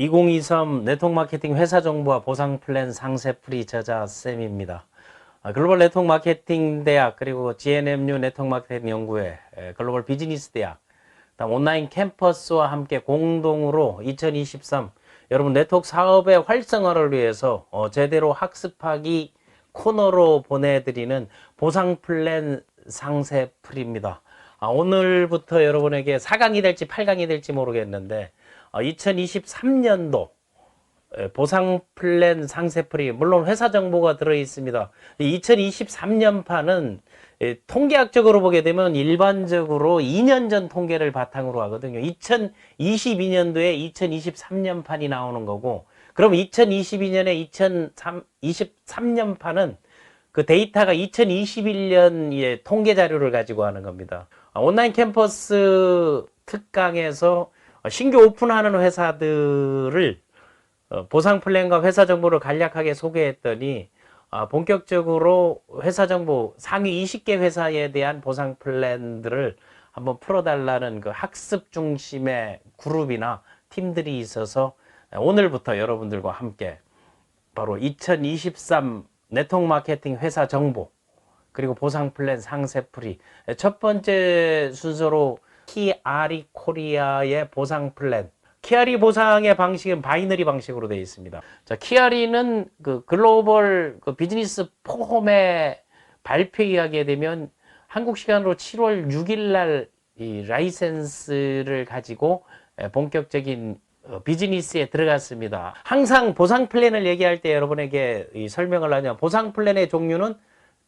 2023 네트워크 마케팅 회사 정보와 보상 플랜 상세 프리 저자 쌤입니다. 글로벌 네트워크 마케팅 대학 그리고 GNMU 네트워크 마케팅 연구회, 글로벌 비즈니스 대학, 다음 온라인 캠퍼스와 함께 공동으로 2023 여러분 네트워크 사업의 활성화를 위해서 제대로 학습하기 코너로 보내드리는 보상 플랜 상세 프리입니다. 오늘부터 여러분에게 4강이 될지 8강이 될지 모르겠는데 2023년도 보상 플랜 상세 프리, 물론 회사 정보가 들어 있습니다. 2023년판은 통계학적으로 보게 되면 일반적으로 2년 전 통계를 바탕으로 하거든요. 2022년도에 2023년판이 나오는 거고, 그럼 2022년에 2023년판은 그 데이터가 2021년의 통계 자료를 가지고 하는 겁니다. 온라인 캠퍼스 특강에서 신규 오픈하는 회사들을 보상 플랜과 회사 정보를 간략하게 소개했더니 본격적으로 회사 정보 상위 20개 회사에 대한 보상 플랜들을 한번 풀어달라는 그 학습 중심의 그룹이나 팀들이 있어서 오늘부터 여러분들과 함께 바로 2023 네트워크 마케팅 회사 정보 그리고 보상 플랜 상세 프리, 첫 번째 순서로 키아리 코리아의 보상 플랜. 키아리 보상의 방식은 바이너리 방식으로 되어 있습니다. 자, 키아리는 그 글로벌 그 비즈니스 포럼의 발표에 하게 되면 한국 시간으로 7월 6일 날 이 라이센스를 가지고 본격적인 비즈니스에 들어갔습니다. 항상 보상 플랜을 얘기할 때 여러분에게 설명을 하면 보상 플랜의 종류는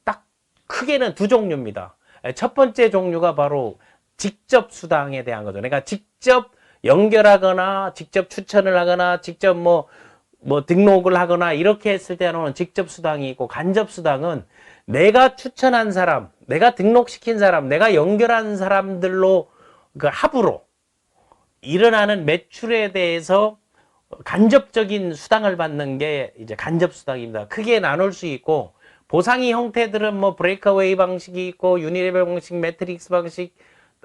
딱 크게는 두 종류입니다. 첫 번째 종류가 바로 직접 수당에 대한 거죠. 그러니까 직접 연결하거나 직접 추천을 하거나 직접 뭐 등록을 하거나 이렇게 했을 때는 직접 수당이 있고, 간접 수당은 내가 추천한 사람, 내가 등록시킨 사람, 내가 연결한 사람들로 그 합으로 일어나는 매출에 대해서 간접적인 수당을 받는 게 이제 간접 수당입니다. 크게 나눌 수 있고, 보상의 형태들은 뭐 브레이크어웨이 방식이 있고, 유니레벨 방식, 매트릭스 방식,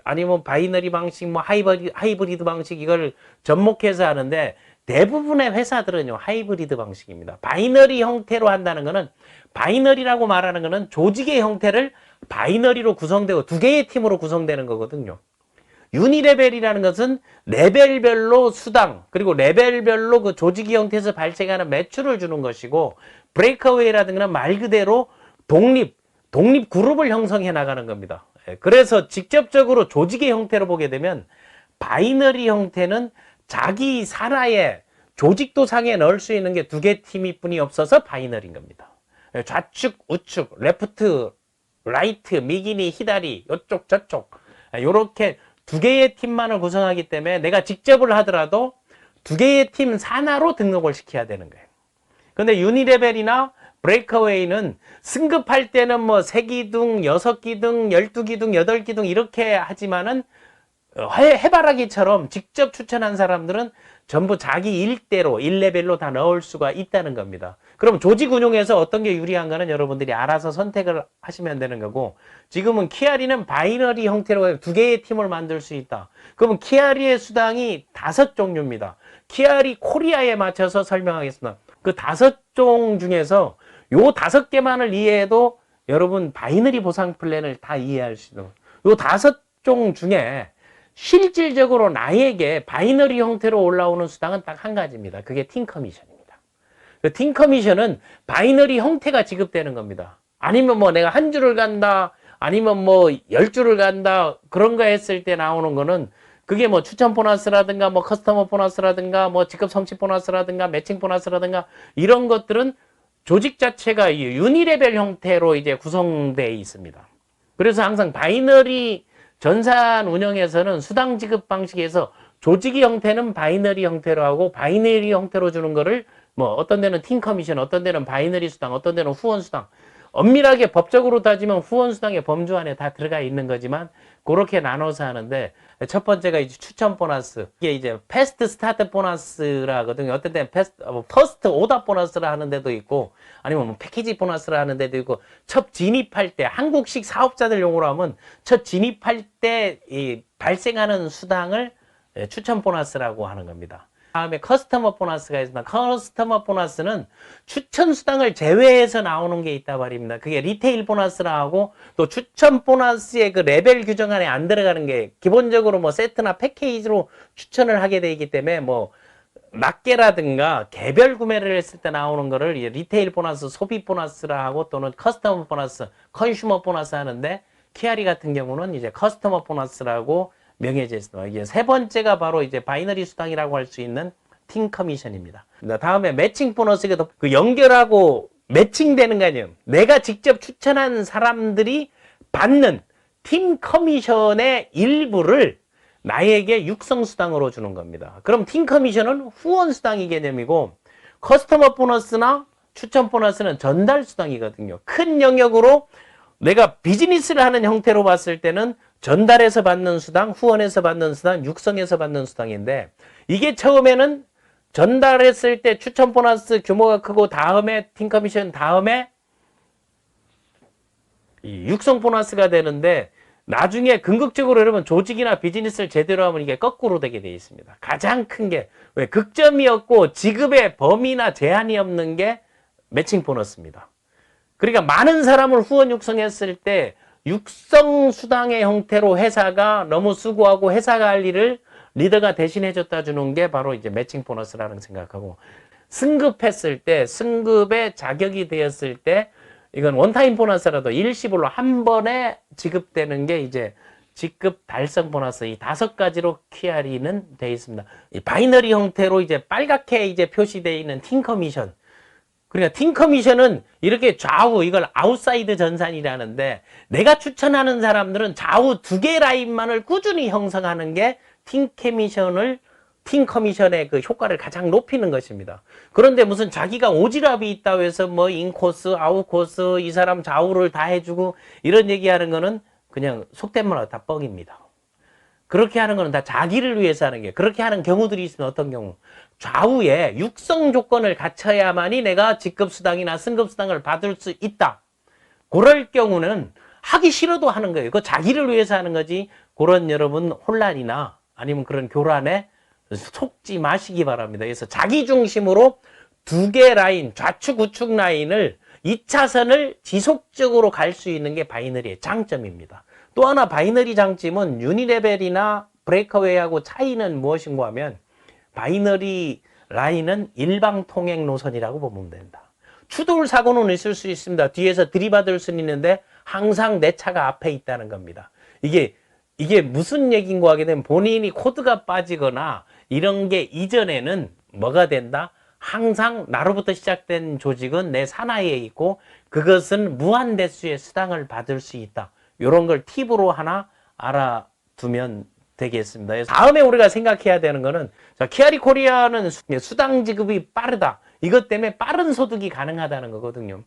아니면 바이너리 방식, 뭐 하이브리드 방식, 이걸 접목해서 하는데 대부분의 회사들은요 하이브리드 방식입니다. 바이너리 형태로 한다는 거는, 바이너리라고 말하는 거는 조직의 형태를 바이너리로 구성되고 두 개의 팀으로 구성되는 거거든요. 유니레벨이라는 것은 레벨별로 수당, 그리고 레벨별로 그 조직의 형태에서 발생하는 매출을 주는 것이고, 브레이크어웨이라는 것은 말 그대로 독립 그룹을 형성해 나가는 겁니다. 그래서 직접적으로 조직의 형태로 보게 되면 바이너리 형태는 자기 산하에 조직도 상에 넣을 수 있는 게 두 개 팀이 뿐이 없어서 바이너리인 겁니다. 좌측, 우측, 레프트, 라이트, 미기니, 히다리, 이쪽, 저쪽, 이렇게 두 개의 팀만을 구성하기 때문에 내가 직접을 하더라도 두 개의 팀 산하로 등록을 시켜야 되는 거예요. 근데 유니레벨이나 브레이크어웨이는 승급할 때는 뭐 3기둥, 6기둥, 12기둥, 8기둥 이렇게 하지만은 해바라기처럼 직접 추천한 사람들은 전부 자기 일대로 1레벨로 다 넣을 수가 있다는 겁니다. 그럼 조직 운용에서 어떤 게 유리한가는 여러분들이 알아서 선택을 하시면 되는 거고, 지금은 키아리는 바이너리 형태로 두 개의 팀을 만들 수 있다. 그러면 키아리의 수당이 5종류입니다. 키아리 코리아에 맞춰서 설명하겠습니다. 그 5종 중에서 요 5개만을 이해해도 여러분 바이너리 보상 플랜을 다 이해할 수 있는, 요 5종 중에 실질적으로 나에게 바이너리 형태로 올라오는 수당은 딱 한 가지입니다. 그게 팀 커미션입니다. 그 팀 커미션은 바이너리 형태가 지급되는 겁니다. 아니면 뭐 내가 한 주를 간다, 아니면 뭐 10주를 간다, 그런 거 했을 때 나오는 거는 그게 뭐 추천 보너스라든가 뭐 커스터머 보너스라든가 뭐 직급 성취 보너스라든가 매칭 보너스라든가 이런 것들은 조직 자체가 유니레벨 형태로 이제 구성되어 있습니다. 그래서 항상 바이너리 전산 운영에서는 수당 지급 방식에서 조직의 형태는 바이너리 형태로 하고, 바이너리 형태로 주는 거를 뭐 어떤 데는 팀 커미션, 어떤 데는 바이너리 수당, 어떤 데는 후원 수당. 엄밀하게 법적으로 따지면 후원 수당의 범주 안에 다 들어가 있는 거지만 그렇게 나눠서 하는데, 첫 번째가 이제 추천 보너스, 이게 이제 패스트 스타트 보너스라 하거든요. 어떤 때는 퍼스트 오더 보너스라 하는 데도 있고, 아니면 뭐 패키지 보너스라 하는 데도 있고, 첫 진입할 때, 한국식 사업자들 용어로 하면 첫 진입할 때 이 발생하는 수당을 추천 보너스라고 하는 겁니다. 다음에 커스터머 보너스가 있습니다. 커스터머 보너스는 추천 수당을 제외해서 나오는 게 있단 말입니다. 그게 리테일 보너스라 하고 또 추천 보너스의 그 레벨 규정 안에 안 들어가는 게 기본적으로 뭐 세트나 패키지로 추천을 하게 되기 때문에 뭐 낱개라든가 개별 구매를 했을 때 나오는 거를 리테일 보너스, 소비 보너스라 하고 또는 커스터머 보너스, 컨슈머 보너스 하는데 키아리 같은 경우는 이제 커스터머 보너스라고 명해져 있습니다. 이게 세 번째가 바로 이제 바이너리 수당이라고 할 수 있는 팀 커미션입니다. 다음에 매칭 보너스가 그 연결하고 매칭되는 개념. 내가 직접 추천한 사람들이 받는 팀 커미션의 일부를 나에게 육성 수당으로 주는 겁니다. 그럼 팀 커미션은 후원 수당이 개념이고 커스터머 보너스나 추천 보너스는 전달 수당이거든요. 큰 영역으로 내가 비즈니스를 하는 형태로 봤을 때는 전달해서 받는 수당, 후원해서 받는 수당, 육성해서 받는 수당인데 이게 처음에는 전달했을 때 추천 보너스 규모가 크고 다음에 팀 커미션 다음에 이 육성 보너스가 되는데 나중에 궁극적으로 여러분 조직이나 비즈니스를 제대로 하면 이게 거꾸로 되게 되어 있습니다. 가장 큰 게 왜 극점이 없고 지급의 범위나 제한이 없는 게 매칭 보너스입니다. 그러니까 많은 사람을 후원 육성했을 때 육성 수당의 형태로 회사가 너무 수고하고 회사가 할 일을 리더가 대신해 줬다 주는 게 바로 이제 매칭 보너스라는 생각하고 승급했을 때 승급의 자격이 되었을 때 이건 원타임 보너스라도 일시불로 한 번에 지급되는 게 이제 직급 달성 보너스 이 5가지로 키아리는 되어 있습니다. 이 바이너리 형태로 이제 빨갛게 이제 표시되어 있는 팀 커미션. 그러니까 팀 커미션은 이렇게 좌우 이걸 아웃사이드 전산이라는데 내가 추천하는 사람들은 좌우 2개 라인만을 꾸준히 형성하는 게 팀 커미션의 그 효과를 가장 높이는 것입니다. 그런데 무슨 자기가 오지랖이 있다고 해서 뭐 인코스, 아웃코스, 이 사람 좌우를 다 해주고 이런 얘기하는 거는 그냥 속된 말로 다 뻥입니다. 그렇게 하는 거는 다 자기를 위해서 하는 게 그렇게 하는 경우들이 있으면 어떤 경우 좌우에 육성 조건을 갖춰야만이 내가 직급수당이나 승급수당을 받을 수 있다. 그럴 경우는 하기 싫어도 하는 거예요. 그거 자기를 위해서 하는 거지 그런 여러분 혼란이나 아니면 그런 교란에 속지 마시기 바랍니다. 그래서 자기 중심으로 2개 라인, 좌측, 우측 라인을 2차선을 지속적으로 갈 수 있는 게 바이너리의 장점입니다. 또 하나 바이너리 장점은 유니레벨이나 브레이커웨이하고 차이는 무엇인가 하면 바이너리 라인은 일방통행 노선이라고 보면 된다. 추돌 사고는 있을 수 있습니다. 뒤에서 들이받을 수는 있는데 항상 내 차가 앞에 있다는 겁니다. 이게 무슨 얘기인가 하게 되면 본인이 코드가 빠지거나 이런 게 이전에는 뭐가 된다? 항상 나로부터 시작된 조직은 내 산하에 있고 그것은 무한 대수의 수당을 받을 수 있다. 이런 걸 팁으로 하나 알아두면 되겠습니다. 그래서 다음에 우리가 생각해야 되는 거는 자, 키아리 코리아는 수당 지급이 빠르다. 이것 때문에 빠른 소득이 가능하다는 거거든요.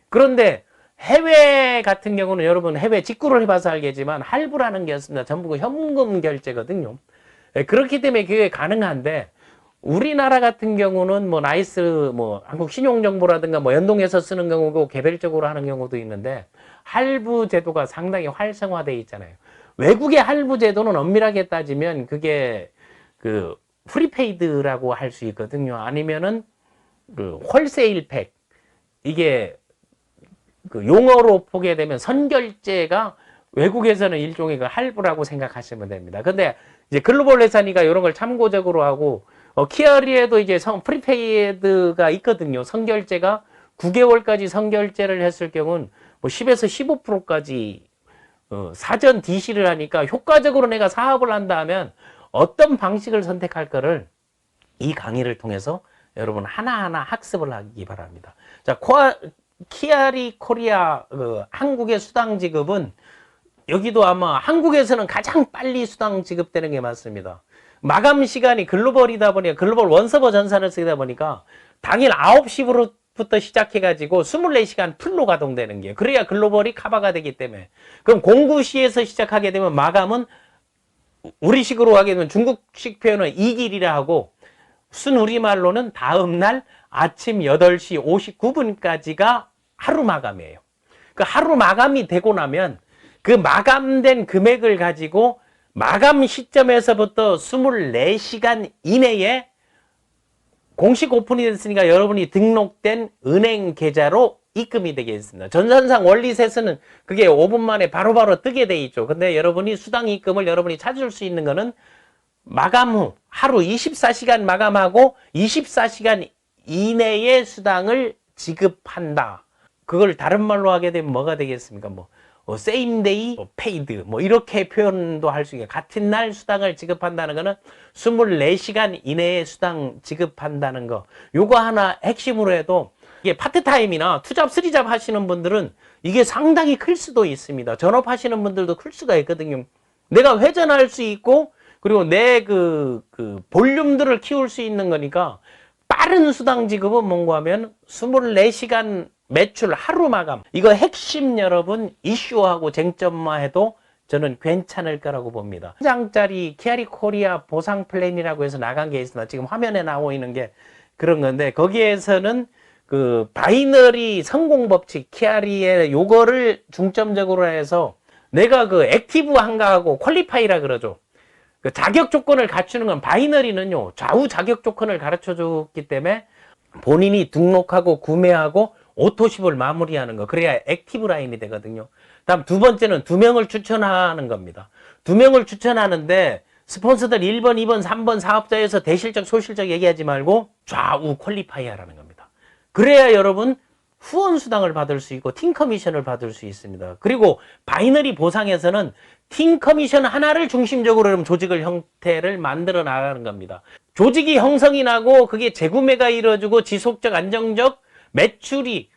그런데 해외 같은 경우는 여러분 해외 직구를 해봐서 알겠지만 할부라는 게 없습니다. 전부 그 현금 결제거든요. 그렇기 때문에 그게 가능한데 우리나라 같은 경우는 뭐 나이스 뭐 한국 신용정보라든가 뭐 연동해서 쓰는 경우고 개별적으로 하는 경우도 있는데 할부 제도가 상당히 활성화되어 있잖아요. 외국의 할부 제도는 엄밀하게 따지면 그게 그 프리페이드라고 할 수 있거든요. 아니면은 그 홀세일 팩 이게 그 용어로 보게 되면 선결제가 외국에서는 일종의 그 할부라고 생각하시면 됩니다. 근데 이제 글로벌 회사니까 이런 걸 참고적으로 하고 키아리에도 이제 프리페이드가 있거든요. 선결제가 9개월까지 선결제를 했을 경우는 뭐 10에서 15%까지 사전 DC를 하니까 효과적으로 내가 사업을 한다 하면 어떤 방식을 선택할 거를 이 강의를 통해서 여러분 하나하나 학습을 하기 바랍니다. 자, 키아리 코리아 한국의 수당 지급은 여기도 아마 한국에서는 가장 빨리 수당 지급되는 게 맞습니다. 마감 시간이 글로벌이다 보니까 글로벌 원서버 전산을 쓰다 보니까 당일 9시부터 시작해가지고 24시간 풀로 가동되는 게 그래야 글로벌이 커버가 되기 때문에 그럼 09시에서 시작하게 되면 마감은 우리식으로 하게 되면 중국식 표현은 이길이라 하고 순우리말로는 다음날 아침 8시 59분까지가 하루 마감이에요. 그 하루 마감이 되고 나면 그 마감된 금액을 가지고 마감 시점에서부터 24시간 이내에 공식 오픈이 됐으니까 여러분이 등록된 은행 계좌로 입금이 되겠습니다. 전산상 원리셋은 그게 5분 만에 바로바로 뜨게 돼 있죠. 근데 여러분이 수당 입금을 여러분이 찾을 수 있는 거는 마감 후 하루 24시간 마감하고 24시간 이내에 수당을 지급한다. 그걸 다른 말로 하게 되면 뭐가 되겠습니까? same day paid 이렇게 표현도 할 수 있게, 같은 날 수당을 지급한다는 거는 24시간 이내에 수당 지급한다는 거. 요거 하나 핵심으로 해도, 이게 파트타임이나 투잡, 쓰리잡 하시는 분들은 이게 상당히 클 수도 있습니다. 전업하시는 분들도 클 수가 있거든요. 내가 회전할 수 있고, 그리고 내 볼륨들을 키울 수 있는 거니까, 빠른 수당 지급은 뭔가 하면 24시간 매출 하루 마감. 이거 핵심 여러분 이슈하고 쟁점화해도 저는 괜찮을 거라고 봅니다. 한 장짜리 키아리 코리아 보상 플랜이라고 해서 나간 게 있습니다. 지금 화면에 나오고 있는 게 그런 건데, 거기에서는 그 바이너리 성공 법칙 키아리의 요거를 중점적으로 해서, 내가 그 액티브 한가하고 퀄리파이라 그러죠. 그 자격 조건을 갖추는 건, 바이너리는요 좌우 자격 조건을 가르쳐 줬기 때문에 본인이 등록하고 구매하고 오토십을 마무리하는 거, 그래야 액티브 라인이 되거든요. 다음 두 번째는 2명을 추천하는 겁니다. 2명을 추천하는데 스폰서들 1번, 2번, 3번 사업자에서 대실적, 소실적 얘기하지 말고 좌우 퀄리파이 하라는 겁니다. 그래야 여러분 후원 수당을 받을 수 있고 팀 커미션을 받을 수 있습니다. 그리고 바이너리 보상에서는 팀 커미션 하나를 중심적으로 조직을 형태를 만들어 나가는 겁니다. 조직이 형성이 나고 그게 재구매가 이루어지고 지속적 안정적 매출이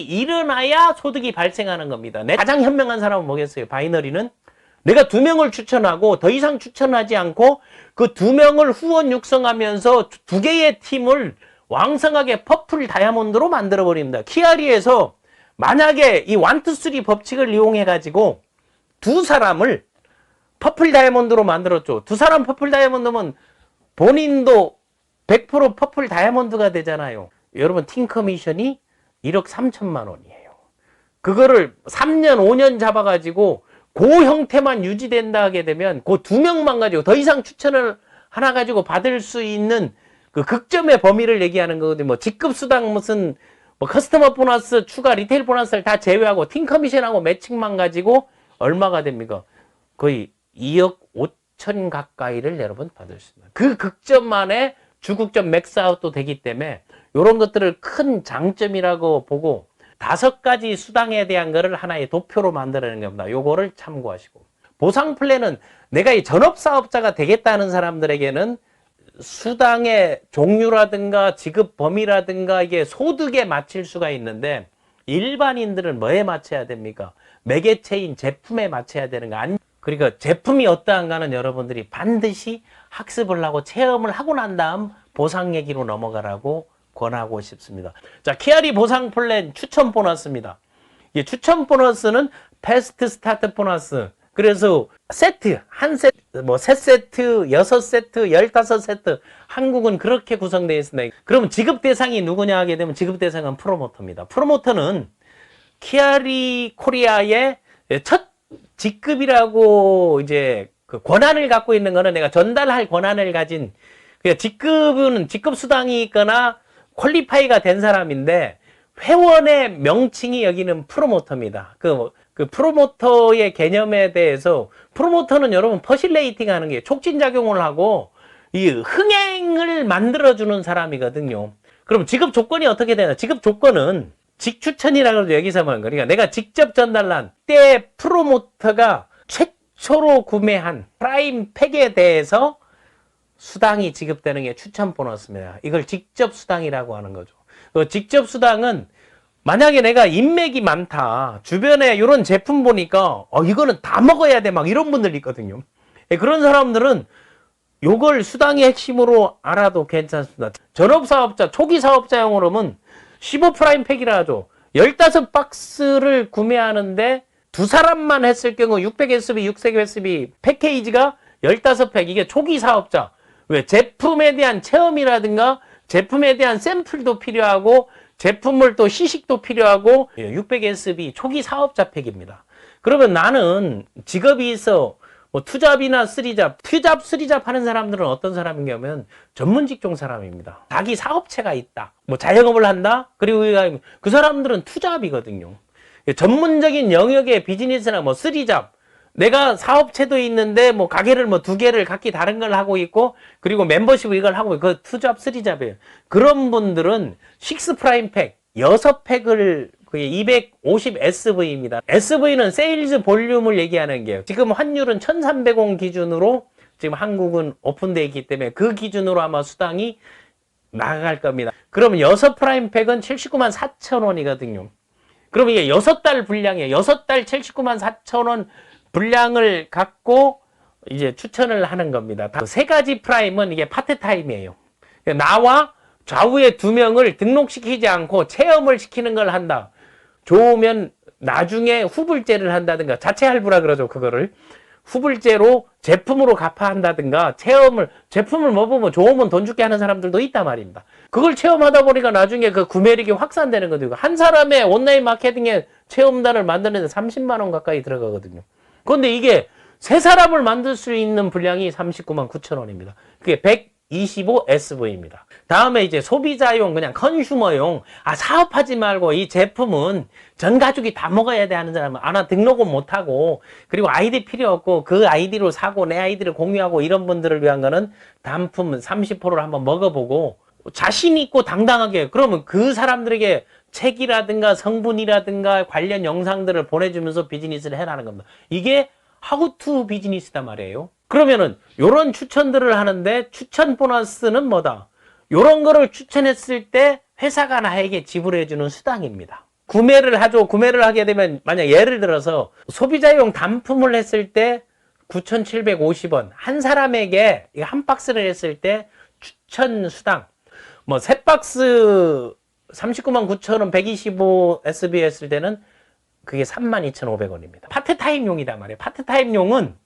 일어나야 소득이 발생하는 겁니다. 가장 현명한 사람은 뭐겠어요? 바이너리는 내가 2명을 추천하고 더 이상 추천하지 않고 그 2명을 후원 육성하면서 2개의 팀을 왕성하게 퍼플 다이아몬드로 만들어 버립니다. 키아리에서 만약에 이 1, 2, 3 법칙을 이용해 가지고 2사람을 퍼플 다이아몬드로 만들었죠. 2사람 퍼플 다이아몬드면 본인도 100% 퍼플 다이아몬드가 되잖아요. 여러분 팀 커미션이 1억 3천만 원이에요. 그거를 3년 5년 잡아가지고 그 형태만 유지된다 하게 되면 그 2명만 가지고 더 이상 추천을 하나 가지고 받을 수 있는 그 극점의 범위를 얘기하는 거거든요. 직급수당 무슨 커스터머 보너스 추가 리테일 보너스를 다 제외하고 팀 커미션하고 매칭만 가지고 얼마가 됩니까? 거의 2억 5천 가까이를 여러분 받을 수 있습니다. 그 극점만의 주극점 맥스아웃도 되기 때문에 이런 것들을 큰 장점이라고 보고 5가지 수당에 대한 거를 하나의 도표로 만들어내는 겁니다. 요거를 참고하시고, 보상 플랜은 내가 이 전업사업자가 되겠다는 사람들에게는 수당의 종류라든가 지급 범위라든가 이게 소득에 맞출 수가 있는데, 일반인들은 뭐에 맞춰야 됩니까? 매개체인 제품에 맞춰야 되는 거 아니? 그러니까 제품이 어떠한가는 여러분들이 반드시 학습을 하고 체험을 하고 난 다음 보상 얘기로 넘어가라고 권하고 싶습니다. 자, 키아리 보상 플랜 추천 보너스입니다. 이 추천 보너스는 패스트 스타트 보너스. 그래서 세트, 한 세트, 3세트, 6세트, 15세트. 한국은 그렇게 구성되어 있습니다. 그럼 지급 대상이 누구냐 하게 되면 지급 대상은 프로모터입니다. 프로모터는 키아리 코리아의 첫 직급이라고 이제 그 권한을 갖고 있는 거는 내가 전달할 권한을 가진, 직급은 직급 수당이 있거나 퀄리파이가 된 사람인데 회원의 명칭이 여기는 프로모터입니다. 그 프로모터의 개념에 대해서, 프로모터는 여러분 퍼실레이팅 하는 게 촉진작용을 하고 이 흥행을 만들어주는 사람이거든요. 그럼 지급 조건이 어떻게 되나? 지급 조건은 직추천이라고 하죠. 여기서 말하는 거니까 내가 직접 전달한 때 프로모터가 최초로 구매한 프라임 팩에 대해서 수당이 지급되는 게 추천 보너스입니다. 이걸 직접 수당이라고 하는 거죠. 직접 수당은 만약에 내가 인맥이 많다, 주변에 이런 제품 보니까 이거는 다 먹어야 돼, 막 이런 분들 있거든요. 그런 사람들은 요걸 수당의 핵심으로 알아도 괜찮습니다. 전업사업자, 초기 사업자용으로는 15프라임 팩이라 하죠. 15박스를 구매하는데 2사람만 했을 경우 600SB, 600SB 패키지가 15팩. 이게 초기 사업자. 왜? 제품에 대한 체험이라든가 제품에 대한 샘플도 필요하고 제품을 또 시식도 필요하고 600SB 초기 사업자 팩입니다. 그러면 나는 직업이 있어 뭐 투잡이나 쓰리잡, 투잡, 쓰리잡 하는 사람들은 어떤 사람이냐면 전문 직종 사람입니다. 자기 사업체가 있다. 뭐 자영업을 한다? 그리고 그 사람들은 투잡이거든요. 전문적인 영역의 비즈니스나 뭐 쓰리잡, 내가 사업체도 있는데 뭐 가게를 뭐 2개를 각기 다른 걸 하고 있고 그리고 멤버십 이걸 하고 있고 그 투잡, 쓰리잡이에요. 그런 분들은 6 프라임 팩, 6팩을 그게 250 SV입니다. SV는 세일즈 볼륨을 얘기하는 게요. 지금 환율은 1300원 기준으로 지금 한국은 오픈되어 있기 때문에 그 기준으로 아마 수당이 나갈 겁니다. 그러면 6 프라임 팩은 79만 4천 원이거든요. 그럼 이게 6달 분량이에요. 6달 79만 4천 원 분량을 갖고 이제 추천을 하는 겁니다. 3가지 프라임은 이게 파트타임이에요. 나와 좌우에 2명을 등록시키지 않고 체험을 시키는 걸 한다. 좋으면 나중에 후불제를 한다든가, 자체 할부라 그러죠, 그거를. 후불제로 제품으로 갚아한다든가, 제품을 먹으면 좋으면 돈 주게 하는 사람들도 있단 말입니다. 그걸 체험하다 보니까 나중에 그 구매력이 확산되는 거죠. 한 사람의 온라인 마케팅에 체험단을 만드는데 30만 원 가까이 들어가거든요. 그런데 이게 3사람을 만들 수 있는 분량이 39만 9천 원입니다. 그게 125 SV입니다. 다음에 이제 소비자용, 그냥 컨슈머용, 사업하지 말고 이 제품은 전 가족이 다 먹어야 돼 하는 사람은 등록은 못하고, 그리고 아이디 필요 없고 그 아이디로 사고 내 아이디를 공유하고 이런 분들을 위한 거는 단품 30%를 한번 먹어보고 자신 있고 당당하게, 그러면 그 사람들에게 책이라든가 성분이라든가 관련 영상들을 보내주면서 비즈니스를 해라는 겁니다. 이게 하우 투 비즈니스단 말이에요. 그러면은 요런 추천들을 하는데 추천 보너스는 뭐다? 요런 거를 추천했을 때 회사가 나에게 지불해주는 수당입니다. 구매를 하죠. 구매를 하게 되면 만약 예를 들어서 소비자용 단품을 했을 때 9,750원 한 사람에게 한 박스를 했을 때 추천 수당 뭐 3박스 39만 9천 원 125 SB 했을 때는 그게 32,500원입니다. 파트타임용이단 말이에요. 파트타임용은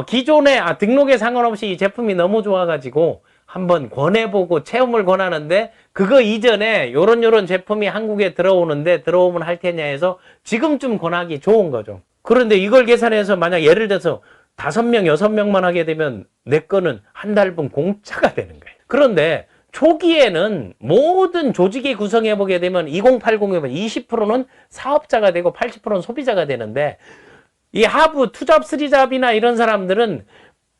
기존에 등록에 상관없이 이 제품이 너무 좋아가지고 한번 권해보고 체험을 권하는데 그거 이전에 요런 제품이 한국에 들어오면 할 테냐 해서 지금쯤 권하기 좋은 거죠. 그런데 이걸 계산해서 만약 예를 들어서 5명, 6명만 하게 되면 내 거는 한 달분 공짜가 되는 거예요. 그런데 초기에는 모든 조직이 구성해보게 되면 2080이면 20%는 사업자가 되고 80%는 소비자가 되는데 이 하부, 투잡, 쓰리잡이나 이런 사람들은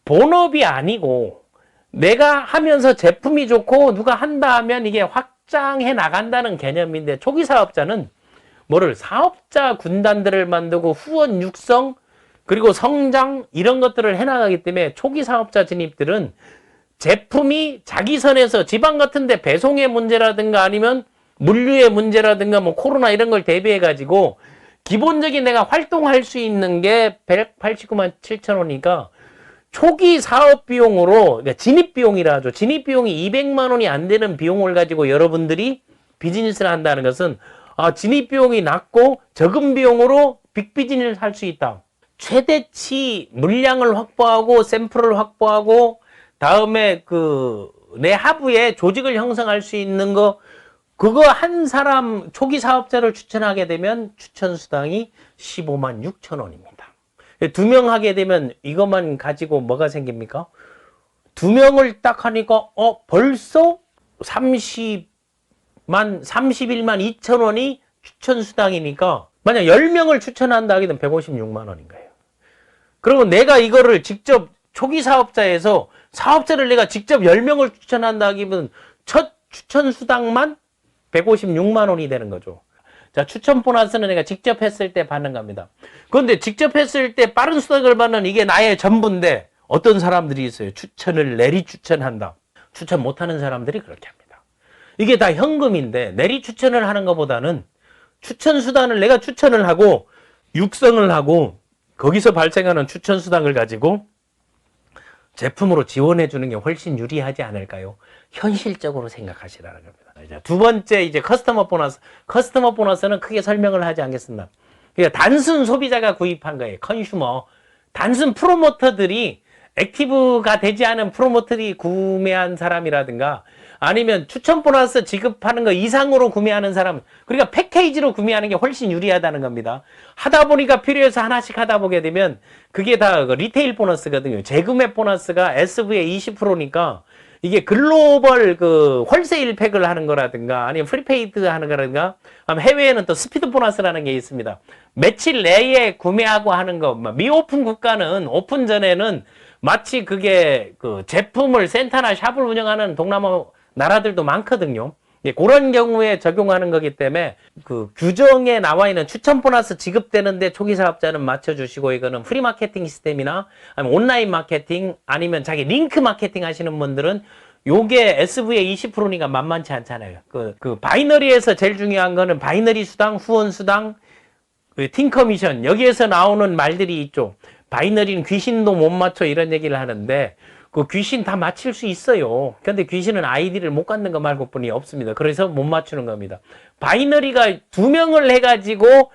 본업이 아니고 내가 하면서 제품이 좋고 누가 한다 하면 이게 확장해 나간다는 개념인데 초기 사업자는 사업자 군단들을 만들고 후원 육성 그리고 성장 이런 것들을 해나가기 때문에 초기 사업자 진입들은 제품이 자기 선에서 지방 같은데 배송의 문제라든가 아니면 물류의 문제라든가 뭐 코로나 이런 걸 대비해 가지고 기본적인 내가 활동할 수 있는 게 189만 7천 원이니까 초기 사업 비용으로 그러니까 진입 비용이라 하죠. 진입 비용이 200만 원이 안 되는 비용을 가지고 여러분들이 비즈니스를 한다는 것은 진입 비용이 낮고 적은 비용으로 빅 비즈니스를 할 수 있다. 최대치 물량을 확보하고 샘플을 확보하고 다음에 내 하부에 조직을 형성할 수 있는 그거 한 사람 초기 사업자를 추천하게 되면 추천 수당이 15만 6천 원입니다. 2명 하게 되면 이것만 가지고 뭐가 생깁니까? 2명을 딱 하니까 벌써 31만 2천 원이 추천 수당이니까 만약 10명을 추천한다 하게 되면 156만 원인 거예요. 그러면 내가 이거를 직접 초기 사업자에서 사업자를 내가 직접 10명을 추천한다 하기면 첫 추천 수당만 156만 원이 되는 거죠. 자, 추천 보너스는 내가 직접 했을 때 받는 겁니다. 그런데 직접 했을 때 빠른 수당을 받는 이게 나의 전부인데 어떤 사람들이 있어요. 추천을 내리 추천한다. 추천 못하는 사람들이 그렇게 합니다. 이게 다 현금인데 내리 추천을 하는 것보다는 추천 수단을 내가 추천을 하고 육성을 하고 거기서 발생하는 추천 수당을 가지고 제품으로 지원해 주는 게 훨씬 유리하지 않을까요? 현실적으로 생각하시라는 겁니다. 이제 두 번째 이제 커스터머 보너스. 커스터머 보너스는 크게 설명을 하지 않겠습니다. 그러니까 단순 소비자가 구입한 거예요. 컨슈머. 단순 프로모터들이 액티브가 되지 않은 프로모터들이 구매한 사람이라든가 아니면 추천 보너스 지급하는 거 이상으로 구매하는 사람, 그러니까 패키지로 구매하는 게 훨씬 유리하다는 겁니다. 하다 보니까 필요해서 하나씩 하다 보게 되면 그게 다 리테일 보너스거든요. 재구매 보너스가 SV의 20%니까 이게 글로벌 그 홀세일 팩을 하는 거라든가 아니면 프리페이드 하는 거라든가 해외에는 또 스피드 보너스라는 게 있습니다. 며칠 내에 구매하고 하는 거. 미오픈 국가는 오픈 전에는 마치 그게 그 제품을 센터나 샵을 운영하는 동남아 나라들도 많거든요. 그런 경우에 적용하는 거기 때문에 그 규정에 나와 있는 추천 보너스 지급되는데 초기 사업자는 맞춰주시고, 이거는 프리 마케팅 시스템이나 아니면 온라인 마케팅 아니면 자기 링크 마케팅 하시는 분들은 요게 SV의 20%니까 만만치 않잖아요. 그 바이너리에서 제일 중요한 거는 바이너리 수당, 후원 수당, 팀 커미션, 여기에서 나오는 말들이 있죠. 바이너리는 귀신도 못 맞춰 이런 얘기를 하는데 그 귀신 다 맞힐 수 있어요. 근데 귀신은 아이디를 못 갖는 거 말고 뿐이 없습니다. 그래서 못 맞추는 겁니다. 바이너리가 2명을 해가지고,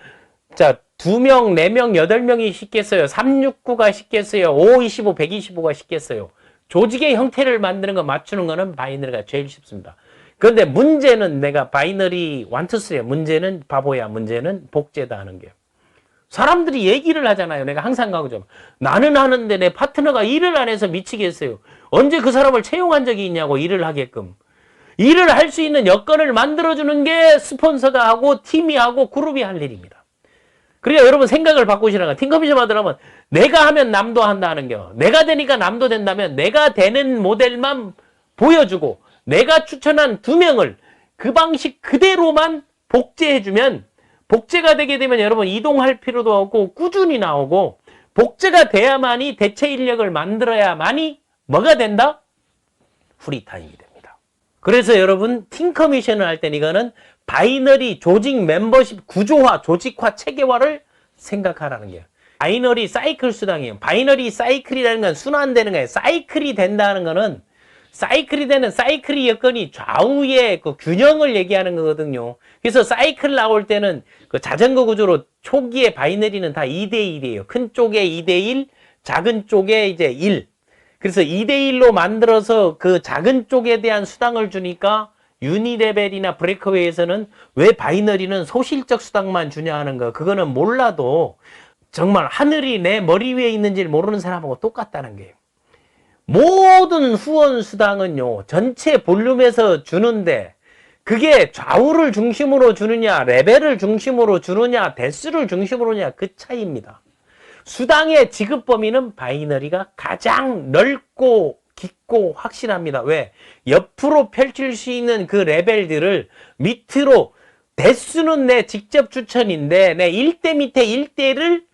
자, 2명, 4명, 8명이 쉽겠어요. 369가 쉽겠어요. 525, 125가 쉽겠어요. 조직의 형태를 만드는 거 맞추는 거는 바이너리가 제일 쉽습니다. 그런데 문제는 내가 바이너리 1, 2, 3야. 문제는 바보야. 문제는 복제다 하는 게. 사람들이 얘기를 하잖아요. 내가 항상 가고 나는 하는데 내 파트너가 일을 안 해서 미치겠어요. 언제 그 사람을 채용한 적이 있냐고, 일을 하게끔. 일을 할 수 있는 여건을 만들어주는 게 스폰서가 하고 팀이 하고 그룹이 할 일입니다. 그러니까 여러분 생각을 바꾸시라가 팀 커미션 받으려면 내가 하면 남도 한다는 게, 내가 되니까 남도 된다면 내가 되는 모델만 보여주고 내가 추천한 2명을 그 방식 그대로만 복제해주면, 복제가 되게 되면 여러분 이동할 필요도 없고 꾸준히 나오고, 복제가 돼야만이 대체 인력을 만들어야만이 뭐가 된다? 프리타임이 됩니다. 그래서 여러분 팀 커미션을 할 때는 이거는 바이너리 조직 멤버십 구조화, 조직화, 체계화를 생각하라는 거예요. 바이너리 사이클 수당이에요. 바이너리 사이클이라는 건 순환되는 거예요. 사이클이 된다는 거는, 사이클이 되는 사이클이 여건이 좌우의 그 균형을 얘기하는 거거든요. 그래서 사이클 나올 때는 그 자전거 구조로 초기에 바이너리는 다 2대1이에요. 큰 쪽에 2대1, 작은 쪽에 이제 1. 그래서 2대1로 만들어서 그 작은 쪽에 대한 수당을 주니까 유니레벨이나 브레이크웨이에서는 왜 바이너리는 소실적 수당만 주냐 하는 거, 그거는 몰라도 정말 하늘이 내 머리 위에 있는지를 모르는 사람하고 똑같다는 거예요. 모든 후원 수당은요, 전체 볼륨에서 주는데 그게 좌우를 중심으로 주느냐, 레벨을 중심으로 주느냐, 대수를 중심으로 주느냐, 그 차이입니다. 수당의 지급 범위는 바이너리가 가장 넓고 깊고 확실합니다. 왜? 옆으로 펼칠 수 있는 그 레벨들을 밑으로, 대수는 내 직접 추천인데 내 1대 밑에 1대를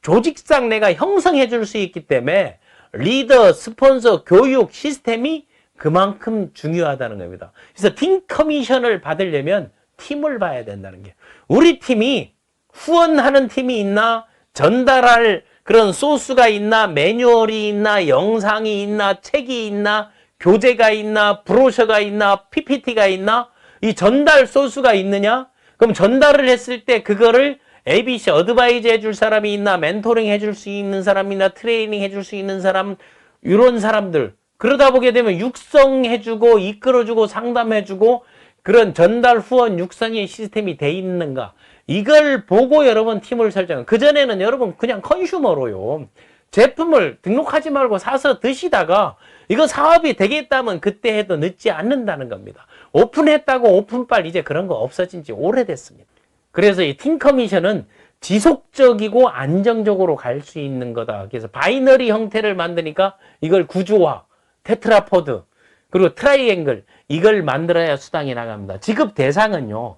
조직상 내가 형성해 줄 수 있기 때문에 리더, 스폰서, 교육, 시스템이 그만큼 중요하다는 겁니다. 그래서 팀 커미션을 받으려면 팀을 봐야 된다는 게, 우리 팀이 후원하는 팀이 있나, 전달할 그런 소스가 있나, 매뉴얼이 있나, 영상이 있나, 책이 있나, 교재가 있나, 브로셔가 있나, PPT가 있나, 이 전달 소스가 있느냐? 그럼 전달을 했을 때 그거를 ABC 어드바이즈 해줄 사람이 있나, 멘토링 해줄 수 있는 사람이나, 트레이닝 해줄 수 있는 사람, 이런 사람들. 그러다 보게 되면 육성해주고 이끌어주고 상담해주고 그런 전달 후원 육성의 시스템이 돼 있는가, 이걸 보고 여러분 팀을 설정. 그전에는 여러분 그냥 컨슈머로요, 제품을 등록하지 말고 사서 드시다가 이거 사업이 되겠다면 그때 해도 늦지 않는다는 겁니다. 오픈했다고 오픈빨 이제 그런 거 없어진 지 오래됐습니다. 그래서 이 팀 커미션은 지속적이고 안정적으로 갈 수 있는 거다. 그래서 바이너리 형태를 만드니까 이걸 구조화, 테트라포드, 그리고 트라이앵글, 이걸 만들어야 수당이 나갑니다. 지급 대상은요,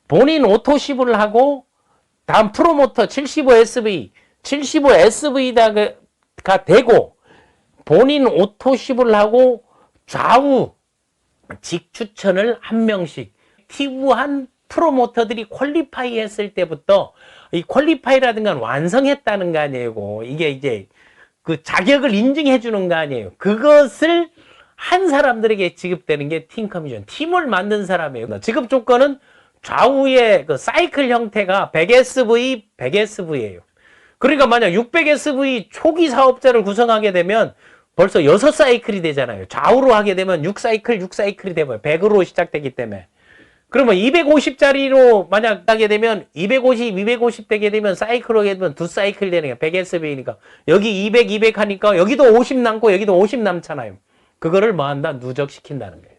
본인 오토십을 하고 다음 프로모터 75SV, 75SV가 되고 본인 오토십을 하고 좌우 직추천을 한 명씩 액티브한 프로모터들이 퀄리파이 했을 때부터, 이 퀄리파이라는 건 완성했다는 거 아니에요. 이게 이제 그 자격을 인증해 주는 거 아니에요. 그것을 한 사람들에게 지급되는 게 팀 커미션, 팀을 만든 사람이에요. 지급 조건은 좌우의 그 사이클 형태가 100SV, 100SV예요. 그러니까 만약 600SV 초기 사업자를 구성하게 되면 벌써 6사이클이 되잖아요. 좌우로 하게 되면 6사이클이 되면 100으로 시작되기 때문에. 그러면 250짜리로 만약 하게 되면 250 되게 되면 사이클로 하게 되면 2사이클 되는 거야. 100SV니까. 여기 200 하니까 여기도 50 남고 여기도 50 남잖아요. 그거를 뭐 한다? 누적시킨다는 거예요.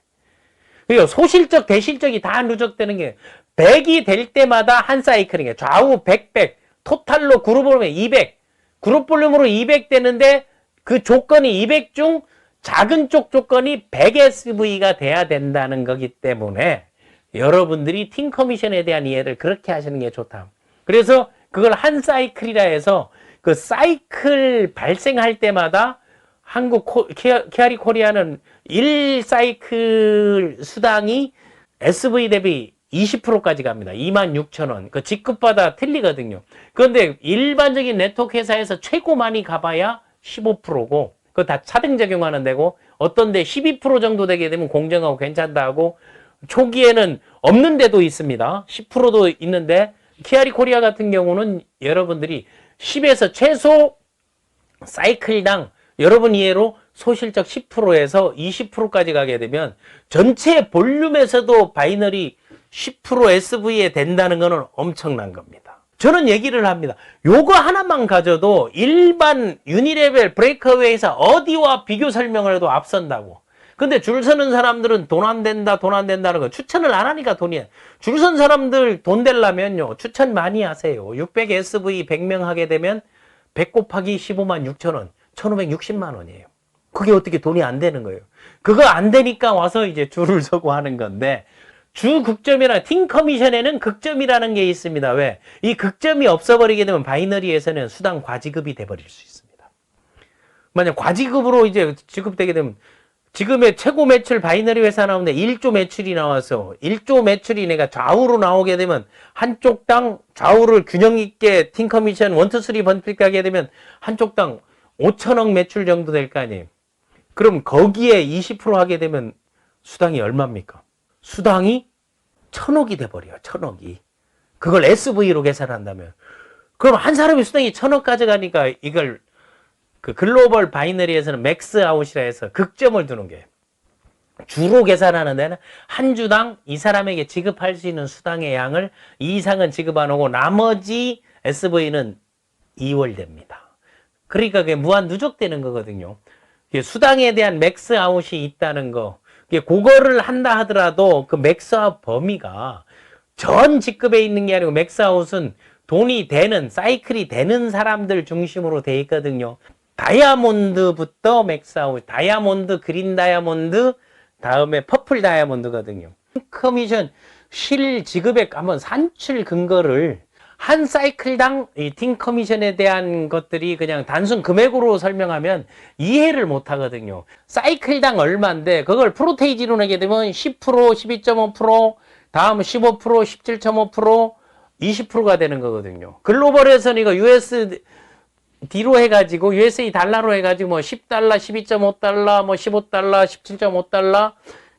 그리고 소실적, 대실적이 다 누적되는 게 100이 될 때마다 한 사이클인 거예요. 좌우 100. 토탈로 그룹 볼륨 200. 그룹 볼륨으로 200 되는데 그 조건이 200 중 작은 쪽 조건이 100SV가 돼야 된다는 거기 때문에 여러분들이 팀 커미션에 대한 이해를 그렇게 하시는 게 좋다. 그래서 그걸 한 사이클이라 해서 그 사이클 발생할 때마다 한국 케어리 코리아는 1사이클 수당이 SV 대비 20%까지 갑니다. 26,000원. 그 직급마다 틀리거든요. 그런데 일반적인 네트워크 회사에서 최고 많이 가봐야 15%고, 그거 다 차등 적용하는 데고, 어떤 데 12% 정도 되게 되면 공정하고 괜찮다 하고, 초기에는 없는 데도 있습니다. 10%도 있는데, 케어리 코리아 같은 경우는 여러분들이 10에서 최소 사이클당 여러분 이해로 소실적 10%에서 20%까지 가게 되면 전체 볼륨에서도 바이너리 10% SV에 된다는 것은 엄청난 겁니다. 저는 얘기를 합니다. 요거 하나만 가져도 일반 유니레벨 브레이크어웨이에서 어디와 비교 설명을 해도 앞선다고. 근데 줄 서는 사람들은 돈 안 된다는 거 추천을 안 하니까 돈이. 줄 선 사람들 돈 되려면요 추천 많이 하세요. 600 SV 100명 하게 되면 100 곱하기 15만 6천 원 1560만 원이에요. 그게 어떻게 돈이 안 되는 거예요. 그거 안 되니까 와서 이제 줄을 서고 하는 건데, 주 극점이나 팀 커미션에는 극점이라는 게 있습니다. 왜? 이 극점이 없어버리게 되면 바이너리에서는 수당 과지급이 돼버릴 수 있습니다. 만약 과지급으로 이제 지급되게 되면 지금의 최고 매출 바이너리 회사 나오는데 1조 매출이 나와서 1조 매출이 내가 좌우로 나오게 되면 한쪽당 좌우를 균형 있게 팀 커미션 1, 2, 3 번필 가게 되면 한쪽당 5천억 매출 정도 될 거 아니에요. 그럼 거기에 20% 하게 되면 수당이 얼마입니까? 수당이 1000억이 돼버려요. 1000억이. 그걸 SV로 계산한다면. 그럼 한 사람이 수당이 1000억 가져가니까 이걸 그 글로벌 바이너리에서는 맥스아웃이라 해서 극점을 두는 게, 주로 계산하는 데는 한 주당 이 사람에게 지급할 수 있는 수당의 양을 이 이상은 지급 안 하고 나머지 SV는 2월 됩니다. 그러니까 그게 무한 누적되는 거거든요. 수당에 대한 맥스아웃이 있다는 거. 그거를 한다 하더라도 그 맥스아웃 범위가 전 직급에 있는 게 아니고 맥스아웃은 돈이 되는, 사이클이 되는 사람들 중심으로 돼 있거든요. 다이아몬드부터 맥스아웃, 다이아몬드, 그린 다이아몬드, 다음에 퍼플 다이아몬드거든요. 커미션 실 지급액 한번 산출 근거를 한 사이클당 이 팀 커미션에 대한 것들이 그냥 단순 금액으로 설명하면 이해를 못 하거든요. 사이클당 얼마인데 그걸 프로테이지로 내게 되면 10%, 12.5%, 다음 15%, 17.5%, 20%가 되는 거거든요. 글로벌에서는 이거 USD로 해가지고 USA 달러로 해가지고 뭐 10달러, 12.5달러, 뭐 15달러, 17.5달러,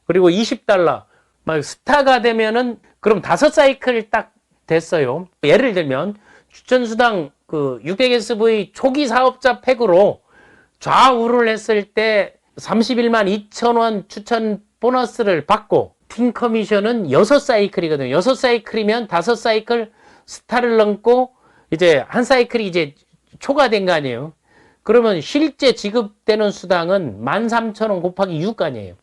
그리고 20달러. 막 스타가 되면은 그럼 5사이클 딱 됐어요. 예를 들면 추천수당 그 600SV 초기 사업자 팩으로 좌우를 했을 때 31만 2천 원 추천 보너스를 받고 팀 커미션은 6사이클이거든요. 6사이클이면 5사이클 스타를 넘고 이제 한 사이클이 이제 초과된 거 아니에요. 그러면 실제 지급되는 수당은 13,000원 곱하기 6 아니에요.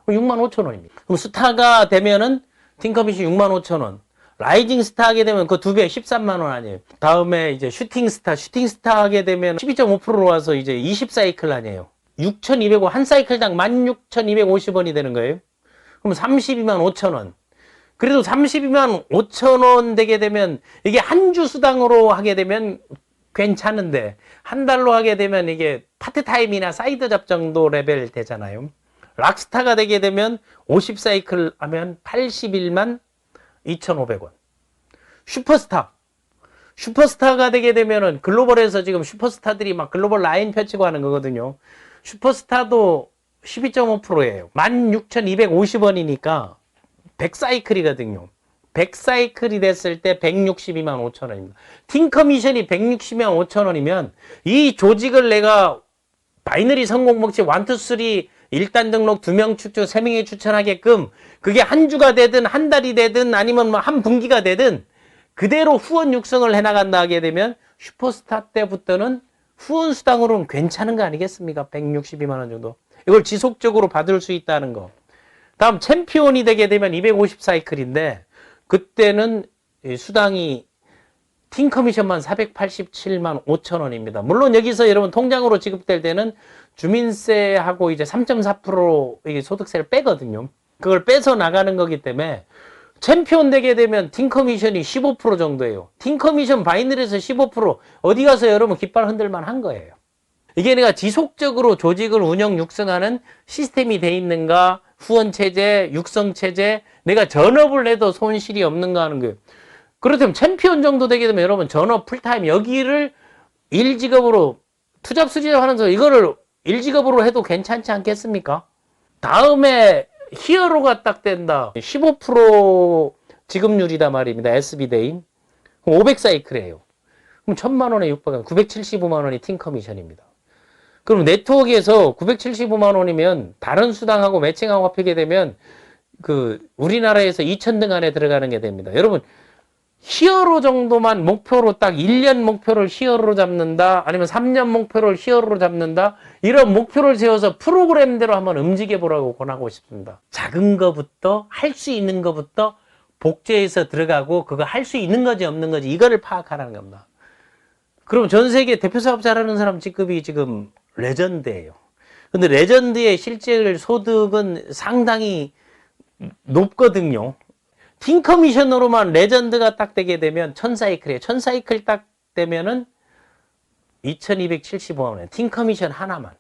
65,000원입니다. 그럼 스타가 되면은 팀 커미션 65,000원. 라이징 스타 하게 되면 그 2배 13만 원 아니에요. 다음에 이제 슈팅 스타 하게 되면 12.5%로 와서 이제 20사이클 아니에요. 6,200원, 한 사이클당 16,250원이 되는 거예요. 그럼 32만 5천 원. 그래도 32만 5천 원 되게 되면 이게 한 주 수당으로 하게 되면 괜찮은데 한 달로 하게 되면 이게 파트타임이나 사이드 잡 정도 레벨 되잖아요. 락스타가 되게 되면 50사이클 하면 81만 2,500원. 슈퍼스타가 되게 되면은 글로벌에서 지금 슈퍼스타들이 막 글로벌 라인 펼치고 하는 거거든요. 슈퍼스타도 12.5%예요. 16,250원이니까 100사이클이거든요. 100사이클이 됐을 때 162만 5천 원입니다. 팀 커미션이 160만 5천 원이면 이 조직을 내가 바이너리 성공 목적 1, 2, 3 1단 등록 2명 추천, 3명이 추천하게끔 그게 한 주가 되든 한 달이 되든 아니면 뭐 한 분기가 되든 그대로 후원 육성을 해나간다 하게 되면 슈퍼스타 때부터는 후원 수당으로는 괜찮은 거 아니겠습니까? 162만 원 정도. 이걸 지속적으로 받을 수 있다는 거. 다음 챔피언이 되게 되면 250사이클인데 그때는 수당이 팀 커미션만 487만 5천 원입니다. 물론 여기서 여러분 통장으로 지급될 때는 주민세하고 이제 3.4% 이게 소득세를 빼거든요. 그걸 빼서 나가는 거기 때문에 챔피언 되게 되면 팀 커미션이 15% 정도예요. 팀 커미션 바이널에서 15% 어디 가서 여러분 깃발 흔들만 한 거예요. 이게 내가 지속적으로 조직을 운영 육성하는 시스템이 돼 있는가, 후원 체제, 육성 체제, 내가 전업을 해도 손실이 없는가 하는 거예요. 그렇다면 챔피언 정도 되게 되면 여러분 전업 풀타임 여기를 일직업으로 투잡수지잡 하면서 이거를 일직업으로 해도 괜찮지 않겠습니까? 다음에 히어로가 딱 된다. 15% 지급률이다 말입니다. SB대인. 500사이클이에요. 그럼 1000만 원에 육박하면 975만 원이 팀 커미션입니다. 그럼 네트워크에서 975만 원이면 다른 수당하고 매칭하고 합하게 되면 그 우리나라에서 2000등 안에 들어가는 게 됩니다. 여러분 히어로 정도만 목표로 딱 1년 목표를 히어로로 잡는다 아니면 3년 목표를 히어로로 잡는다 이런 목표를 세워서 프로그램대로 한번 움직여 보라고 권하고 싶습니다. 작은 거부터 할 수 있는 거부터 복제해서 들어가고 그거 할 수 있는 거지 없는 거지 이거를 파악하라는 겁니다. 그럼 전 세계 대표 사업 잘하는 사람 직급이 지금 레전드예요. 근데 레전드의 실제 소득은 상당히 높거든요. 팀 커미션으로만 레전드가 딱 되게 되면 1000사이클이에요. 1000사이클 딱 되면은 2275만 원에 팀 커미션 하나만.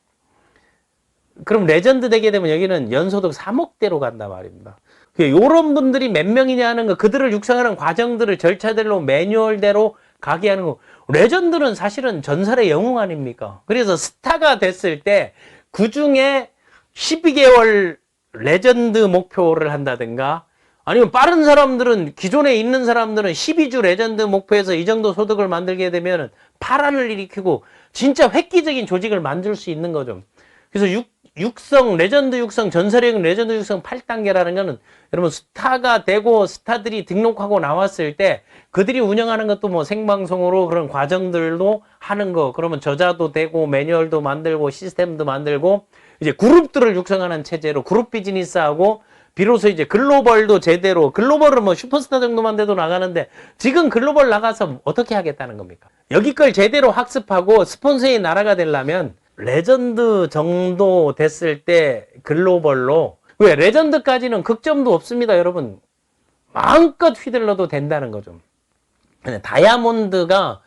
그럼 레전드 되게 되면 여기는 연소득 3억대로 간단 말입니다. 요런 분들이 몇 명이냐 하는 거, 그들을 육성하는 과정들을 절차대로 매뉴얼대로 가게 하는 거. 레전드는 사실은 전설의 영웅 아닙니까? 그래서 스타가 됐을 때 그 중에 12개월 레전드 목표를 한다든가 아니면 빠른 사람들은 기존에 있는 사람들은 12주 레전드 목표에서 이 정도 소득을 만들게 되면 파란을 일으키고 진짜 획기적인 조직을 만들 수 있는 거죠. 그래서 육성, 레전드 육성, 전설의 레전드 육성 8단계라는 거는 여러분 스타가 되고 스타들이 등록하고 나왔을 때 그들이 운영하는 것도 뭐 생방송으로 그런 과정들도 하는 거, 그러면 저자도 되고 매뉴얼도 만들고 시스템도 만들고 이제 그룹들을 육성하는 체제로 그룹 비즈니스하고 비로소 이제 글로벌도 제대로, 글로벌은 뭐 슈퍼스타 정도만 돼도 나가는데 지금 글로벌 나가서 어떻게 하겠다는 겁니까? 여기 걸 제대로 학습하고 스폰서의 나라가 되려면 레전드 정도 됐을 때 글로벌로, 왜 레전드까지는 극점도 없습니다 여러분. 마음껏 휘둘러도 된다는 거죠. 다이아몬드가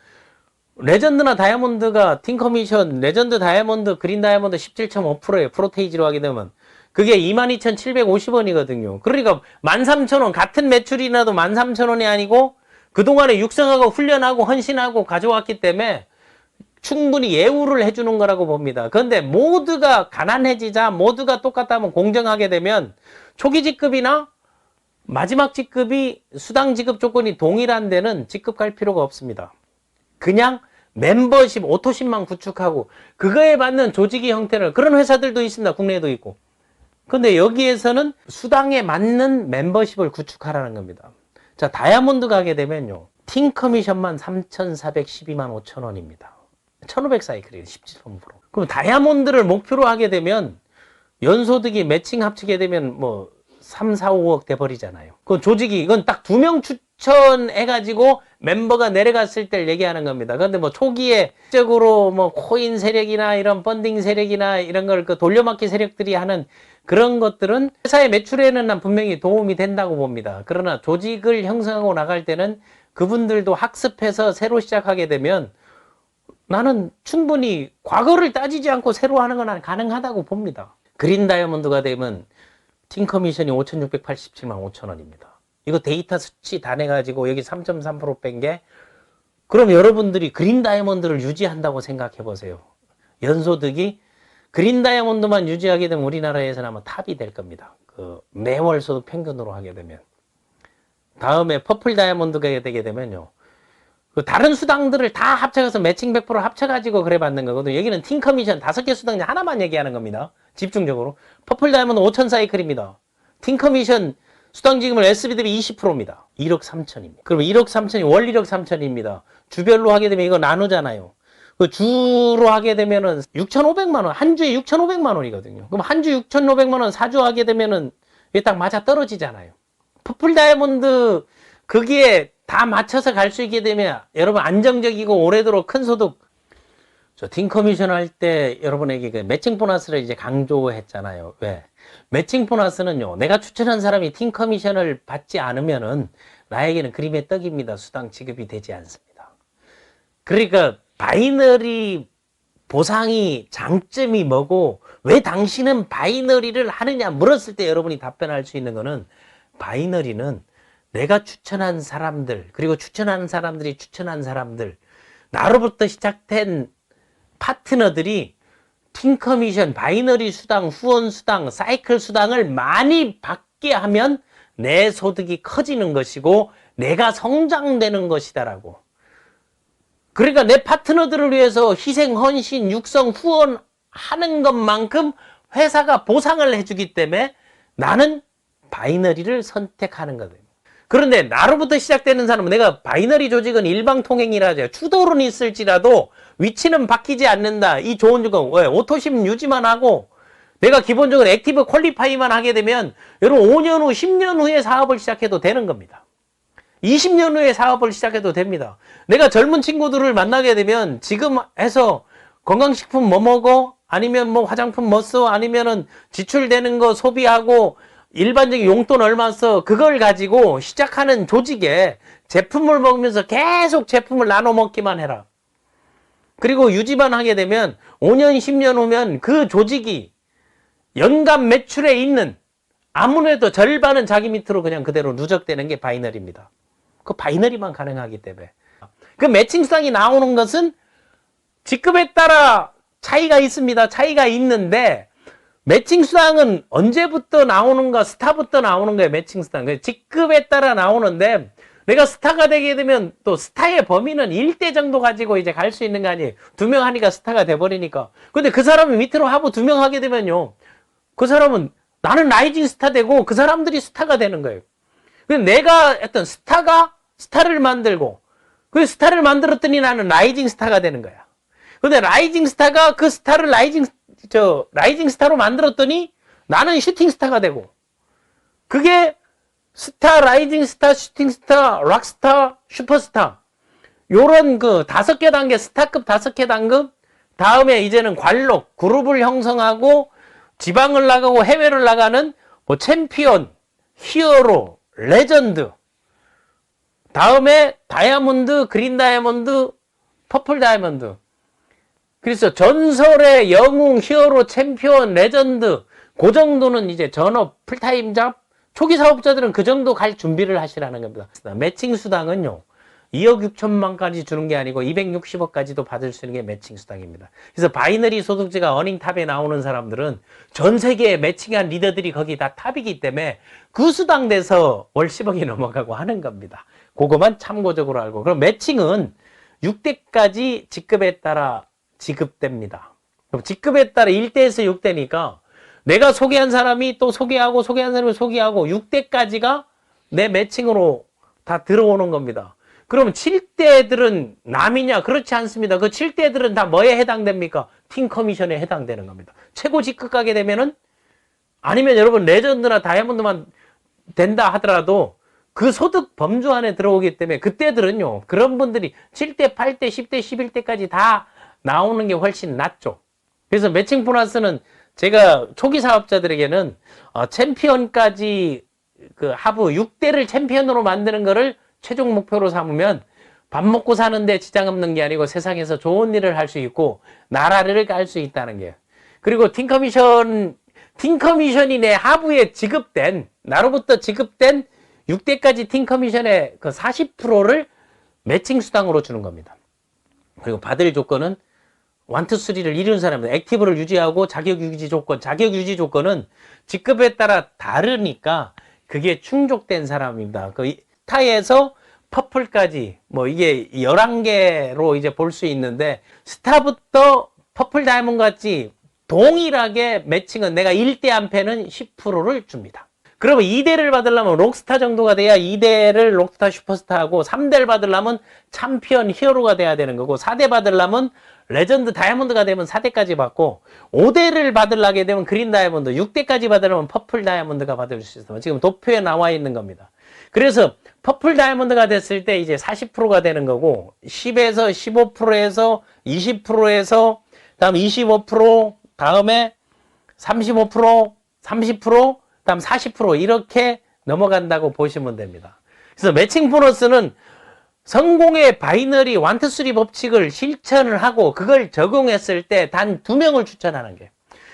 레전드나 다이아몬드가 팀 커미션 레전드 다이아몬드 그린 다이아몬드 17.5%예요. 프로테이지로 하게 되면 그게 22,750원이거든요. 그러니까 13,000원 같은 매출이라도 13,000원이 아니고 그동안에 육성하고 훈련하고 헌신하고 가져왔기 때문에 충분히 예우를 해주는 거라고 봅니다. 그런데 모두가 가난해지자 모두가 똑같다면 공정하게 되면 초기 직급이나 마지막 직급이 수당 지급 조건이 동일한 데는 직급 갈 필요가 없습니다. 그냥 멤버십, 오토십만 구축하고 그거에 맞는 조직의 형태를, 그런 회사들도 있습니다. 국내에도 있고. 근데 여기에서는 수당에 맞는 멤버십을 구축하라는 겁니다. 자, 다이아몬드 가게 되면요. 팀 커미션만 3,412만 5천 원입니다. 1,500사이클이에요. 17%. 그럼 다이아몬드를 목표로 하게 되면 연소득이 매칭 합치게 되면 뭐 3, 4, 5억 돼버리잖아요. 그 조직이, 이건 딱 2명 추천해가지고 멤버가 내려갔을 때 얘기하는 겁니다. 그런데 뭐 초기에 적으로 뭐 코인 세력이나 이런 펀딩 세력이나 이런 걸 그 돌려막기 세력들이 하는 그런 것들은 회사의 매출에는 난 분명히 도움이 된다고 봅니다. 그러나 조직을 형성하고 나갈 때는 그분들도 학습해서 새로 시작하게 되면 나는 충분히 과거를 따지지 않고 새로 하는 건 난 가능하다고 봅니다. 그린 다이아몬드가 되면 팀 커미션이 5,687만 5천 원입니다. 이거 데이터 수치 다 내가지고 여기 3.3% 뺀 게, 그럼 여러분들이 그린 다이아몬드를 유지한다고 생각해 보세요. 연소득이 그린 다이아몬드만 유지하게 되면 우리나라에서는 아마 탑이 될 겁니다. 그 매월 소득 평균으로 하게 되면 다음에 퍼플 다이아몬드가 되게 되면요. 그 다른 수당들을 다 합쳐서 매칭 100% 합쳐가지고 그래 받는 거거든요. 여기는 팀 커미션 5개 수당 중 하나만 얘기하는 겁니다. 집중적으로. 퍼플 다이아몬드 5천 사이클입니다. 팀 커미션 수당 지급을 SB 대비 20%입니다. 1억 3천입니다. 그럼 1억 3천이 월 1억 3천입니다. 주별로 하게 되면 이거 나누잖아요. 그 주로 하게 되면은 6,500만 원, 한 주에 6,500만 원이거든요. 그럼 한 주 6,500만 원 4주 하게 되면은 이게 딱 맞아 떨어지잖아요. 퍼플 다이아몬드 거기에 다 맞춰서 갈 수 있게 되면 여러분 안정적이고 오래도록 큰 소득. 저 팀 커미션 할 때 여러분에게 그 매칭 보너스를 이제 강조했잖아요. 왜? 매칭 보너스는요, 내가 추천한 사람이 팀 커미션을 받지 않으면은 나에게는 그림의 떡입니다. 수당 지급이 되지 않습니다. 그러니까 바이너리 보상이 장점이 뭐고 왜 당신은 바이너리를 하느냐 물었을 때 여러분이 답변할 수 있는 거는 바이너리는 내가 추천한 사람들 그리고 추천하는 사람들이 추천한 사람들 나로부터 시작된 파트너들이 팀 커미션, 바이너리 수당, 후원 수당, 사이클 수당을 많이 받게 하면 내 소득이 커지는 것이고 내가 성장되는 것이다라고. 그러니까 내 파트너들을 위해서 희생, 헌신, 육성, 후원하는 것만큼 회사가 보상을 해주기 때문에 나는 바이너리를 선택하는 거예요. 그런데 나로부터 시작되는 사람은 내가 바이너리 조직은 일방통행이라 하죠. 추돌은 있을지라도 위치는 바뀌지 않는다. 이 좋은 조건, 왜? 오토심 유지만 하고 내가 기본적으로 액티브 퀄리파이만 하게 되면 여러분 5년 후, 10년 후에 사업을 시작해도 되는 겁니다. 20년 후에 사업을 시작해도 됩니다. 내가 젊은 친구들을 만나게 되면 지금 해서 건강식품 뭐 먹어? 아니면 뭐 화장품 뭐 써? 아니면은 지출되는 거 소비하고 일반적인 용돈 얼마 써? 그걸 가지고 시작하는 조직에 제품을 먹으면서 계속 제품을 나눠 먹기만 해라. 그리고 유지만 하게 되면 5년, 10년 후면 그 조직이 연간 매출에 있는 아무래도 절반은 자기 밑으로 그냥 그대로 누적되는 게 바이너리입니다. 그 바이너리만 가능하기 때문에. 그 매칭 수당이 나오는 것은 직급에 따라 차이가 있습니다. 차이가 있는데 매칭 수당은 언제부터 나오는가? 스타부터 나오는 거예요. 매칭 수당. 직급에 따라 나오는데 내가 스타가 되게 되면 또 스타의 범위는 1대 정도 가지고 이제 갈 수 있는 거 아니에요. 2명 하니까 스타가 돼버리니까. 근데 그 사람이 밑으로 하부 2명 하게 되면요. 그 사람은 나는 라이징 스타 되고 그 사람들이 스타가 되는 거예요. 내가 어떤 스타를 만들고 그 스타를 만들었더니 나는 라이징 스타가 되는 거야. 근데 라이징 스타가 그 스타를 라이징 스타로 만들었더니 나는 슈팅 스타가 되고 그게 스타, 라이징 스타, 슈팅 스타, 락스타, 슈퍼스타 요런 그 5개 단계 스타급 5개 단급 다음에 이제는 관록 그룹을 형성하고 지방을 나가고 해외를 나가는 뭐 챔피언, 히어로, 레전드 다음에 다이아몬드, 그린 다이아몬드, 퍼플 다이아몬드. 그래서 전설의 영웅, 히어로, 챔피언, 레전드 그 정도는 이제 전업, 풀타임 잡 초기 사업자들은 그 정도 갈 준비를 하시라는 겁니다. 매칭 수당은요 2억 6천만까지 주는 게 아니고 260억까지도 받을 수 있는 게 매칭 수당입니다. 그래서 바이너리 소득주가 어닝탑에 나오는 사람들은 전 세계에 매칭한 리더들이 거기 다 탑이기 때문에 그 수당 돼서 월 10억이 넘어가고 하는 겁니다. 그거만 참고적으로 알고. 그럼 매칭은 6대까지 직급에 따라 지급됩니다. 그럼 직급에 따라 1대에서 6대니까 내가 소개한 사람이 또 소개하고 소개한 사람이 소개하고 6대까지가 내 매칭으로 다 들어오는 겁니다. 그럼 7대들은 남이냐? 그렇지 않습니다. 그 7대들은 다 뭐에 해당됩니까? 팀 커미션에 해당되는 겁니다. 최고 직급 가게 되면은 아니면 여러분 레전드나 다이아몬드만 된다 하더라도 그 소득 범주 안에 들어오기 때문에 그때들은요. 그런 분들이 7대, 8대, 10대, 11대까지 다 나오는 게 훨씬 낫죠. 그래서 매칭 보너스는 제가 초기 사업자들에게는 챔피언까지 그 하부 6대를 챔피언으로 만드는 거를 최종 목표로 삼으면 밥 먹고 사는데 지장 없는 게 아니고 세상에서 좋은 일을 할 수 있고 나라를 깔 수 있다는 게. 그리고 팀 커미션이 내 하부에 지급된 나로부터 지급된 6대까지 팀 커미션의 그 40%를 매칭 수당으로 주는 겁니다. 그리고 받을 조건은 1, 2, 3를 이룬 사람들, 액티브를 유지하고 자격 유지 조건은 직급에 따라 다르니까 그게 충족된 사람입니다. 그 스타에서 퍼플까지 뭐 이게 11개로 이제 볼 수 있는데 스타부터 퍼플 다이아몬드 같이 동일하게 매칭은 내가 1대 한 패는 10%를 줍니다. 그러면 2대를 받으려면 록스타 정도가 돼야 2대를 록스타 슈퍼스타하고 3대를 받으려면 챔피언 히어로가 돼야 되는 거고 4대 받으려면 레전드 다이아몬드가 되면 4대까지 받고 5대를 받으려게 되면 그린 다이아몬드 6대까지 받으려면 퍼플 다이아몬드가 받을 수 있어요. 지금 도표에 나와 있는 겁니다. 그래서 퍼플 다이아몬드가 됐을 때 이제 40%가 되는 거고 10에서 15%에서 20%에서 다음 25% 다음에 35% 30% 다음 40% 이렇게 넘어간다고 보시면 됩니다. 그래서 매칭 보너스는 성공의 바이너리 1, 2, 3 법칙을 실천을 하고 그걸 적용했을 때 단 2명을 추천하는 게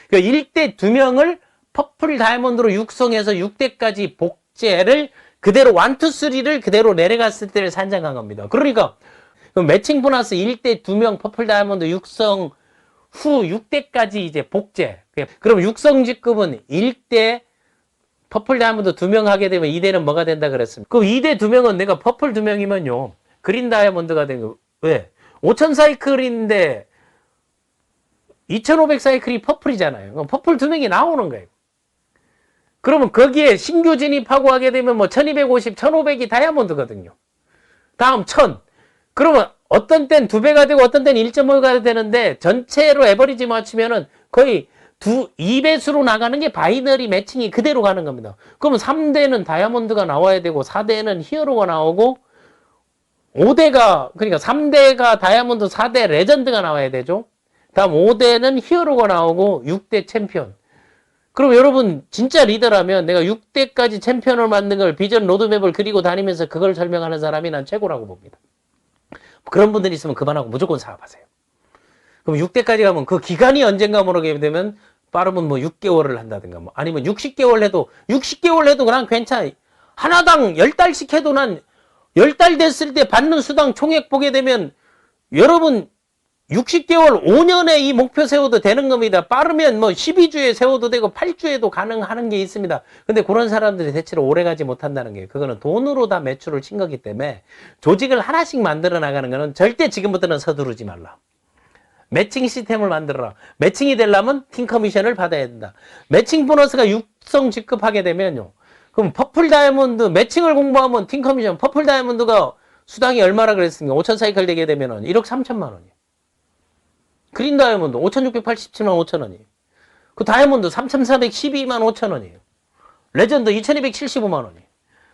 그러니까 1대 2명을 퍼플 다이아몬드로 육성해서 6대까지 복제를 그대로 1, 2, 3를 그대로 내려갔을 때를 산정한 겁니다. 그러니까 매칭 보너스 1대 2명 퍼플 다이아몬드 육성 후 6대까지 이제 복제. 그럼 육성 직급은 1대 퍼플 다이아몬드 2명 하게 되면 2대는 뭐가 된다 그랬습니다. 그럼 2대 2명은 내가 퍼플 2명이면요. 그린 다이아몬드가 된 거. 왜? 5000 사이클인데 2500 사이클이 퍼플이잖아요. 그럼 퍼플 2명이 나오는 거예요. 그러면 거기에 신규 진입하고 하게 되면 뭐 1250, 1500이 다이아몬드거든요. 다음 1000. 그러면 어떤 땐 2배가 되고 어떤 땐 1.5가 되는데 전체로 에버리지 맞추면은 거의 2배수로 나가는 게 바이너리 매칭이 그대로 가는 겁니다. 그러면 3대는 다이아몬드가 나와야 되고 4대는 히어로가 나오고 5대가 그러니까 3대가 다이아몬드 4대 레전드가 나와야 되죠. 다음 5대는 히어로가 나오고 6대 챔피언. 그럼 여러분 진짜 리더라면 내가 6대까지 챔피언을 만든 걸 비전 로드맵을 그리고 다니면서 그걸 설명하는 사람이 난 최고라고 봅니다. 그런 분들이 있으면 그만하고 무조건 사업하세요. 그럼 6대까지 가면 그 기간이 언젠가 모르게 되면 빠르면 뭐 6개월을 한다든가 뭐 아니면 60개월 해도 그냥 괜찮아. 하나당 10달씩 해도 난 10달 됐을 때 받는 수당 총액 보게 되면 여러분 60개월 5년에 이 목표 세워도 되는 겁니다. 빠르면 뭐 12주에 세워도 되고 8주에도 가능하는 게 있습니다. 근데 그런 사람들이 대체로 오래 가지 못한다는 게 그거는 돈으로 다 매출을 친 거기 때문에 조직을 하나씩 만들어 나가는 거는 절대 지금부터는 서두르지 말라. 매칭 시스템을 만들어라. 매칭이 되려면 팀 커미션을 받아야 된다. 매칭 보너스가 육성 직급하게 되면요. 그럼 퍼플 다이아몬드 매칭을 공부하면 팀 커미션 퍼플 다이아몬드가 수당이 얼마나 그랬습니까? 5천 사이클 되게 되면은 1억 3천만 원이에요. 그린 다이아몬드 5,687만 5천 원이에요. 그 다이아몬드 3,412만 5천 원이에요. 레전드 2,275만 원이에요.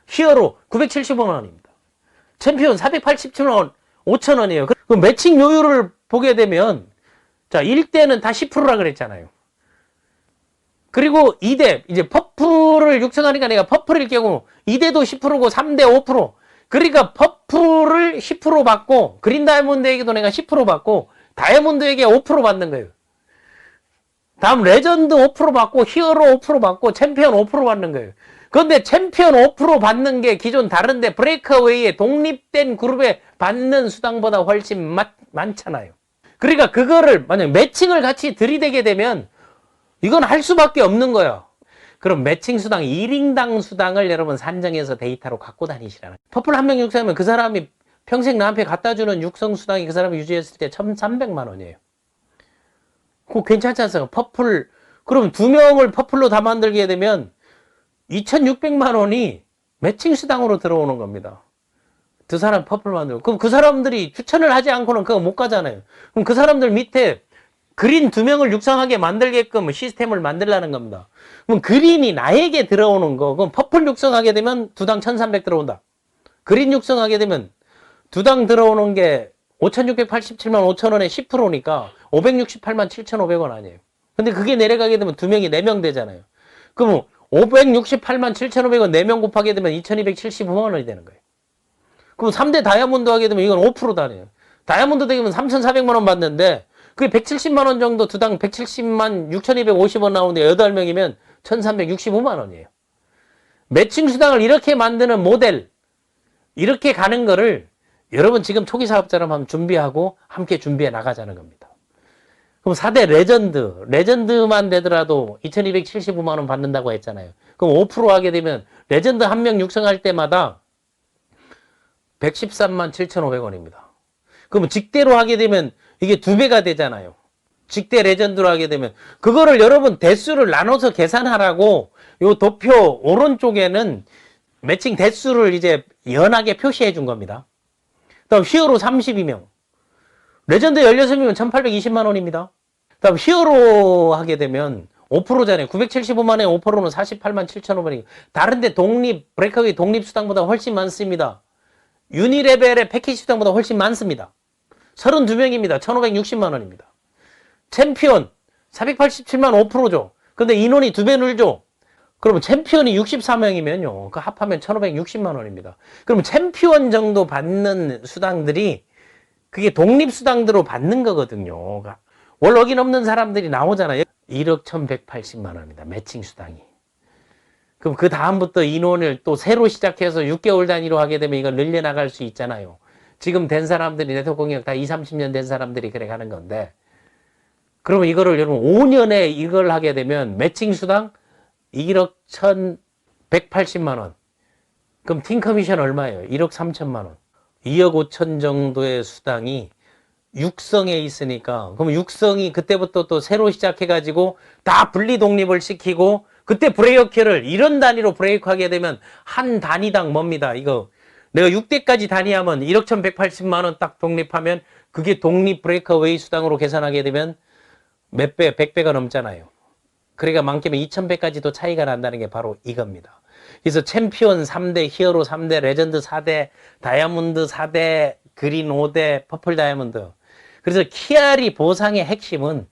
히어로 975만 원입니다. 챔피언 487만 5천 원이에요. 그 매칭 요율을 보게 되면 자 1대는 다 10%라 그랬잖아요. 그리고 2대 이제 퍼플을 육성하니까 내가 퍼플일 경우 2대도 10%고 3대 5%. 그러니까 퍼플을 10% 받고 그린 다이아몬드에게도 내가 10% 받고 다이아몬드에게 5% 받는 거예요. 다음 레전드 5% 받고 히어로 5% 받고 챔피언 5% 받는 거예요. 그런데 챔피언 5% 받는 게 기존 다른데 브레이크어웨이에 독립된 그룹에 받는 수당보다 훨씬 많잖아요. 그러니까 그거를 만약 매칭을 같이 들이대게 되면 이건 할 수밖에 없는 거예요. 그럼 매칭 수당 1인당 수당을 여러분 산정해서 데이터로 갖고 다니시라는 거예요. 퍼플 한 명 육성하면 그 사람이 평생 나한테 갖다 주는 육성 수당이 그 사람이 유지했을 때 1,300만 원이에요. 그거 괜찮지 않습니까? 퍼플 그럼 2명을 퍼플로 다 만들게 되면 2,600만 원이 매칭 수당으로 들어오는 겁니다. 두 사람 퍼플 만들고 그럼 그 사람들이 추천을 하지 않고는 그거 못 가잖아요. 그럼 그 사람들 밑에 그린 2명을 육성하게 만들게끔 시스템을 만들라는 겁니다. 그럼 그린이 나에게 들어오는 거 그럼 퍼플 육성하게 되면 두당 1,300 들어온다. 그린 육성하게 되면 두당 들어오는 게 5,687만 5천 원에 10%니까 568만 7,500원 아니에요. 근데 그게 내려가게 되면 2명이 4명 되잖아요. 그럼 568만 7,500원 4명 곱하게 되면 2,275만 원이 되는 거예요. 그럼 3대 다이아몬드 하게 되면 이건 5%다 아니에요. 다이아몬드 되면 3,400만 원 받는데 그게 170만 원 정도 두당 170만 6,250원 나오는데 8명이면 1,365만 원이에요. 매칭 수당을 이렇게 만드는 모델 이렇게 가는 거를 여러분 지금 초기 사업자라면 한번 준비하고 함께 준비해 나가자는 겁니다. 그럼 4대 레전드만 되더라도 2,275만 원 받는다고 했잖아요. 그럼 5% 하게 되면 레전드 한 명 육성할 때마다 113만 7,500원입니다. 그러면 직대로 하게 되면 이게 2배가 되잖아요. 직대 레전드로 하게 되면 그거를 여러분 대수를 나눠서 계산하라고 요 도표 오른쪽에는 매칭 대수를 이제 연하게 표시해 준 겁니다. 그다음 히어로 32명. 레전드 16명이면 1,820만 원입니다. 그다음 히어로 하게 되면 5%잖아요. 975만 원에 5%는 48만 7,500원이고 다른데 독립, 브레이크웨이 독립 수당보다 훨씬 많습니다. 유니레벨의 패키지 수당보다 훨씬 많습니다. 32명입니다. 1,560만 원입니다. 챔피언 487만 5%죠. 근데 인원이 2배 늘죠. 그러면 챔피언이 64명이면요. 그 합하면 1,560만 원입니다. 그러면 챔피언 정도 받는 수당들이 그게 독립수당으로 받는 거거든요. 월 어기 넘는 사람들이 나오잖아요. 1억 1,180만 원입니다. 매칭 수당이. 그럼 그 다음부터 인원을 또 새로 시작해서 6개월 단위로 하게 되면 이걸 늘려나갈 수 있잖아요. 지금 된 사람들이 네트워크 공역 다 20, 30년 된 사람들이 그래 가는 건데 그러면 이거를 여러분 5년에 이걸 하게 되면 매칭 수당 1억 1,180만 원. 그럼 팀 커미션 얼마예요? 1억 3천만 원. 2억 5천 정도의 수당이 육성에 있으니까 그럼 육성이 그때부터 또 새로 시작해가지고 다 분리 독립을 시키고 그때 브레이크를 이런 단위로 브레이크 하게 되면 한 단위당 뭡니다. 이거 내가 6대까지 단위하면 1억 1,180만 원 딱 독립하면 그게 독립 브레이크웨이 수당으로 계산하게 되면 몇 배, 100배가 넘잖아요. 그러니까 많게는 2,000배까지도 차이가 난다는 게 바로 이겁니다. 그래서 챔피언 3대, 히어로 3대, 레전드 4대, 다이아몬드 4대, 그린 5대, 퍼플 다이아몬드. 그래서 키아리 보상의 핵심은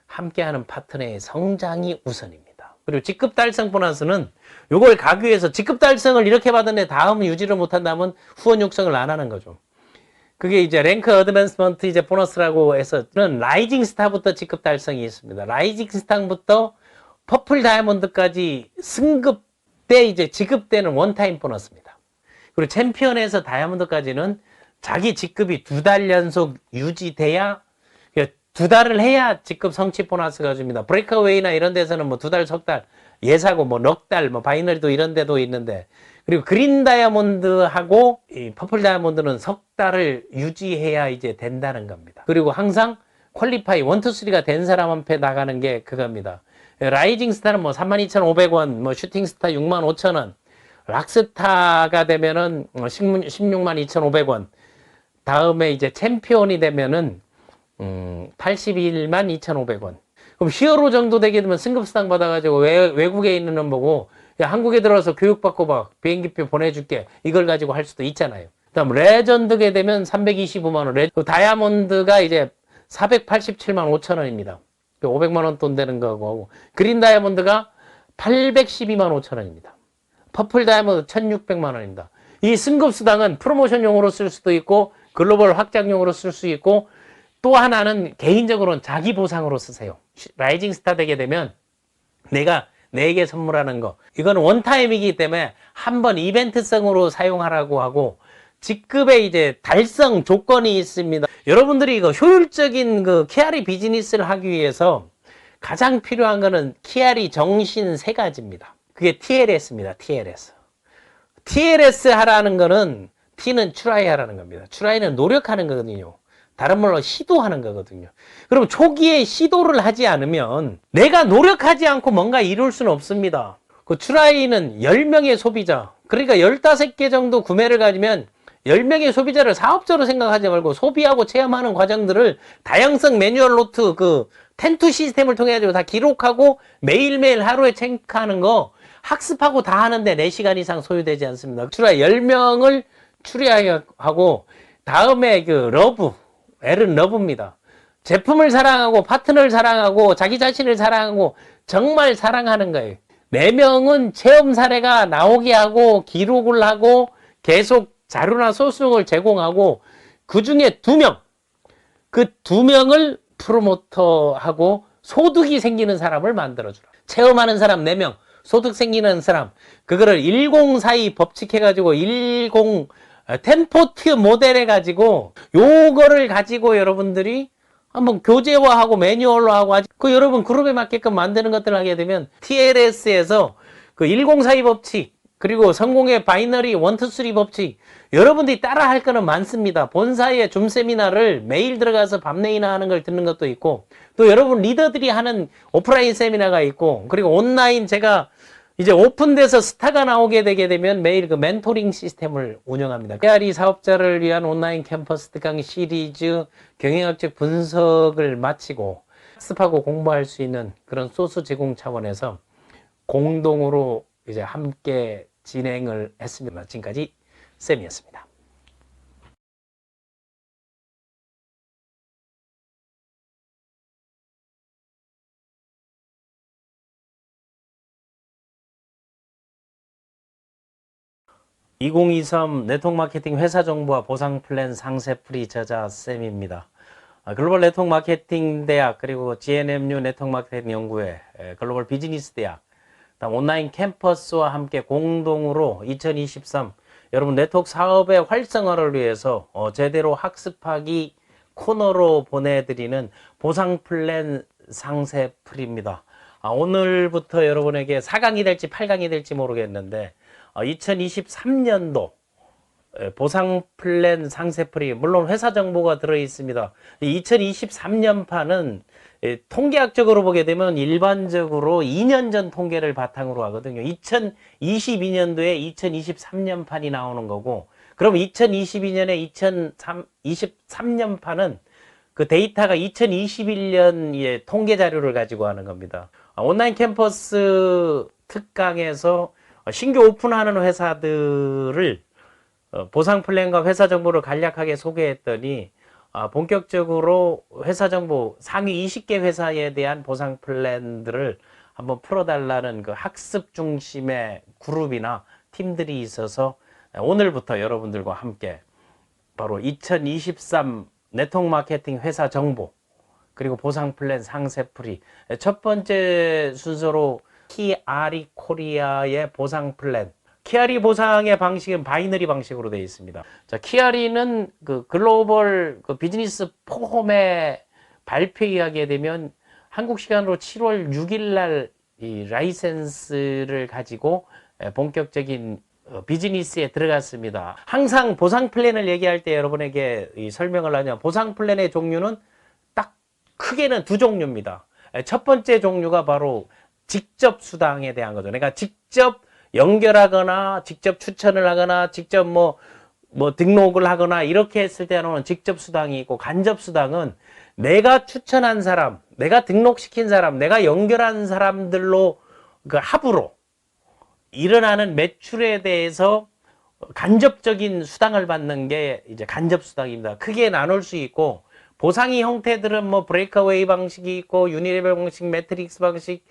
함께하는 파트너의 성장이 우선입니다. 그리고 직급 달성 보너스는 요걸 가기 위해서 직급 달성을 이렇게 받았는데 다음 유지를 못한다면 후원 육성을 안 하는 거죠. 그게 이제 랭크 어드밴스먼트 이제 보너스라고 해서는 라이징 스타부터 직급 달성이 있습니다. 라이징 스타부터 퍼플 다이아몬드까지 승급 때 이제 지급되는 원타임 보너스입니다. 그리고 챔피언에서 다이아몬드까지는 자기 직급이 2달 연속 유지돼야 2달을 해야 직급 성취 보너스가 줍니다. 브레이크웨이나 이런 데서는 뭐 2달, 석 달, 예사고 뭐 넉 달, 뭐 바이너리도 이런 데도 있는데 그리고 그린 다이아몬드하고 이 퍼플 다이아몬드는 석 달을 유지해야 이제 된다는 겁니다. 그리고 항상 퀄리파이 1, 2, 3가 된 사람한테 나가는 게 그겁니다. 라이징 스타는 뭐 32,500원, 뭐 슈팅 스타 65,000원, 락스타가 되면은 162,500원. 다음에 이제 챔피언이 되면은 81만 2,500원. 그럼 히어로 정도 되게 되면 승급수당 받아가지고 외국에 있는 놈 보고 야, 한국에 들어와서 교육받고 막 비행기표 보내줄게. 이걸 가지고 할 수도 있잖아요. 그 다음 레전드게 되면 325만 원. 다이아몬드가 이제 487만 5천 원입니다. 500만 원 돈 되는 거고. 그린 다이아몬드가 812만 5천 원입니다. 퍼플 다이아몬드 1,600만 원입니다. 이 승급수당은 프로모션용으로 쓸 수도 있고 글로벌 확장용으로 쓸 수 있고 또 하나는 개인적으로는 자기 보상으로 쓰세요. 라이징 스타 되게 되면 내가 내게 선물하는 거 이거는 원타임이기 때문에 한번 이벤트성으로 사용하라고 하고 직급에 이제 달성 조건이 있습니다. 여러분들이 이거 효율적인 그 키아리 비즈니스를 하기 위해서 가장 필요한 거는 키아리 정신 3가지입니다. 그게 TLS입니다. TLS. TLS 하라는 거는 T는 트라이 하라는 겁니다. 트라이는 노력하는 거거든요. 다른 말로 시도하는 거거든요. 그럼 초기에 시도를 하지 않으면 내가 노력하지 않고 뭔가 이룰 수는 없습니다. 그 트라이는 10명의 소비자, 그러니까 15개 정도 구매를 가지면 10명의 소비자를 사업자로 생각하지 말고 소비하고 체험하는 과정들을 다양성 매뉴얼 노트 그 텐투 시스템을 통해 가지고 다 기록하고 매일매일 하루에 체크하는 거 학습하고 다 하는데 4시간 이상 소요되지 않습니다. 트라이 10명을 추리하고 다음에 그 러브, L은 러브입니다. 제품을 사랑하고 파트너를 사랑하고 자기 자신을 사랑하고 정말 사랑하는 거예요. 4명은 체험 사례가 나오게 하고 기록을 하고 계속 자료나 소스를 제공하고 그 중에 2명, 그 2명을 프로모터하고 소득이 생기는 사람을 만들어주라. 체험하는 사람 4명, 소득 생기는 사람, 그거를 1042 법칙 해가지고 10포트 모델 해가지고 요거를 가지고 여러분들이 한번 교재화하고 매뉴얼로 하고 그 여러분 그룹에 맞게끔 만드는 것들을 하게 되면 TLS에서 그 1042 법칙 그리고 성공의 바이너리 1, 2, 3 법칙. 여러분들이 따라 할 거는 많습니다. 본사의 줌 세미나를 매일 들어가서 밤내이나 하는 걸 듣는 것도 있고, 또 여러분 리더들이 하는 오프라인 세미나가 있고, 그리고 온라인 제가 이제 오픈돼서 스타가 나오게 되게 되면 매일 그 멘토링 시스템을 운영합니다. KRE 사업자를 위한 온라인 캠퍼스 특강 시리즈 경영학적 분석을 마치고 학습하고 공부할 수 있는 그런 소스 제공 차원에서 공동으로 이제 함께 진행을 했습니다. 지금까지 쌤이었습니다. (2023) 네트워크 마케팅 회사 정보와 보상 플랜 상세 풀이 저자 쌤입니다. 글로벌 네트워크 마케팅 대학 그리고 GNMU 네트워크 마케팅 연구회 글로벌 비즈니스 대학 온라인 캠퍼스와 함께 공동으로 2023 여러분 네트워크 사업의 활성화를 위해서 제대로 학습하기 코너로 보내드리는 보상 플랜 상세 풀입니다. 오늘부터 여러분에게 4강이 될지 8강이 될지 모르겠는데 2023년도 보상 플랜 상세풀이 물론 회사 정보가 들어 있습니다. 2023년판은 통계학적으로 보게 되면 일반적으로 2년 전 통계를 바탕으로 하거든요. 2022년도에 2023년판이 나오는 거고, 그럼 2022년에 2023년판은 그 데이터가 2021년의 통계 자료를 가지고 하는 겁니다. 온라인 캠퍼스 특강에서 신규 오픈하는 회사들을 보상 플랜과 회사 정보를 간략하게 소개했더니 본격적으로 회사 정보 상위 20개 회사에 대한 보상 플랜들을 한번 풀어달라는 그 학습 중심의 그룹이나 팀들이 있어서 오늘부터 여러분들과 함께 바로 2023 네트워크 마케팅 회사 정보 그리고 보상 플랜 상세풀이 첫 번째 순서로 KRE 코리아의 보상 플랜. KRE 보상의 방식은 바이너리 방식으로 되어 있습니다. 자, KRE는 그 글로벌 그 비즈니스 포럼에 발표하게 되면 한국 시간으로 7월 6일 날 이 라이센스를 가지고 본격적인 비즈니스에 들어갔습니다. 항상 보상 플랜을 얘기할 때 여러분에게 설명을 하냐. 보상 플랜의 종류는 딱 크게는 두 종류입니다. 첫 번째 종류가 바로 직접 수당에 대한 거죠. 그러니까 직접 연결하거나 직접 추천을 하거나 직접 뭐 등록을 하거나 이렇게 했을 때는 직접 수당이 있고, 간접 수당은 내가 추천한 사람, 내가 등록시킨 사람, 내가 연결한 사람들로 그 합으로 일어나는 매출에 대해서 간접적인 수당을 받는 게 이제 간접 수당입니다. 크게 나눌 수 있고, 보상의 형태들은 뭐 브레이크어웨이 방식이 있고, 유니레벨 방식, 매트릭스 방식,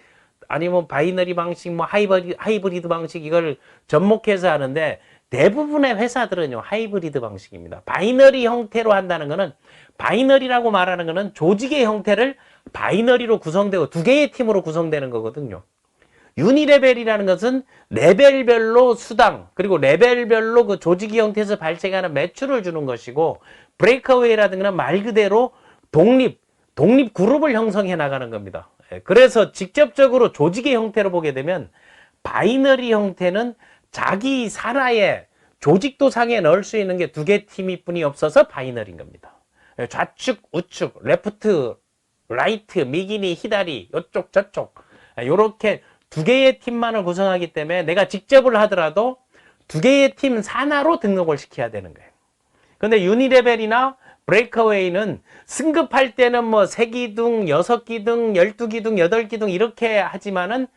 아니면 바이너리 방식, 뭐 하이브리드 방식, 이걸 접목해서 하는데 대부분의 회사들은요 하이브리드 방식입니다. 바이너리 형태로 한다는 거는, 바이너리라고 말하는 거는 조직의 형태를 바이너리로 구성되고 두 개의 팀으로 구성되는 거거든요. 유니레벨이라는 것은 레벨별로 수당, 그리고 레벨별로 그 조직의 형태에서 발생하는 매출을 주는 것이고, 브레이크어웨이라든가 말 그대로 독립 그룹을 형성해 나가는 겁니다. 그래서 직접적으로 조직의 형태로 보게 되면 바이너리 형태는 자기 산하에 조직도 상에 넣을 수 있는 게 두 개 팀이 뿐이 없어서 바이너리인 겁니다. 좌측, 우측, 레프트, 라이트, 미기니, 히다리, 이쪽, 저쪽, 이렇게 두 개의 팀만을 구성하기 때문에 내가 직접을 하더라도 두 개의 팀 산하로 등록을 시켜야 되는 거예요. 근데 유니레벨이나 브레이크어웨이는 승급할 때는 뭐 3기둥, 6기둥, 12기둥, 8기둥 이렇게 하지만은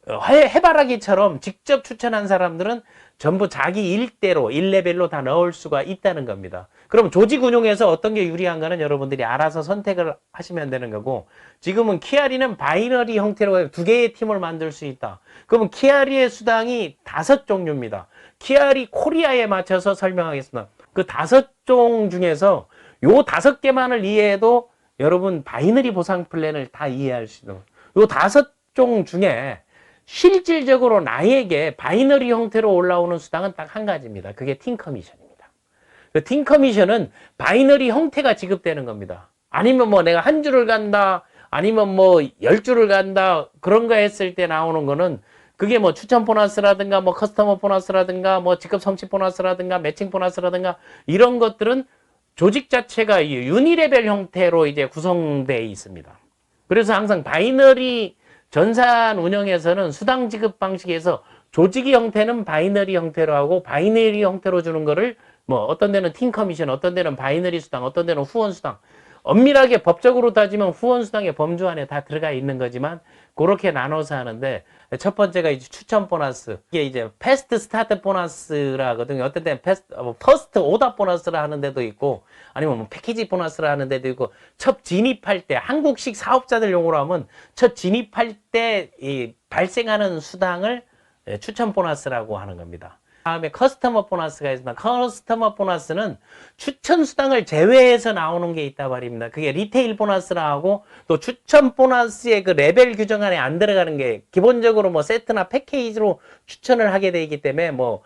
해바라기처럼 직접 추천한 사람들은 전부 자기 일대로 1레벨로 다 넣을 수가 있다는 겁니다. 그럼 조직 운용에서 어떤 게 유리한가는 여러분들이 알아서 선택을 하시면 되는 거고, 지금은 KRE는 바이너리 형태로 두 개의 팀을 만들 수 있다. 그러면 KRE의 수당이 5종류입니다. KRE 코리아에 맞춰서 설명하겠습니다. 그 5종 중에서 요 5개만을 이해해도 여러분 바이너리 보상 플랜을 다 이해할 수 있는, 요 5종 중에 실질적으로 나에게 바이너리 형태로 올라오는 수당은 딱 한 가지입니다. 그게 팀 커미션입니다. 그 팀 커미션은 바이너리 형태가 지급되는 겁니다. 아니면 뭐 내가 한 주를 간다, 아니면 뭐 10주를 간다, 그런 거 했을 때 나오는 거는 그게 뭐 추천 보너스라든가 뭐 커스터머 보너스라든가 뭐 직급 성취 보너스라든가 매칭 보너스라든가 이런 것들은 조직 자체가 이 유니레벨 형태로 이제 구성되어 있습니다. 그래서 항상 바이너리 전산 운영에서는 수당 지급 방식에서 조직의 형태는 바이너리 형태로 하고 바이너리 형태로 주는 거를 뭐 어떤 데는 팀 커미션, 어떤 데는 바이너리 수당, 어떤 데는 후원 수당. 엄밀하게 법적으로 따지면 후원 수당의 범주 안에 다 들어가 있는 거지만 그렇게 나눠서 하는데 첫 번째가 이제 추천 보너스. 이게 이제 패스트 스타트 보너스라 하거든요. 어떤 때는 퍼스트 오더 보너스라 하는 데도 있고 아니면 뭐 패키지 보너스라 하는 데도 있고 첫 진입할 때 한국식 사업자들 용어로 하면 첫 진입할 때 이 발생하는 수당을 추천 보너스라고 하는 겁니다. 다음에 커스터머 보너스가 있습니다. 커스터머 보너스는 추천 수당을 제외해서 나오는 게 있다 말입니다. 그게 리테일 보너스라 하고 또 추천 보너스의 그 레벨 규정 안에 안 들어가는 게 기본적으로 뭐 세트나 패키지로 추천을 하게 되기 때문에 뭐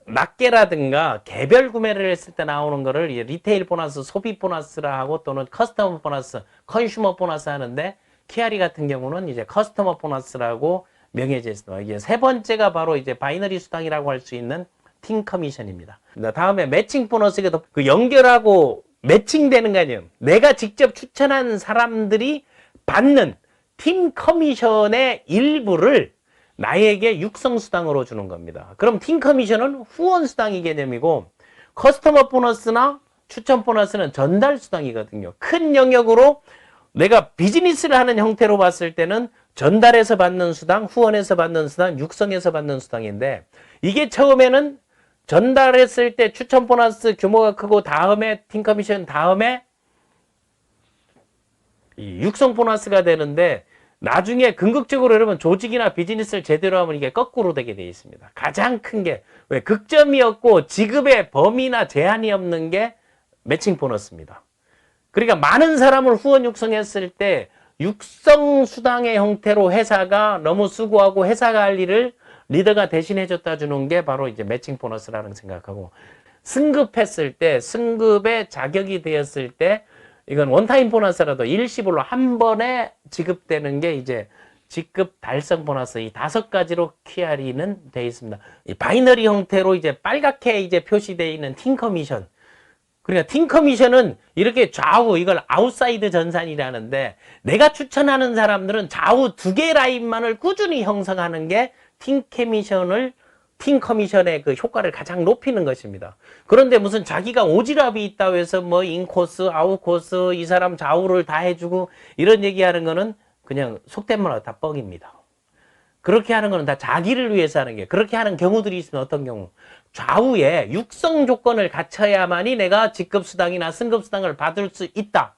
낱개라든가 개별 구매를 했을 때 나오는 거를 리테일 보너스, 소비 보너스라 하고 또는 커스터머 보너스, 컨슈머 보너스 하는데 키아리 같은 경우는 이제 커스터머 보너스라고 명해져 있습니다. 이게 세 번째가 바로 이제 바이너리 수당이라고 할 수 있는 팀 커미션입니다. 다음에 매칭 보너스가 그 연결하고 매칭되는 개념. 내가 직접 추천한 사람들이 받는 팀 커미션의 일부를 나에게 육성 수당으로 주는 겁니다. 그럼 팀 커미션은 후원 수당이 개념이고 커스터머 보너스나 추천 보너스는 전달 수당이거든요. 큰 영역으로 내가 비즈니스를 하는 형태로 봤을 때는 전달해서 받는 수당, 후원해서 받는 수당, 육성해서 받는 수당인데 이게 처음에는 전달했을 때 추천 보너스 규모가 크고 다음에 팀 커미션 다음에 이 육성 보너스가 되는데 나중에 궁극적으로 여러분 조직이나 비즈니스를 제대로 하면 이게 거꾸로 되게 되어 있습니다. 가장 큰 게 왜 극점이 없고 지급의 범위나 제한이 없는 게 매칭 보너스입니다. 그러니까 많은 사람을 후원 육성했을 때 육성 수당의 형태로 회사가 너무 수고하고 회사가 할 일을 리더가 대신해 줬다 주는 게 바로 이제 매칭 보너스라는 생각하고 승급했을 때 승급의 자격이 되었을 때 이건 원타임 보너스라도 일시불로 한 번에 지급되는 게 이제 직급 달성 보너스 이 5가지로 키아리는 되어 있습니다. 이 바이너리 형태로 이제 빨갛게 이제 표시되어 있는 팀 커미션. 그러니까 팀 커미션은 이렇게 좌우 이걸 아웃사이드 전산이라는데 내가 추천하는 사람들은 좌우 2개 라인만을 꾸준히 형성하는 게 팀 커미션의 그 효과를 가장 높이는 것입니다. 그런데 무슨 자기가 오지랖이 있다고 해서 뭐 인코스, 아웃코스 이 사람 좌우를 다 해주고 이런 얘기하는 거는 그냥 속된 말로 다 뻥입니다. 그렇게 하는 거는 다 자기를 위해서 하는 게 그렇게 하는 경우들이 있으면 어떤 경우 좌우에 육성 조건을 갖춰야만이 내가 직급수당이나 승급수당을 받을 수 있다.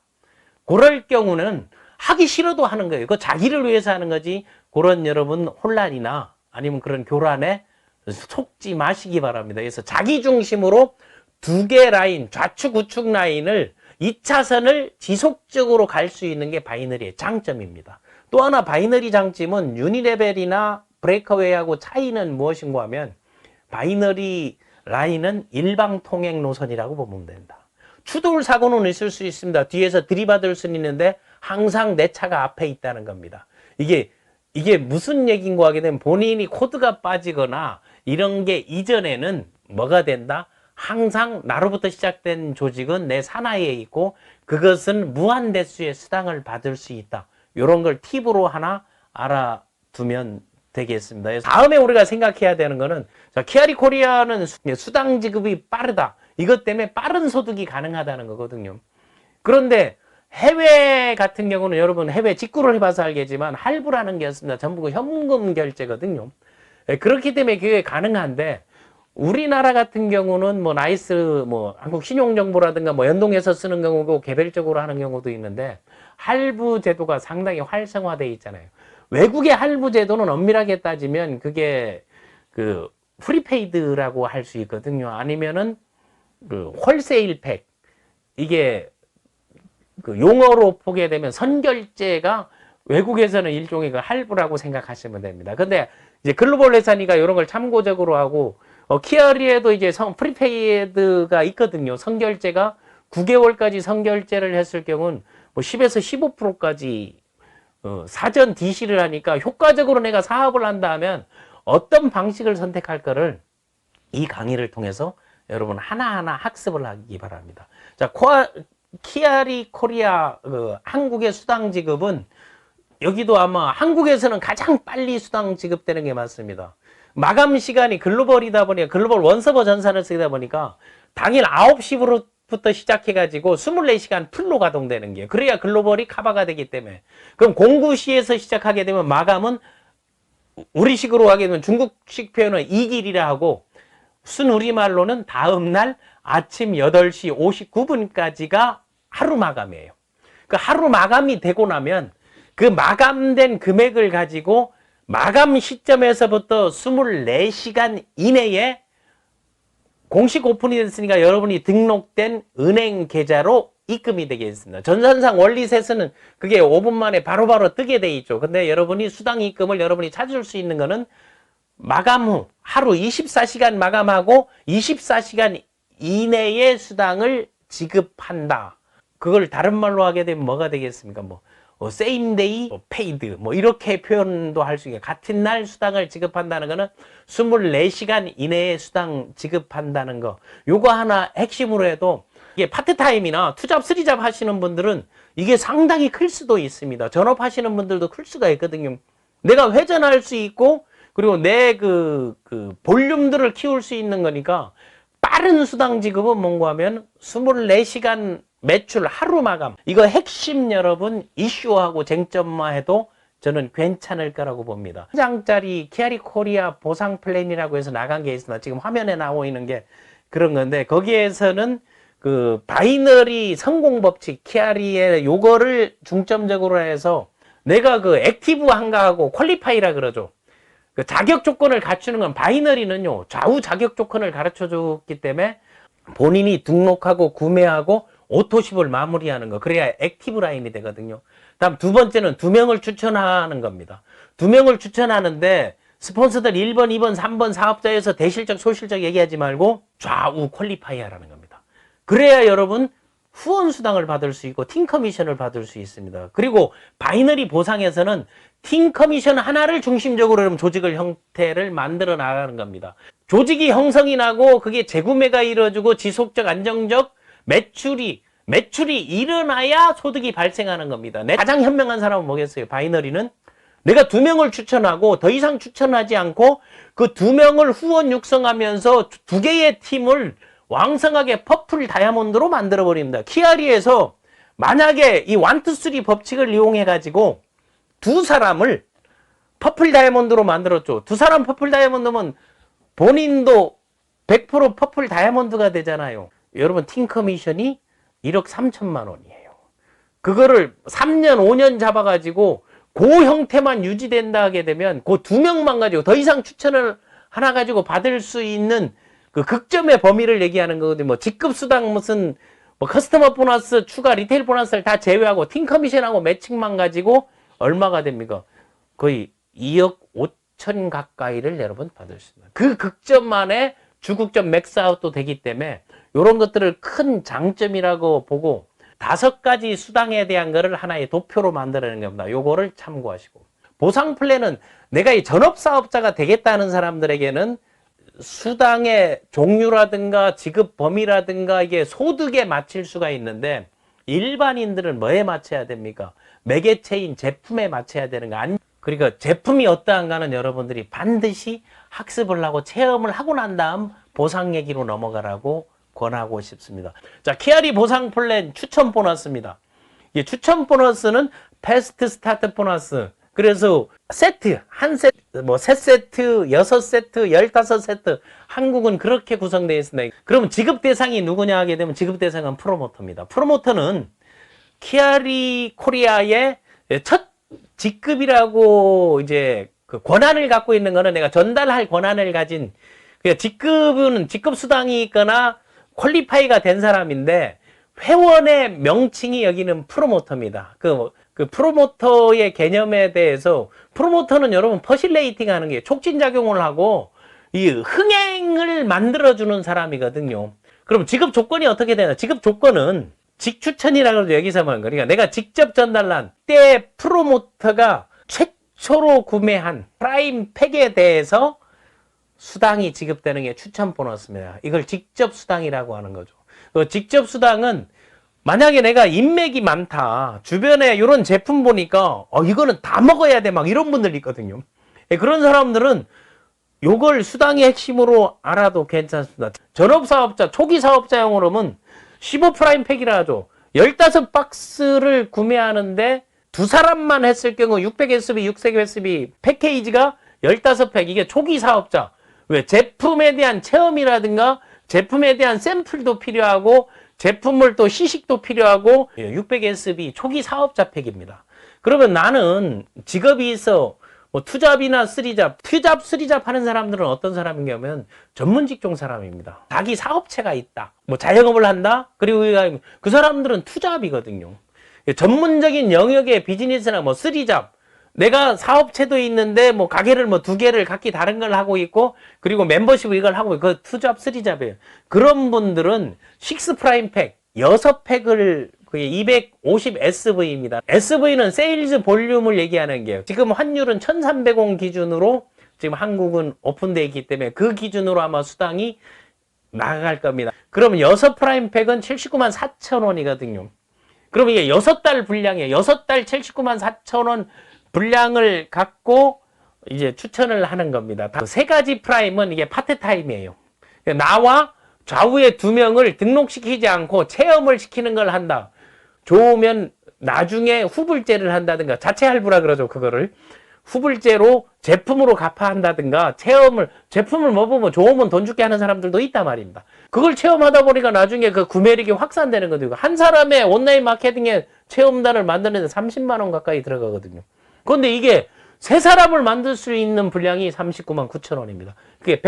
그럴 경우는 하기 싫어도 하는 거예요. 그거 자기를 위해서 하는 거지 그런 여러분 혼란이나 아니면 그런 교란에 속지 마시기 바랍니다. 그래서 자기 중심으로 2개 라인 좌측 우측 라인을 2차선을 지속적으로 갈 수 있는 게 바이너리의 장점입니다. 또 하나 바이너리 장점은 유니레벨이나 브레이커웨이하고 차이는 무엇인가 하면 바이너리 라인은 일방통행 노선이라고 보면 된다. 추돌 사고는 있을 수 있습니다. 뒤에서 들이받을 수는 있는데 항상 내 차가 앞에 있다는 겁니다. 이게 무슨 얘기인가 하게 되면 본인이 코드가 빠지거나 이런 게 이전에는 뭐가 된다? 항상 나로부터 시작된 조직은 내 산하에 있고 그것은 무한 대수의 수당을 받을 수 있다. 이런 걸 팁으로 하나 알아두면 되겠습니다. 그래서 다음에 우리가 생각해야 되는 거는 자, 키아리 코리아는 수당 지급이 빠르다. 이것 때문에 빠른 소득이 가능하다는 거거든요. 그런데 해외 같은 경우는 여러분 해외 직구를 해봐서 알겠지만 할부라는 게 없습니다. 전부 현금 결제거든요. 그렇기 때문에 그게 가능한데 우리나라 같은 경우는 뭐 나이스 뭐 한국 신용정보라든가 뭐 연동해서 쓰는 경우고 개별적으로 하는 경우도 있는데 할부 제도가 상당히 활성화되어 있잖아요. 외국의 할부 제도는 엄밀하게 따지면 그게 그 프리페이드라고 할 수 있거든요. 아니면은 그 홀세일 팩 이게 그 용어로 보게 되면 선결제가 외국에서는 일종의 그 할부라고 생각하시면 됩니다. 근데 이제 글로벌 회사니까 이런 걸 참고적으로 하고 키아리에도 이제 프리페이드가 있거든요. 선결제가 9개월까지 선결제를 했을 경우는 뭐 10에서 15%까지 사전 DC를 하니까 효과적으로 내가 사업을 한다 하면 어떤 방식을 선택할 거를 이 강의를 통해서 여러분 하나하나 학습을 하기 바랍니다. 자, 키아리 코리아 한국의 수당 지급은 여기도 아마 한국에서는 가장 빨리 수당 지급되는 게 맞습니다. 마감 시간이 글로벌이다 보니까 글로벌 원서버 전산을 쓰다 보니까 당일 9시부터 시작해가지고 24시간 풀로 가동되는 게 그래야 글로벌이 커버가 되기 때문에 그럼 09시에서 시작하게 되면 마감은 우리식으로 하게 되면 중국식 표현은 이길이라 하고 순우리말로는 다음날 아침 8시 59분까지가 하루 마감이에요. 그 하루 마감이 되고 나면 그 마감된 금액을 가지고 마감 시점에서부터 24시간 이내에 공식 오픈이 됐으니까 여러분이 등록된 은행 계좌로 입금이 되겠습니다. 전산상 원리세서는 그게 5분 만에 바로바로 뜨게 돼 있죠. 근데 여러분이 수당 입금을 여러분이 찾을 수 있는 거는 마감 후 하루 24시간 마감하고 24시간 이내에 수당을 지급한다. 그걸 다른 말로 하게 되면 뭐가 되겠습니까? same day paid 이렇게 표현도 할 수 있게 같은 날 수당을 지급한다는 거는 24시간 이내에 수당 지급한다는 거. 요거 하나 핵심으로 해도 이게 파트타임이나 투잡, 쓰리잡 하시는 분들은 이게 상당히 클 수도 있습니다. 전업하시는 분들도 클 수가 있거든요. 내가 회전할 수 있고 그리고 내 볼륨들을 키울 수 있는 거니까 빠른 수당 지급은 뭔가 하면 24시간 매출 하루 마감. 이거 핵심 여러분 이슈하고 쟁점화해도 저는 괜찮을 거라고 봅니다. 한 장짜리 키아리 코리아 보상 플랜이라고 해서 나간 게 있습니다. 지금 화면에 나오고 있는 게 그런 건데 거기에서는 그 바이너리 성공 법칙 키아리의 요거를 중점적으로 해서 내가 그 액티브한 거하고 퀄리파이라 그러죠. 그 자격 조건을 갖추는 건 바이너리는요 좌우 자격 조건을 가르쳐 줬기 때문에 본인이 등록하고 구매하고 오토십을 마무리하는 거 그래야 액티브 라인이 되거든요. 다음 두 번째는 2명을 추천하는 겁니다. 2명을 추천하는데 스폰서들 1번, 2번, 3번 사업자에서 대실적, 소실적 얘기하지 말고 좌우 퀄리파이 하라는 겁니다. 그래야 여러분 후원 수당을 받을 수 있고 팀 커미션을 받을 수 있습니다. 그리고 바이너리 보상에서는 팀 커미션 하나를 중심적으로 조직을 형태를 만들어 나가는 겁니다. 조직이 형성이 나고 그게 재구매가 이루어지고 지속적 안정적 매출이 일어나야 소득이 발생하는 겁니다. 가장 현명한 사람은 뭐겠어요? 바이너리는 내가 2명을 추천하고 더 이상 추천하지 않고 그 2명을 후원 육성하면서 2개의 팀을 왕성하게 퍼플 다이아몬드로 만들어 버립니다. 키아리에서 만약에 이 1, 2, 3 법칙을 이용해 가지고 2사람을 퍼플 다이아몬드로 만들었죠. 2사람 퍼플 다이아몬드면 본인도 100% 퍼플 다이아몬드가 되잖아요. 여러분 팀 커미션이 1억 3천만 원이에요. 그거를 3년 5년 잡아가지고 그 형태만 유지된다 하게 되면 그 2명만 가지고 더 이상 추천을 하나 가지고 받을 수 있는 그 극점의 범위를 얘기하는 거거든요. 직급 수당 무슨 커스터머 보너스 추가 리테일 보너스를 다 제외하고 팀 커미션하고 매칭만 가지고 얼마가 됩니까? 거의 2억 5천 가까이를 여러분 받을 수 있습니다. 그 극점만에 주극점 맥스아웃도 되기 때문에 이런 것들을 큰 장점이라고 보고 5가지 수당에 대한 거를 하나의 도표로 만들어내는 겁니다. 요거를 참고하시고 보상 플랜은 내가 이 전업사업자가 되겠다는 사람들에게는 수당의 종류라든가 지급 범위라든가 이게 소득에 맞출 수가 있는데 일반인들은 뭐에 맞춰야 됩니까? 매개체인 제품에 맞춰야 되는 거 아니? 그러니까 제품이 어떠한가는 여러분들이 반드시 학습을 하고 체험을 하고 난 다음 보상 얘기로 넘어가라고 권하고 싶습니다. 자, 키아리 보상 플랜 추천 보너스입니다. 이 추천 보너스는 패스트 스타트 보너스. 그래서 세트, 한 세트, 3세트, 6세트, 15세트. 한국은 그렇게 구성되어 있습니다. 그러면 지급 대상이 누구냐 하게 되면 지급 대상은 프로모터입니다. 프로모터는 키아리 코리아의 첫 직급이라고 이제 그 권한을 갖고 있는 거는 내가 전달할 권한을 가진 직급은 직급 수당이 있거나 퀄리파이가 된 사람인데 회원의 명칭이 여기는 프로모터입니다. 그 프로모터의 개념에 대해서 프로모터는 여러분 퍼실레이팅 하는 게 촉진작용을 하고 이 흥행을 만들어주는 사람이거든요. 그럼 지급 조건이 어떻게 되나? 지급 조건은 직추천이라고 해도 여기서 말하는 거니까 내가 직접 전달한 때 프로모터가 최초로 구매한 프라임 팩에 대해서 수당이 지급되는 게 추천 보너스입니다. 이걸 직접 수당이라고 하는 거죠. 그 직접 수당은 만약에 내가 인맥이 많다, 주변에 이런 제품 보니까 이거는 다 먹어야 돼, 막 이런 분들 있거든요. 그런 사람들은 요걸 수당의 핵심으로 알아도 괜찮습니다. 전업사업자, 초기 사업자용으로는 15 프라임 팩이라 하죠. 15박스를 구매하는데 두 사람만 했을 경우 600SB, 600SB 패키지가 15팩. 이게 초기 사업자. 왜? 제품에 대한 체험이라든가 제품에 대한 샘플도 필요하고 제품을 또 시식도 필요하고 600SB 초기 사업자 팩입니다. 그러면 나는 직업이 있어 뭐 투잡이나 쓰리잡, 투잡, 쓰리잡 하는 사람들은 어떤 사람인가면 전문 직종 사람입니다. 자기 사업체가 있다. 뭐 자영업을 한다? 그리고 그 사람들은 투잡이거든요. 전문적인 영역의 비즈니스나 뭐 쓰리잡, 내가 사업체도 있는데 뭐 가게를 뭐 2개를 각기 다른 걸 하고 있고 그리고 멤버십 이걸 하고 있고 그 투잡, 쓰리잡이에요. 그런 분들은 6 프라임 팩, 6팩을 그게 250SV입니다. SV는 세일즈 볼륨을 얘기하는 게요. 지금 환율은 1300원 기준으로 지금 한국은 오픈되어 있기 때문에 그 기준으로 아마 수당이 나갈 겁니다. 그러면 6 프라임 팩은 79만 4천 원이거든요. 그럼 이게 6달 분량이에요. 6달 79만 4천 원 분량을 갖고 이제 추천을 하는 겁니다. 세 가지 프라임은 이게 파트타임이에요. 나와 좌우에 2명을 등록시키지 않고 체험을 시키는 걸 한다. 좋으면 나중에 후불제를 한다든가, 자체 할부라 그러죠, 그거를. 후불제로 제품으로 갚아한다든가, 제품을 먹으면 좋으면 돈 줄게 하는 사람들도 있단 말입니다. 그걸 체험하다 보니까 나중에 그 구매력이 확산되는 거죠. 한 사람의 온라인 마케팅에 체험단을 만드는데 30만원 가까이 들어가거든요. 그런데 이게 세 사람을 만들 수 있는 분량이 39만 9천 원입니다. 그게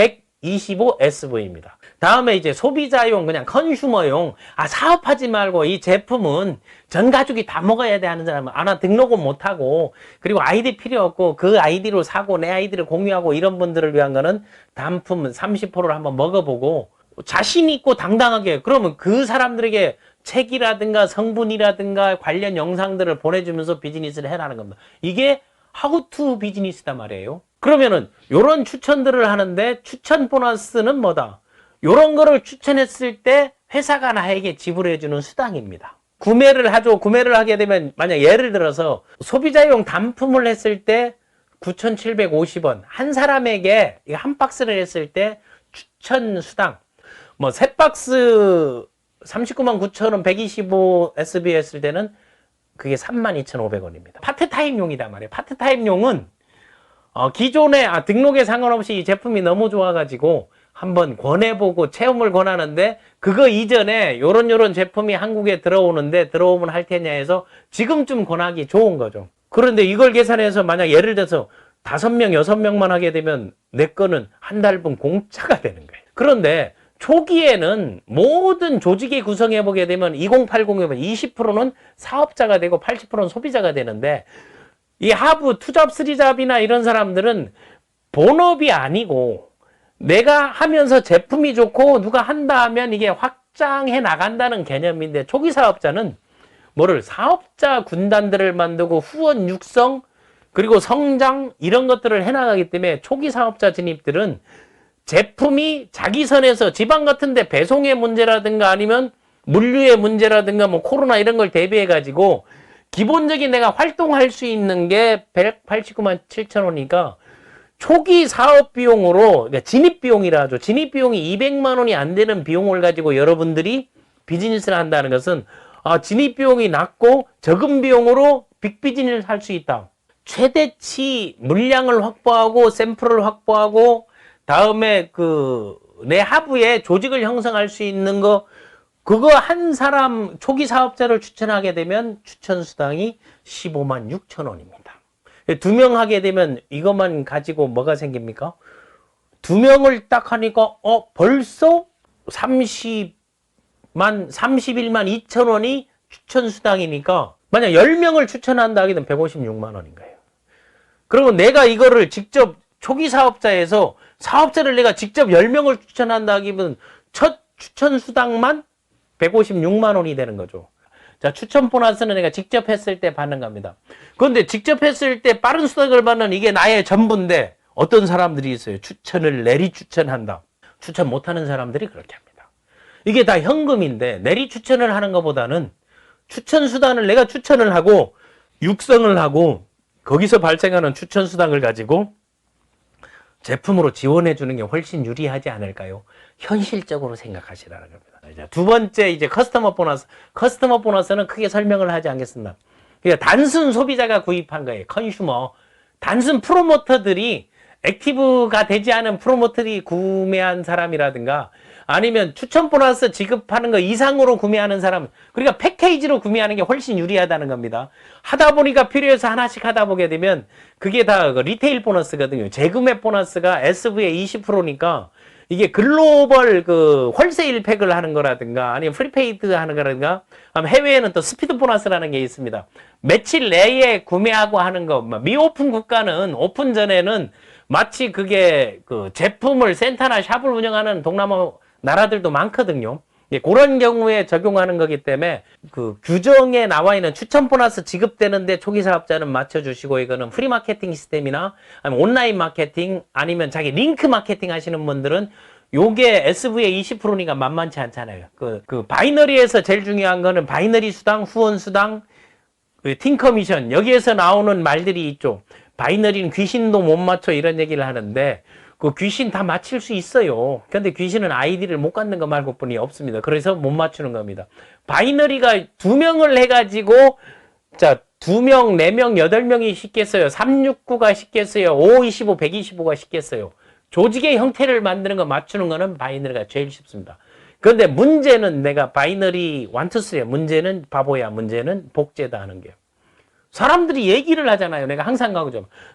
125SV입니다. 다음에 이제 소비자용, 그냥 컨슈머용, 사업하지 말고 이 제품은 전 가족이 다 먹어야 돼 하는 사람은 등록은 못하고, 그리고 아이디 필요 없고, 그 아이디로 사고, 내 아이디를 공유하고, 이런 분들을 위한 거는 단품 30%를 한번 먹어보고, 자신 있고 당당하게, 그러면 그 사람들에게 책이라든가 성분이라든가 관련 영상들을 보내주면서 비즈니스를 해라는 겁니다. 이게 하우투 비즈니스단 말이에요. 그러면은 요런 추천들을 하는데 추천 보너스는 뭐다? 요런 거를 추천했을 때 회사가 나에게 지불해주는 수당입니다. 구매를 하죠. 구매를 하게 되면 만약 예를 들어서 소비자용 단품을 했을 때 9,750원 한 사람에게 한 박스를 했을 때 추천 수당 뭐 세 박스 39만 9천 원 125SB 했을 때는 그게 32,500원입니다. 파트타임용이단 말이에요. 파트타임용은 기존에 등록에 상관없이 이 제품이 너무 좋아가지고 한번 권해보고 체험을 권하는데 그거 이전에 요런 제품이 한국에 들어오면 할 테냐 해서 지금쯤 권하기 좋은 거죠. 그런데 이걸 계산해서 만약 예를 들어서 5명, 6명만 하게 되면 내 거는 한 달분 공짜가 되는 거예요. 그런데 초기에는 모든 조직이 구성해보게 되면 2080이면 20%는 사업자가 되고 80%는 소비자가 되는데 이 하부, 투잡, 쓰리잡이나 이런 사람들은 본업이 아니고 내가 하면서 제품이 좋고 누가 한다 하면 이게 확장해 나간다는 개념인데 초기 사업자는 사업자 군단들을 만들고 후원 육성 그리고 성장 이런 것들을 해나가기 때문에 초기 사업자 진입들은 제품이 자기 선에서 지방 같은데 배송의 문제라든가 아니면 물류의 문제라든가 뭐 코로나 이런 걸 대비해 가지고 기본적인 내가 활동할 수 있는 게 189만 7천 원이니까 초기 사업 비용으로 그러니까 진입 비용이라 하죠. 진입 비용이 200만 원이 안 되는 비용을 가지고 여러분들이 비즈니스를 한다는 것은 진입 비용이 낮고 적은 비용으로 빅 비즈니스를 할 수 있다. 최대치 물량을 확보하고 샘플을 확보하고 다음에 내 하부에 조직을 형성할 수 있는 그거 한 사람 초기 사업자를 추천하게 되면 추천 수당이 15만 6천 원입니다. 2명 하게 되면 이것만 가지고 뭐가 생깁니까? 2명을 딱 하니까 벌써 31만 2천 원이 추천 수당이니까 만약 10명을 추천한다 하게 되면 156만 원인 거예요. 그러면 내가 이거를 직접 초기 사업자에서 사업자를 내가 직접 10명을 추천한다 하기면 첫 추천 수당만 156만 원이 되는 거죠. 자, 추천 보너스는 내가 직접 했을 때 받는 겁니다. 그런데 직접 했을 때 빠른 수당을 받는 이게 나의 전부인데 어떤 사람들이 있어요. 추천을 내리 추천한다. 추천 못하는 사람들이 그렇게 합니다. 이게 다 현금인데 내리 추천을 하는 것보다는 추천 수단을 내가 추천을 하고 육성을 하고 거기서 발생하는 추천 수당을 가지고 제품으로 지원해 주는 게 훨씬 유리하지 않을까요? 현실적으로 생각하시라는 겁니다. 이제 두 번째 이제 커스터머 보너스. 커스터머 보너스는 크게 설명을 하지 않겠습니다. 그러니까 단순 소비자가 구입한 거예요. 컨슈머. 단순 프로모터들이 액티브가 되지 않은 프로모터들이 구매한 사람이라든가 아니면 추천 보너스 지급하는 거 이상으로 구매하는 사람, 그러니까 패키지로 구매하는 게 훨씬 유리하다는 겁니다. 하다 보니까 필요해서 하나씩 하다 보게 되면 그게 다 리테일 보너스거든요. 재구매 보너스가 SV의 20%니까 이게 글로벌 그 홀세일 팩을 하는 거라든가 아니면 프리페이드 하는 거라든가 해외에는 또 스피드 보너스라는 게 있습니다. 며칠 내에 구매하고 하는 거. 미오픈 국가는 오픈 전에는 마치 그게 그 제품을 센터나 샵을 운영하는 동남아 나라들도 많거든요. 그런 경우에 적용하는 거기 때문에 그 규정에 나와 있는 추천 보너스 지급되는데 초기 사업자는 맞춰주시고 이거는 프리 마케팅 시스템이나 아니면 온라인 마케팅 아니면 자기 링크 마케팅 하시는 분들은 요게 SV의 20%니까 만만치 않잖아요. 그 바이너리에서 제일 중요한 거는 바이너리 수당, 후원 수당, 팀 커미션 여기에서 나오는 말들이 있죠. 바이너리는 귀신도 못 맞춰 이런 얘기를 하는데 그 귀신 다 맞힐 수 있어요. 근데 귀신은 아이디를 못 갖는 거 말고 뿐이 없습니다. 그래서 못 맞추는 겁니다. 바이너리가 2명을 해가지고 자 2명, 4명, 8명이 쉽겠어요. 369가 쉽겠어요. 525, 125가 쉽겠어요. 조직의 형태를 만드는 거 맞추는 거는 바이너리가 제일 쉽습니다. 그런데 문제는 내가 바이너리 1, 2, 3야. 문제는 바보야. 문제는 복제다 하는 게요. 사람들이 얘기를 하잖아요. 내가 항상 가고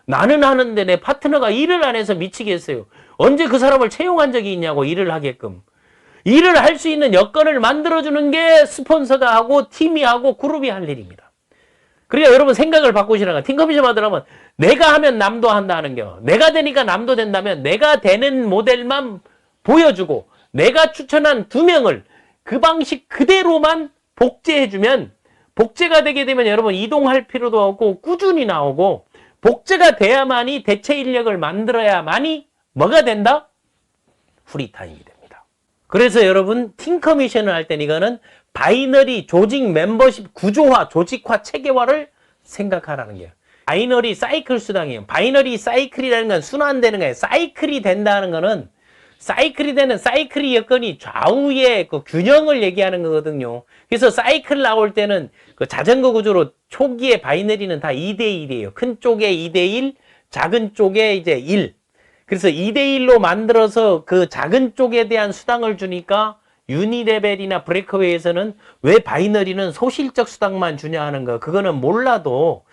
나는 하는데 내 파트너가 일을 안 해서 미치겠어요. 언제 그 사람을 채용한 적이 있냐고 일을 하게끔. 일을 할 수 있는 여건을 만들어주는 게 스폰서가 하고 팀이 하고 그룹이 할 일입니다. 그러니까 여러분 생각을 바꾸시라는 거야. 팀커미션 받으려면 내가 하면 남도 한다는 게 내가 되니까 남도 된다면 내가 되는 모델만 보여주고 내가 추천한 2명을 그 방식 그대로만 복제해주면 복제가 되게 되면 여러분 이동할 필요도 없고 꾸준히 나오고 복제가 돼야만이 대체 인력을 만들어야만이 뭐가 된다? 프리타임이 됩니다. 그래서 여러분 팀 커미션을 할 때는 이거는 바이너리 조직 멤버십 구조화, 조직화, 체계화를 생각하라는 거예요. 바이너리 사이클 수당이에요. 바이너리 사이클이라는 건 순환되는 거예요. 사이클이 된다는 거는 사이클이 되는 사이클이 여건이 좌우의 그 균형을 얘기하는 거거든요. 그래서 사이클 나올 때는 그 자전거 구조로 초기에 바이너리는 다 2대1이에요. 큰 쪽에 2대1, 작은 쪽에 이제 1. 그래서 2대1로 만들어서 그 작은 쪽에 대한 수당을 주니까 유니레벨이나 브레이크웨이에서는 왜 바이너리는 소실적 수당만 주냐 하는 거. 그거는 몰라도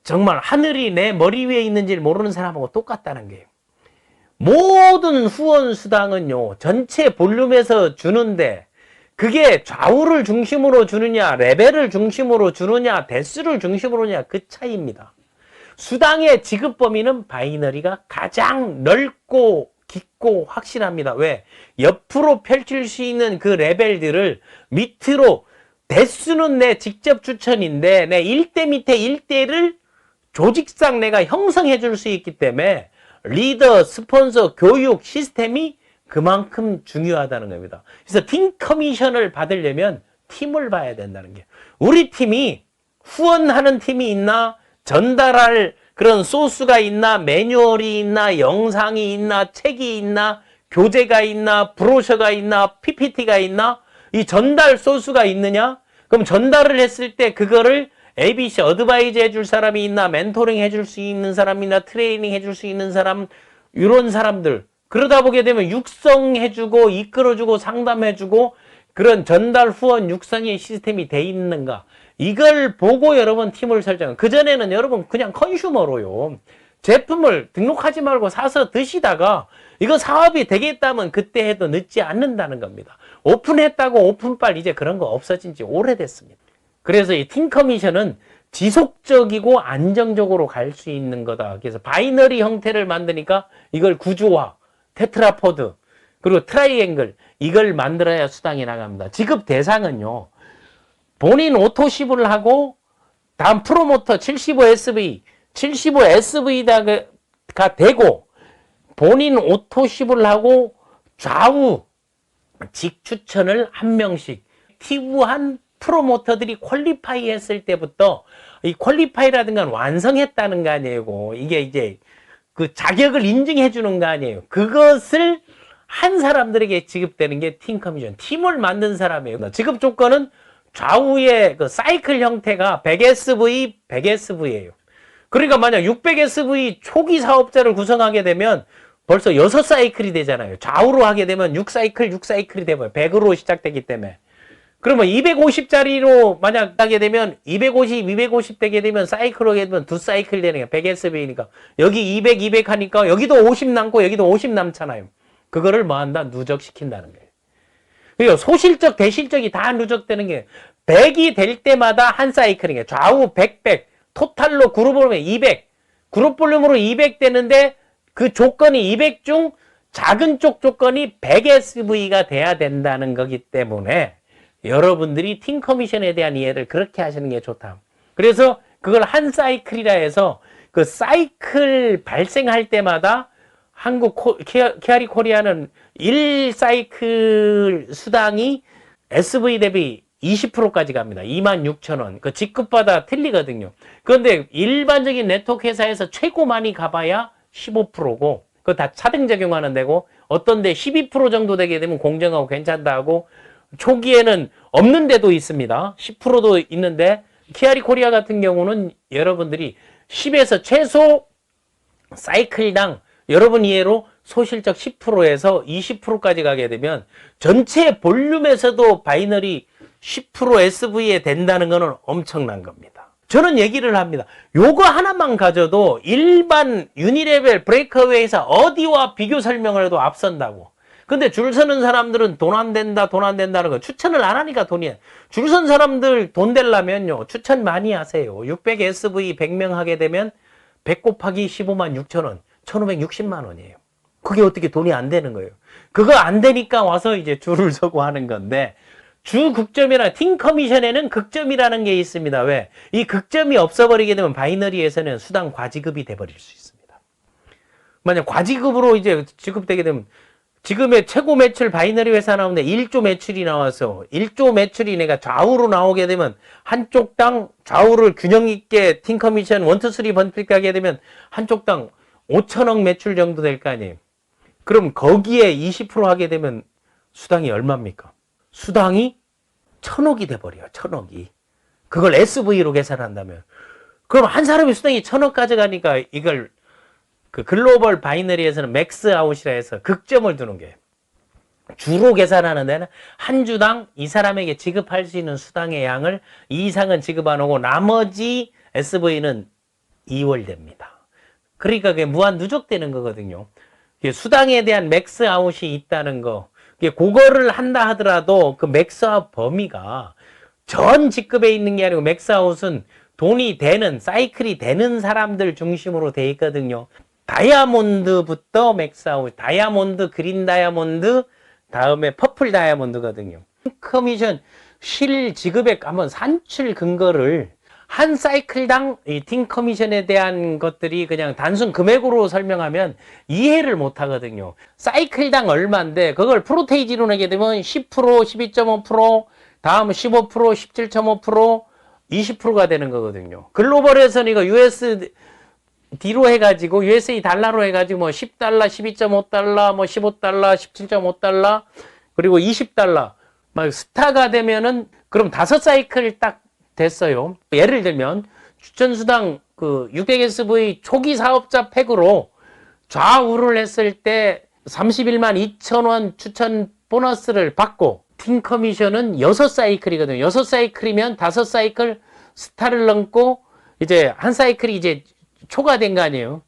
정말 하늘이 내 머리 위에 있는지를 모르는 사람하고 똑같다는 거예요. 모든 후원 수당은요, 전체 볼륨에서 주는데, 그게 좌우를 중심으로 주느냐, 레벨을 중심으로 주느냐, 대수를 중심으로 주느냐, 그 차이입니다. 수당의 지급 범위는 바이너리가 가장 넓고 깊고 확실합니다. 왜? 옆으로 펼칠 수 있는 그 레벨들을 밑으로, 대수는 내 직접 추천인데, 내 1대 밑에 1대를 조직상 내가 형성해 줄 수 있기 때문에, 리더, 스폰서, 교육, 시스템이 그만큼 중요하다는 겁니다. 그래서 팀 커미션을 받으려면 팀을 봐야 된다는 게. 우리 팀이 후원하는 팀이 있나? 전달할 그런 소스가 있나? 매뉴얼이 있나? 영상이 있나? 책이 있나? 교재가 있나? 브로셔가 있나? PPT가 있나? 이 전달 소스가 있느냐? 그럼 전달을 했을 때 그거를 ABC 어드바이즈 해줄 사람이 있나, 멘토링 해줄 수 있는 사람이나, 트레이닝 해줄 수 있는 사람, 이런 사람들. 그러다 보게 되면 육성해주고, 이끌어주고, 상담해주고, 그런 전달 후원 육성의 시스템이 돼 있는가. 이걸 보고 여러분 팀을 설정해요. 그전에는 여러분 그냥 컨슈머로요. 제품을 등록하지 말고 사서 드시다가 이거 사업이 되겠다면 그때 해도 늦지 않는다는 겁니다. 오픈했다고 오픈빨 이제 그런 거 없어진 지 오래됐습니다. 그래서 이 팀 커미션은 지속적이고 안정적으로 갈 수 있는 거다. 그래서 바이너리 형태를 만드니까 이걸 구조화, 테트라포드, 그리고 트라이앵글 이걸 만들어야 수당이 나갑니다. 지급 대상은요. 본인 오토십을 하고 다음 프로모터 75SV, 75SV가 되고 본인 오토십을 하고 좌우 직 추천을 한 명씩 티브한 프로모터들이 퀄리파이 했을 때부터 이 퀄리파이라든가 완성했다는 거 아니에요. 이게 이제 그 자격을 인증해 주는 거 아니에요. 그것을 한 사람들에게 지급되는 게 팀 커미션. 팀을 만든 사람이에요. 지급 조건은 좌우의 그 사이클 형태가 100SV, 100SV예요. 그러니까 만약 600SV 초기 사업자를 구성하게 되면 벌써 6사이클이 되잖아요. 좌우로 하게 되면 6사이클, 6사이클이 되면 100으로 시작되기 때문에. 그러면 250짜리로 만약 하게 되면 250, 250 되게 되면 사이클로 하게 되면 2사이클 되는 거예요. 100SV니까. 여기 200, 200 하니까 여기도 50 남고 여기도 50 남잖아요. 그거를 뭐 한다? 누적시킨다는 거예요. 그러니까 소실적, 대실적이 다 누적되는 게 100이 될 때마다 한 사이클이에요. 좌우 100, 100. 토탈로 그룹 볼륨 200. 그룹 볼륨으로 200 되는데 그 조건이 200 중 작은 쪽 조건이 100SV가 돼야 된다는 거기 때문에 여러분들이 팀 커미션에 대한 이해를 그렇게 하시는 게 좋다. 그래서 그걸 한 사이클이라 해서 그 사이클 발생할 때마다 한국 케어리 코리아는 1사이클 수당이 SV 대비 20%까지 갑니다. 26,000원. 그 직급마다 틀리거든요. 그런데 일반적인 네트워크 회사에서 최고 많이 가봐야 15%고, 그거 다 차등 적용하는 데고, 어떤 데 12% 정도 되게 되면 공정하고 괜찮다 하고, 초기에는 없는 데도 있습니다. 10%도 있는데, 케어리 코리아 같은 경우는 여러분들이 10에서 최소 사이클당 여러분 이해로 소실적 10%에서 20%까지 가게 되면 전체 볼륨에서도 바이너리 10% SV에 된다는 것은 엄청난 겁니다. 저는 얘기를 합니다. 요거 하나만 가져도 일반 유니레벨 브레이크어웨이에서 어디와 비교 설명을 해도 앞선다고. 근데 줄 서는 사람들은 돈 안 된다, 돈 안 된다는 거 추천을 안 하니까 돈이. 줄 선 사람들 돈 되려면요, 추천 많이 하세요. 600 SV 100명 하게 되면 100 곱하기 15만 6천 원, 1560만 원이에요. 그게 어떻게 돈이 안 되는 거예요. 그거 안 되니까 와서 이제 줄을 서고 하는 건데, 주 극점이나 팀 커미션에는 극점이라는 게 있습니다. 왜? 이 극점이 없어버리게 되면 바이너리에서는 수당 과지급이 돼버릴 수 있습니다. 만약 과지급으로 이제 지급되게 되면 지금의 최고 매출 바이너리 회사 나오는데 1조 매출이 나와서 1조 매출이 내가 좌우로 나오게 되면 한쪽당 좌우를 균형 있게 팀 커미션 1, 2, 3 번뜩하게 되면 한쪽당 5천억 매출 정도 될 거 아니에요. 그럼 거기에 20% 하게 되면 수당이 얼마입니까? 수당이 1000억이 돼버려요. 1000억이. 그걸 SV로 계산한다면. 그럼 한 사람이 수당이 1000억 가져가니까 이걸 그 글로벌 바이너리에서는 맥스 아웃이라 해서 극점을 두는 거예요. 주로 계산하는 데는 한 주당 이 사람에게 지급할 수 있는 수당의 양을 이 이상은 지급 안 하고 나머지 SV는 2월 됩니다. 그러니까 그게 무한 누적되는 거거든요. 수당에 대한 맥스 아웃이 있다는 거. 그거를 한다 하더라도 그 맥스 아웃 범위가 전 직급에 있는 게 아니고 맥스 아웃은 돈이 되는, 사이클이 되는 사람들 중심으로 돼 있거든요. 다이아몬드부터 맥스 아웃, 다이아몬드, 그린 다이아몬드, 다음에 퍼플 다이아몬드거든요. 커미션 실 지급에 한번 산출 근거를 한 사이클당 이 팀 커미션에 대한 것들이 그냥 단순 금액으로 설명하면 이해를 못 하거든요. 사이클당 얼마인데 그걸 프로테이지로 내게 되면 10%, 12.5%, 다음 15%, 17.5%, 20%가 되는 거거든요. 글로벌에서는 이거 USD로 해가지고 USA 달러로 해가지고 뭐 10달러, 12.5달러, 뭐 15달러, 17.5달러, 그리고 20달러. 막 스타가 되면은 그럼 5사이클 딱 됐어요. 예를 들면 추천수당 그 600SV 초기 사업자 팩으로 좌우를 했을 때 31만 2천 원 추천 보너스를 받고 팀 커미션은 6사이클이거든요. 6사이클이면 5사이클 스타를 넘고 이제 한 사이클이 이제 초과된 거 아니에요.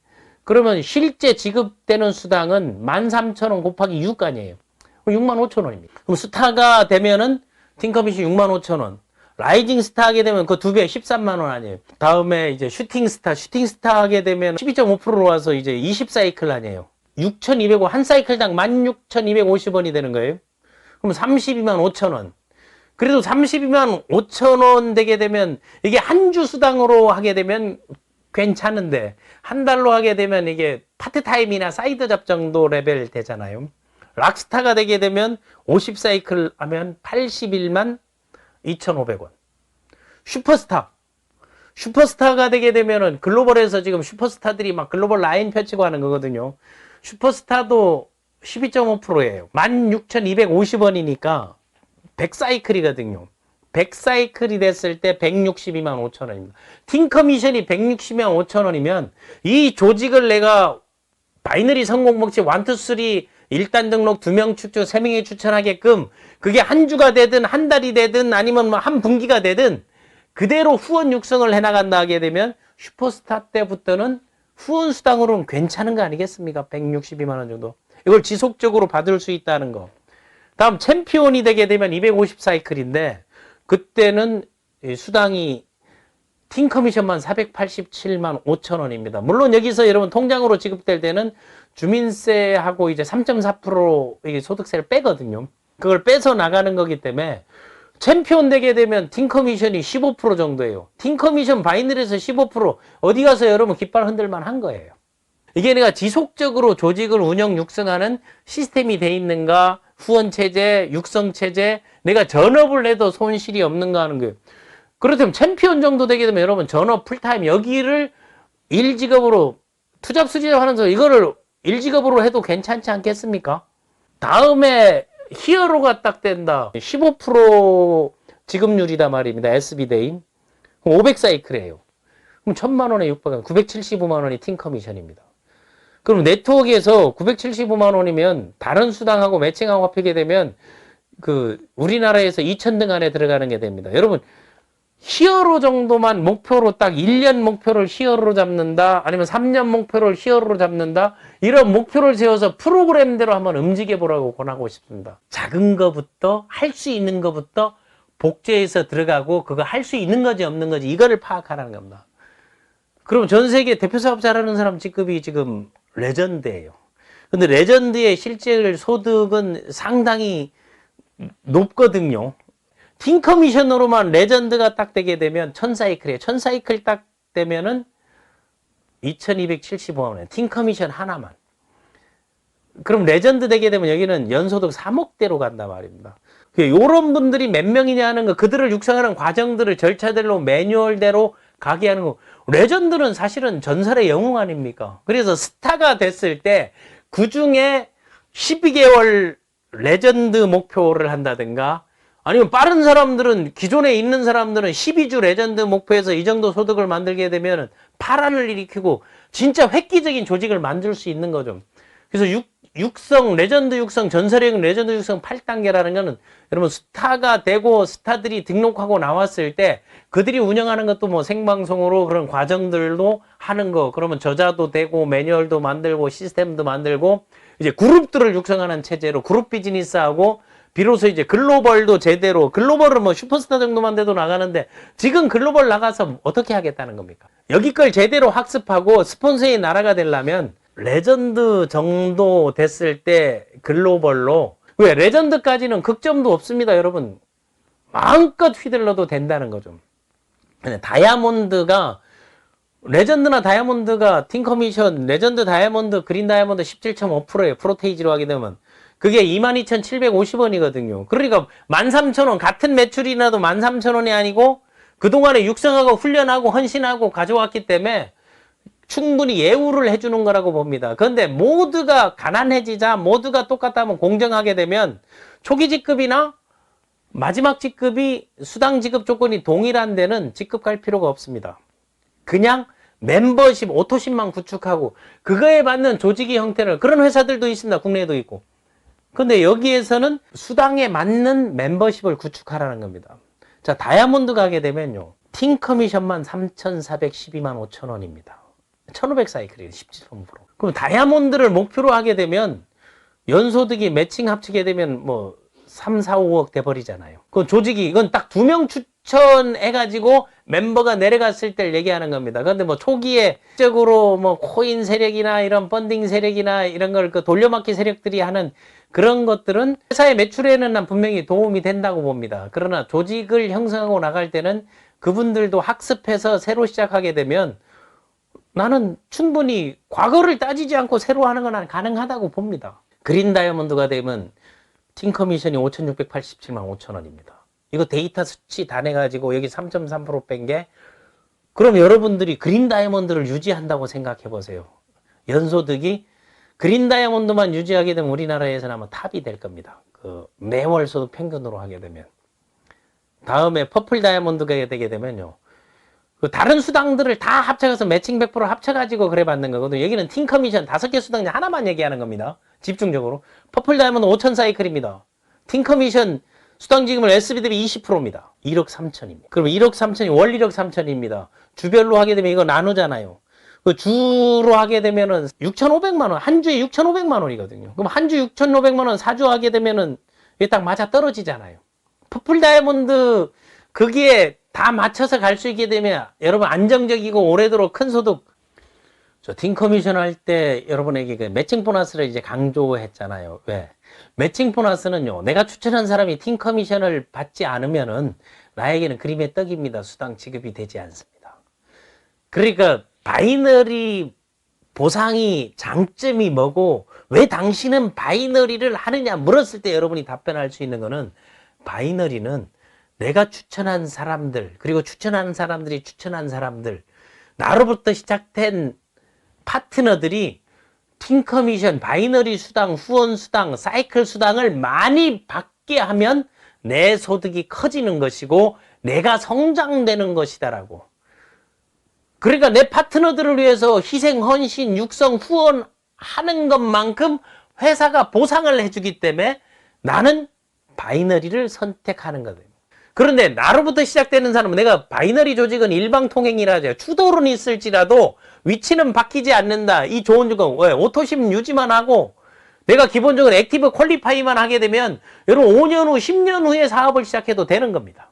그러면 실제 지급되는 수당은 13,000원 곱하기 6 아니에요. 65,000원입니다. 그럼 스타가 되면은 팀 커미션 65,000원. 라이징 스타 하게 되면 그 2배 13만 원 아니에요. 다음에 이제 슈팅 스타 하게 되면 12.5%로 와서 이제 20사이클 아니에요. 6,200원, 한 사이클당 16,250원이 되는 거예요. 그럼 32만 5천 원. 그래도 32만 5천 원 되게 되면 이게 한 주 수당으로 하게 되면 괜찮은데 한 달로 하게 되면 이게 파트타임이나 사이드 잡 정도 레벨 되잖아요. 락스타가 되게 되면 50사이클 하면 81만 2,500원. 슈퍼스타가 되게 되면은 글로벌에서 지금 슈퍼스타들이 막 글로벌 라인 펼치고 하는 거거든요. 슈퍼스타도 12.5%예요. 16,250원이니까 100사이클이거든요. 100사이클이 됐을 때 162만 5천 원입니다. 팀 커미션이 160만 5천 원이면 이 조직을 내가 바이너리 성공 목적 1, 2, 3 1단 등록 2명 축조 3명이 추천하게끔 그게 한 주가 되든 한 달이 되든 아니면 뭐 한 분기가 되든 그대로 후원 육성을 해나간다 하게 되면 슈퍼스타 때부터는 후원 수당으로는 괜찮은 거 아니겠습니까? 162만 원 정도. 이걸 지속적으로 받을 수 있다는 거. 다음 챔피언이 되게 되면 250사이클인데 그때는 수당이 팀 커미션만 487만 5천 원입니다. 물론 여기서 여러분 통장으로 지급될 때는 주민세하고 이제 3.4% 소득세를 빼거든요. 그걸 빼서 나가는 거기 때문에 챔피언 되게 되면 팀 커미션이 15% 정도예요. 팀 커미션 바이널에서 15% 어디 가서 여러분 깃발 흔들만 한 거예요. 이게 내가 지속적으로 조직을 운영 육성하는 시스템이 돼 있는가, 후원 체제, 육성 체제, 내가 전업을 해도 손실이 없는가 하는 거예요. 그렇다면 챔피언 정도 되게 되면 여러분 전업 풀타임 여기를 일직업으로 투잡 수지잡 하면서 이거를 일직업으로 해도 괜찮지 않겠습니까? 다음에 히어로가 딱 된다. 15% 지급률이다 말입니다. SB대인. 500사이클이에요. 그럼 1000만 원에 600원, 975만 원이 팀 커미션입니다. 그럼 네트워크에서 975만 원이면 다른 수당하고 매칭하고 합하게 되면 우리나라에서 2000등 안에 들어가는 게 됩니다. 여러분 히어로 정도만 목표로 딱 1년 목표를 히어로로 잡는다 아니면 3년 목표를 히어로로 잡는다 이런 목표를 세워서 프로그램대로 한번 움직여 보라고 권하고 싶습니다. 작은 거부터 할 수 있는 거부터 복제해서 들어가고 그거 할 수 있는 거지 없는 거지 이거를 파악하라는 겁니다. 그럼 전 세계 대표 사업 잘하는 사람 직급이 지금 레전드예요. 근데 레전드의 실제 소득은 상당히 높거든요. 팀 커미션으로만 레전드가 딱 되게 되면 1000사이클이에요. 1000사이클 딱 되면은 2275만 원. 팀 커미션 하나만. 그럼 레전드 되게 되면 여기는 연소득 3억대로 간단 말입니다. 요런 분들이 몇 명이냐 하는 거, 그들을 육성하는 과정들을 절차대로 매뉴얼대로 가게 하는 거. 레전드는 사실은 전설의 영웅 아닙니까? 그래서 스타가 됐을 때 그 중에 12개월 레전드 목표를 한다든가 아니면 빠른 사람들은 기존에 있는 사람들은 12주 레전드 목표에서 이 정도 소득을 만들게 되면 파란을 일으키고 진짜 획기적인 조직을 만들 수 있는 거죠. 그래서 육성, 레전드 육성, 전설의 레전드 육성 8단계라는 거는 여러분 스타가 되고 스타들이 등록하고 나왔을 때 그들이 운영하는 것도 뭐 생방송으로 그런 과정들도 하는 거 그러면 저자도 되고 매뉴얼도 만들고 시스템도 만들고 이제 그룹들을 육성하는 체제로 그룹 비즈니스하고 비로소 이제 글로벌도 제대로 글로벌은 뭐 슈퍼스타 정도만 돼도 나가는데 지금 글로벌 나가서 어떻게 하겠다는 겁니까? 여기 걸 제대로 학습하고 스폰서의 나라가 되려면 레전드 정도 됐을 때 글로벌로 왜 레전드까지는 극점도 없습니다 여러분 마음껏 휘둘러도 된다는 거죠. 다이아몬드가 레전드나 다이아몬드가 팀 커미션 레전드 다이아몬드 그린 다이아몬드 17.5%예요 프로테이지로 하게 되면 그게 22,750원이거든요 그러니까 13,000원 같은 매출이라도 13,000원이 아니고 그동안에 육성하고 훈련하고 헌신하고 가져왔기 때문에 충분히 예우를 해주는 거라고 봅니다. 그런데 모두가 가난해지자 모두가 똑같다면 공정하게 되면 초기 직급이나 마지막 직급이 수당 지급 조건이 동일한 데는 직급 갈 필요가 없습니다. 그냥 멤버십, 오토십만 구축하고 그거에 맞는 조직의 형태를 그런 회사들도 있습니다. 국내에도 있고. 근데 여기에서는 수당에 맞는 멤버십을 구축하라는 겁니다. 자, 다이아몬드 가게 되면요. 팀 커미션만 3,412만 5천 원입니다. 1500사이클이에요. 17%. 그럼 다이아몬드를 목표로 하게 되면 연소득이 매칭 합치게 되면 뭐 3, 4, 5억 돼버리잖아요. 그 조직이 이건 딱 2명 추천해가지고 멤버가 내려갔을 때를 얘기하는 겁니다. 그런데 뭐 초기에 적으로 뭐 코인 세력이나 이런 펀딩 세력이나 이런 걸 그 돌려막기 세력들이 하는 그런 것들은 회사의 매출에는 난 분명히 도움이 된다고 봅니다. 그러나 조직을 형성하고 나갈 때는 그분들도 학습해서 새로 시작하게 되면 나는 충분히 과거를 따지지 않고 새로 하는 건 가능하다고 봅니다. 그린 다이아몬드가 되면 팀 커미션이 5,687만 5천 원입니다. 이거 데이터 수치 다 내가지고 여기 3.3% 뺀 게, 그럼 여러분들이 그린 다이아몬드를 유지한다고 생각해 보세요. 연소득이 그린 다이아몬드만 유지하게 되면 우리나라에서는 아마 탑이 될 겁니다. 그 매월 소득 평균으로 하게 되면. 다음에 퍼플 다이아몬드가 되게 되면요, 그 다른 수당들을 다 합쳐서 매칭 100% 합쳐가지고 그래 받는 거거든요. 여기는 팀 커미션 5개 수당 하나만 얘기하는 겁니다. 집중적으로. 퍼플 다이아몬드 5천 사이클입니다. 팀 커미션 수당 지급을 SB 대비 20%입니다. 1억 3천입니다. 그럼 1억 3천이 월 1억 3천입니다. 주별로 하게 되면 이거 나누잖아요. 그 주로 하게 되면은 6,500만 원, 한 주에 6,500만 원이거든요. 그럼 한 주 6,500만 원 4주 하게 되면은 이게 딱 맞아 떨어지잖아요. 퍼플 다이아몬드 거기에 다 맞춰서 갈 수 있게 되면 여러분 안정적이고 오래도록 큰 소득. 저 팀 커미션 할 때 여러분에게 그 매칭 보너스를 이제 강조했잖아요. 왜? 매칭 보너스는요, 내가 추천한 사람이 팀 커미션을 받지 않으면은 나에게는 그림의 떡입니다. 수당 지급이 되지 않습니다. 그러니까 바이너리 보상이 장점이 뭐고 왜 당신은 바이너리를 하느냐 물었을 때 여러분이 답변할 수 있는 거는, 바이너리는 내가 추천한 사람들, 그리고 추천하는 사람들이 추천한 사람들, 나로부터 시작된 파트너들이 팀 커미션, 바이너리 수당, 후원 수당, 사이클 수당을 많이 받게 하면 내 소득이 커지는 것이고 내가 성장되는 것이다라고. 그러니까 내 파트너들을 위해서 희생, 헌신, 육성, 후원하는 것만큼 회사가 보상을 해주기 때문에 나는 바이너리를 선택하는 거거든요. 그런데 나로부터 시작되는 사람은, 내가 바이너리 조직은 일방통행이라 하죠. 추돌은 있을지라도 위치는 바뀌지 않는다. 이 좋은 조건, 왜? 오토심 유지만 하고 내가 기본적으로 액티브 퀄리파이만 하게 되면 여러분 5년 후, 10년 후에 사업을 시작해도 되는 겁니다.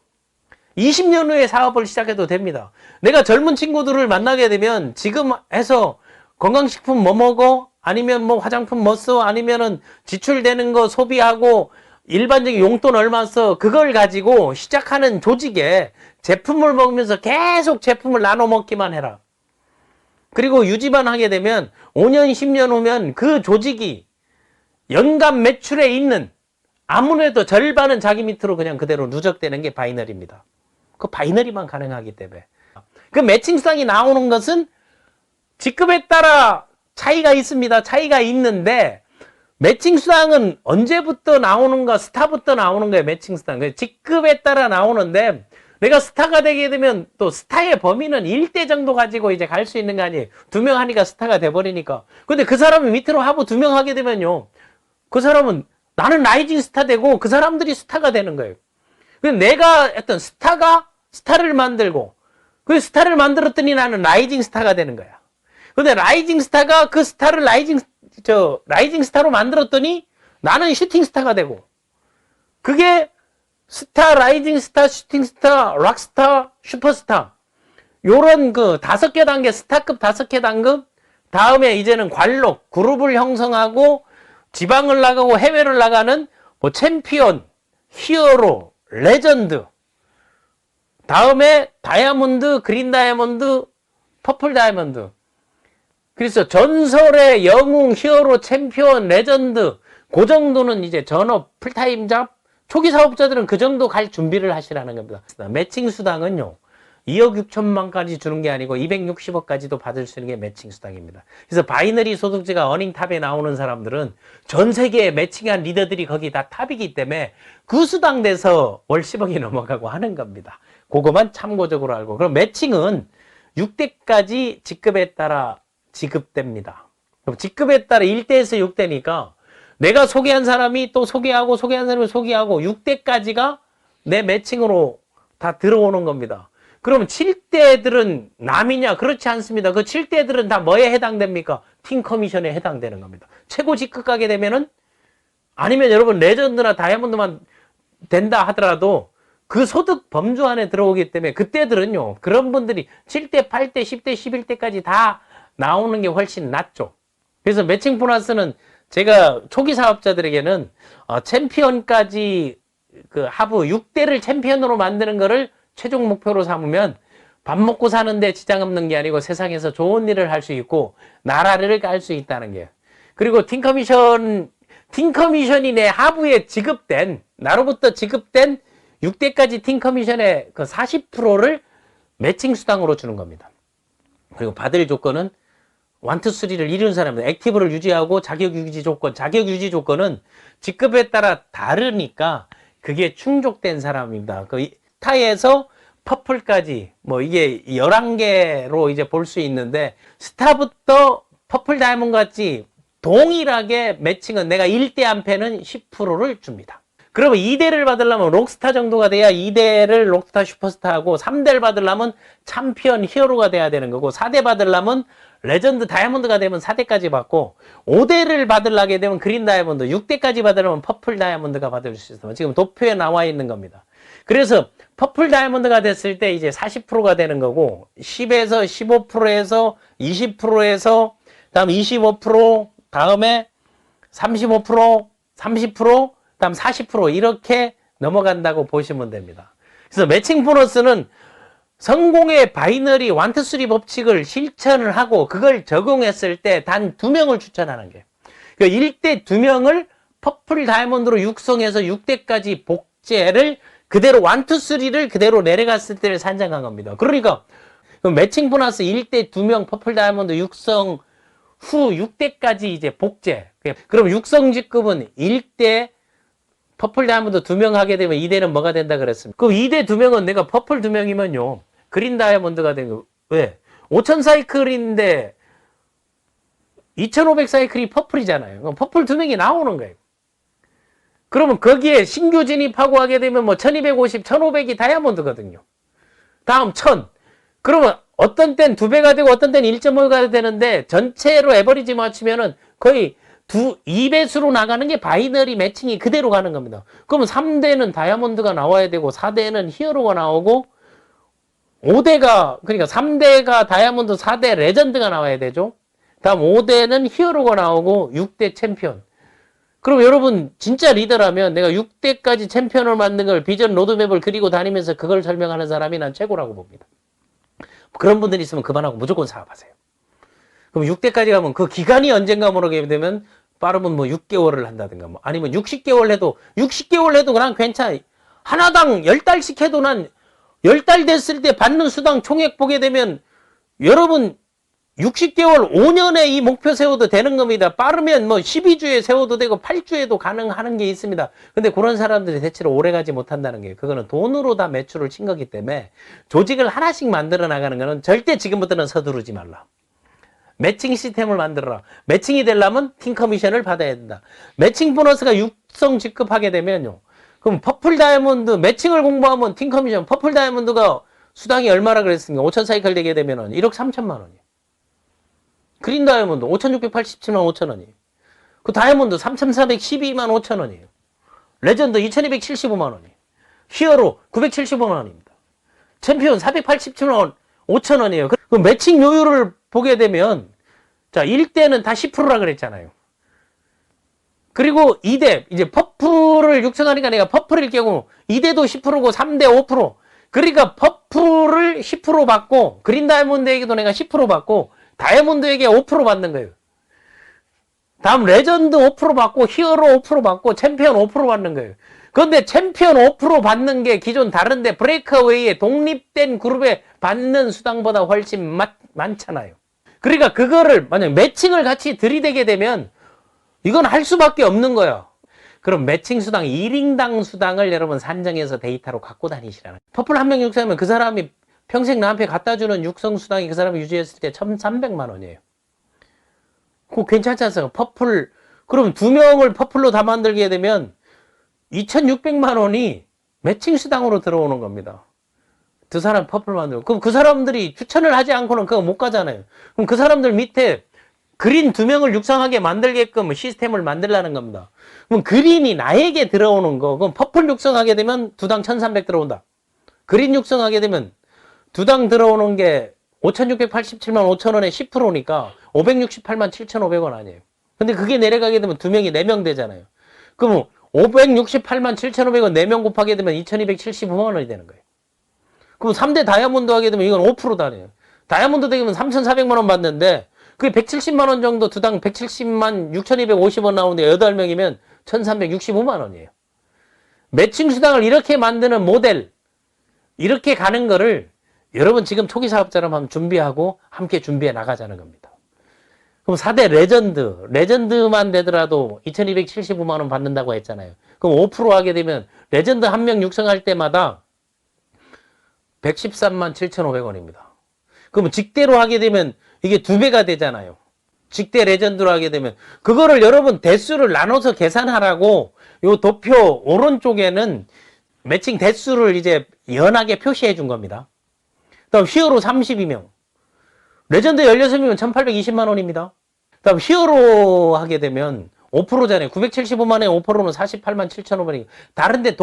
20년 후에 사업을 시작해도 됩니다. 내가 젊은 친구들을 만나게 되면 지금 해서 건강식품 뭐 먹어? 아니면 뭐 화장품 뭐 써? 아니면은 지출되는 거 소비하고 일반적인 용돈 얼마 써? 그걸 가지고 시작하는 조직에 제품을 먹으면서 계속 제품을 나눠 먹기만 해라. 그리고 유지만 하게 되면 5년, 10년 후면 그 조직이 연간 매출에 있는 아무래도 절반은 자기 밑으로 그냥 그대로 누적되는 게 바이너리입니다. 그 바이너리만 가능하기 때문에. 그 매칭 수당이 나오는 것은 직급에 따라 차이가 있습니다. 차이가 있는데 매칭 수당은 언제부터 나오는가? 스타부터 나오는 거예요. 매칭 수당. 직급에 따라 나오는데 내가 스타가 되게 되면 또 스타의 범위는 1대 정도 가지고 이제 갈 수 있는 거 아니에요. 2명 하니까 스타가 돼버리니까. 근데 그 사람이 밑으로 하부 2명 하게 되면요, 그 사람은 나는 라이징 스타 되고 그 사람들이 스타가 되는 거예요. 내가 어떤 스타를 만들고 그 스타를 만들었더니 나는 라이징 스타가 되는 거야. 근데 라이징 스타가 그 스타를 라이징 스타로 만들었더니 나는 슈팅 스타가 되고, 그게 스타, 라이징 스타, 슈팅 스타, 락스타, 슈퍼스타, 요런 그 5개 단계, 스타급 5개 단급, 다음에 이제는 관록, 그룹을 형성하고 지방을 나가고 해외를 나가는 뭐 챔피언, 히어로, 레전드, 다음에 다이아몬드, 그린 다이아몬드, 퍼플 다이아몬드. 그래서 전설의 영웅, 히어로, 챔피언, 레전드, 그 정도는 이제 전업, 풀타임 잡, 초기 사업자들은 그 정도 갈 준비를 하시라는 겁니다. 매칭 수당은요, 2억 6천만까지 주는 게 아니고 260억까지도 받을 수 있는 게 매칭 수당입니다. 그래서 바이너리 소득주가 어닝탑에 나오는 사람들은 전 세계에 매칭한 리더들이 거기 다 탑이기 때문에 그 수당 내서 월 10억이 넘어가고 하는 겁니다. 그거만 참고적으로 알고. 그럼 매칭은 6대까지 직급에 따라 지급됩니다. 그럼 직급에 따라 1대에서 6대니까 내가 소개한 사람이 또 소개하고 소개한 사람이 소개하고 6대까지가 내 매칭으로 다 들어오는 겁니다. 그럼 7대들은 남이냐? 그렇지 않습니다. 그 7대들은 다 뭐에 해당됩니까? 팀 커미션에 해당되는 겁니다. 최고 직급 가게 되면은, 아니면 여러분 레전드나 다이아몬드만 된다 하더라도 그 소득 범주 안에 들어오기 때문에 그때들은요, 그런 분들이 7대, 8대, 10대, 11대까지 다 나오는 게 훨씬 낫죠. 그래서 매칭 보너스는 제가 초기 사업자들에게는 챔피언까지 그 하부 6대를 챔피언으로 만드는 거를 최종 목표로 삼으면 밥 먹고 사는데 지장 없는 게 아니고 세상에서 좋은 일을 할 수 있고 나라를 깔 수 있다는 게. 그리고 팀커미션이 내 하부에 지급된, 나로부터 지급된 6대까지 팀커미션의 그 40%를 매칭 수당으로 주는 겁니다. 그리고 받을 조건은 1, 2, 3를 이룬 사람들, 액티브를 유지하고 자격 유지 조건, 자격 유지 조건은 직급에 따라 다르니까 그게 충족된 사람입니다. 그 타에서 퍼플까지 뭐 이게 11개로 이제 볼 수 있는데, 스타부터 퍼플 다이아몬드 같이 동일하게 매칭은 내가 1대 한패는 10%를 줍니다. 그러면 2대를 받으려면 록스타 정도가 돼야 2대를 록스타 슈퍼스타하고, 3대를 받으려면 챔피언 히어로가 돼야 되는 거고, 4대 받으려면 레전드 다이아몬드가 되면 4대까지 받고, 5대를 받으려게 되면 그린 다이아몬드, 6대까지 받으려면 퍼플 다이아몬드가 받을 수 있어요. 지금 도표에 나와 있는 겁니다. 그래서 퍼플 다이아몬드가 됐을 때 이제 40%가 되는 거고, 10에서 15%에서 20%에서 다음 25%, 다음에 35%, 30%, 다음 40% 이렇게 넘어간다고 보시면 됩니다. 그래서 매칭 보너스는 성공의 바이너리 1, 2, 3 법칙을 실천을 하고 그걸 적용했을 때 단 2명을 추천하는 게, 그러니까 1대 2명을 퍼플 다이아몬드로 육성해서 6대까지 복제를 그대로 1, 2, 3를 그대로 내려갔을 때를 산정한 겁니다. 그러니까 매칭 보너스 1대 2명 퍼플 다이아몬드 육성 후 6대까지 이제 복제. 그럼 육성 직급은 1대 퍼플 다이아몬드 2명 하게 되면 2대는 뭐가 된다 그랬습니다. 그럼 2대 2명은 내가 퍼플 2명이면요, 그린 다이아몬드가 된 거. 왜? 5000 사이클인데 2500 사이클이 퍼플이잖아요. 그럼 퍼플 2명이 나오는 거예요. 그러면 거기에 신규 진입하고 하게 되면 뭐 1250, 1500이 다이아몬드거든요. 다음 1000. 그러면 어떤 땐 2배가 되고 어떤 땐 1.5배가 되는데 전체로 에버리지 맞추면은 거의 2배수로 나가는 게 바이너리 매칭이 그대로 가는 겁니다. 그러면 3대는 다이아몬드가 나와야 되고 4대는 히어로가 나오고 5대가, 그러니까 3대가 다이아몬드, 4대 레전드가 나와야 되죠. 다음 5대는 히어로가 나오고 6대 챔피언. 그럼 여러분 진짜 리더라면 내가 6대까지 챔피언을 만든 걸 비전 로드맵을 그리고 다니면서 그걸 설명하는 사람이 난 최고라고 봅니다. 그런 분들이 있으면 그만하고 무조건 사업하세요. 그럼 6대까지 가면 그 기간이 언젠가 모르게 되면 빠르면 뭐 6개월을 한다든가 뭐 아니면 60개월 해도 그냥 괜찮아. 하나당 10달씩 해도 난 10달 됐을 때 받는 수당 총액 보게 되면 여러분 60개월 5년에 이 목표 세워도 되는 겁니다. 빠르면 뭐 12주에 세워도 되고 8주에도 가능하는 게 있습니다. 근데 그런 사람들이 대체로 오래 가지 못한다는 게, 그거는 돈으로 다 매출을 친 거기 때문에 조직을 하나씩 만들어 나가는 거는 절대 지금부터는 서두르지 말라. 매칭 시스템을 만들어라. 매칭이 되려면 팀 커미션을 받아야 된다. 매칭 보너스가 육성 직급하게 되면요, 그럼 퍼플 다이아몬드 매칭을 공부하면 팀 커미션, 퍼플 다이아몬드가 수당이 얼마라 그랬습니까? 5000 사이클 되게 되면은 1억 3천만 원이에요. 그린 다이아몬드 5687만 5천 원이에요. 그 다이아몬드 3412만 5천 원이에요. 레전드 2275만 원이에요. 히어로 975만 원입니다. 챔피언 487만 5천 원이에요. 그 매칭 요율을 보게 되면, 자, 1대는 다 10%라 그랬잖아요. 그리고 2대, 이제 퍼플을 육성하니까 내가 퍼플일 경우 2대도 10%고 3대 5%. 그러니까 퍼플을 10% 받고 그린 다이아몬드에게도 내가 10% 받고 다이아몬드에게 5% 받는 거예요. 다음 레전드 5% 받고 히어로 5% 받고 챔피언 5% 받는 거예요. 그런데 챔피언 5% 받는 게 기존 다른데 브레이크어웨이에 독립된 그룹에 받는 수당보다 훨씬 많잖아요. 그러니까 그거를 만약 매칭을 같이 들이대게 되면 이건 할 수밖에 없는 거예요. 그럼 매칭 수당 1인당 수당을 여러분 산정해서 데이터로 갖고 다니시라는 거예요. 퍼플 한 명 육성하면 그 사람이 평생 나한테 갖다 주는 육성 수당이 그 사람이 유지했을 때 1,300만 원이에요. 그거 괜찮지 않습니까? 퍼플, 그럼 2명을 퍼플로 다 만들게 되면 2,600만 원이 매칭 수당으로 들어오는 겁니다. 2사람 퍼플 만들고. 그럼 그 사람들이 추천을 하지 않고는 그거 못 가잖아요. 그럼 그 사람들 밑에 그린 2명을 육성하게 만들게끔 시스템을 만들라는 겁니다. 그럼 그린이 나에게 들어오는 거, 그럼 퍼플 육성하게 되면 두당 1300 들어온다. 그린 육성하게 되면 두당 들어오는 게 5687만 5천원에 10%니까 568만 7,500원 아니에요. 근데 그게 내려가게 되면 두 명이 4명 되잖아요. 그럼 568만 7,500원 4명 곱하게 되면 2,275만 원이 되는 거예요. 그럼 3대 다이아몬드 하게 되면 이건 5%다네요. 다이아몬드 되면 3,400만 원 받는데 그게 170만 원 정도 두당 170만 6,250원 나오는데 8명이면 1,365만 원이에요. 매칭 수당을 이렇게 만드는 모델, 이렇게 가는 거를 여러분 지금 초기 사업자라면 한번 준비하고 함께 준비해 나가자는 겁니다. 그럼 4대 레전드만 되더라도 2,275만 원 받는다고 했잖아요. 그럼 5% 하게 되면 레전드 한 명 육성할 때마다 113만 7,500원입니다. 그럼 직대로 하게 되면 이게 2배가 되잖아요. 직대 레전드로 하게 되면 그거를 여러분 대수를 나눠서 계산하라고 요 도표 오른쪽에는 매칭 대수를 이제 연하게 표시해 준 겁니다. 다음 히어로 32명. 레전드 16명은 1,820만 원입니다. 다음 히어로 하게 되면 5%잖아요. 975만 원에 5%는 48만 7,500원이고 다른데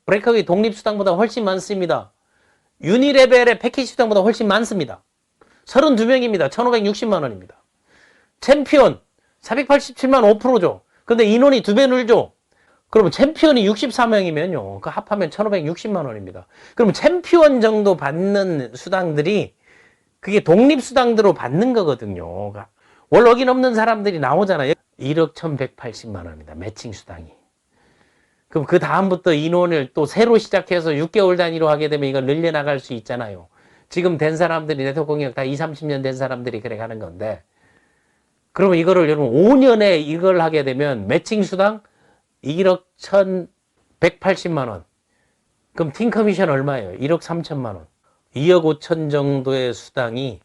브레이크웨이 독립수당보다 훨씬 많습니다. 유니레벨의 패키지 수당보다 훨씬 많습니다. 32명입니다. 1,560만 원입니다. 챔피언 487만 5%죠. 근데 인원이 2배 늘죠. 그러면 챔피언이 64명이면요. 그 합하면 1,560만 원입니다. 그러면 챔피언 정도 받는 수당들이 그게 독립수당으로 받는 거거든요. 월 어긴 없는 사람들이 나오잖아요. 1억 1,180만 원입니다. 매칭 수당이. 그럼 그 다음부터 인원을 또 새로 시작해서 6개월 단위로 하게 되면 이걸 늘려나갈 수 있잖아요. 지금 된 사람들이 네트워크 공역 다 20, 30년 된 사람들이 그래 가는 건데 그러면 이거를 여러분 5년에 이걸 하게 되면 매칭 수당 1억 1,180만 원. 그럼 팀 커미션 얼마예요? 1억 3천만 원. 2억 5천 정도의 수당이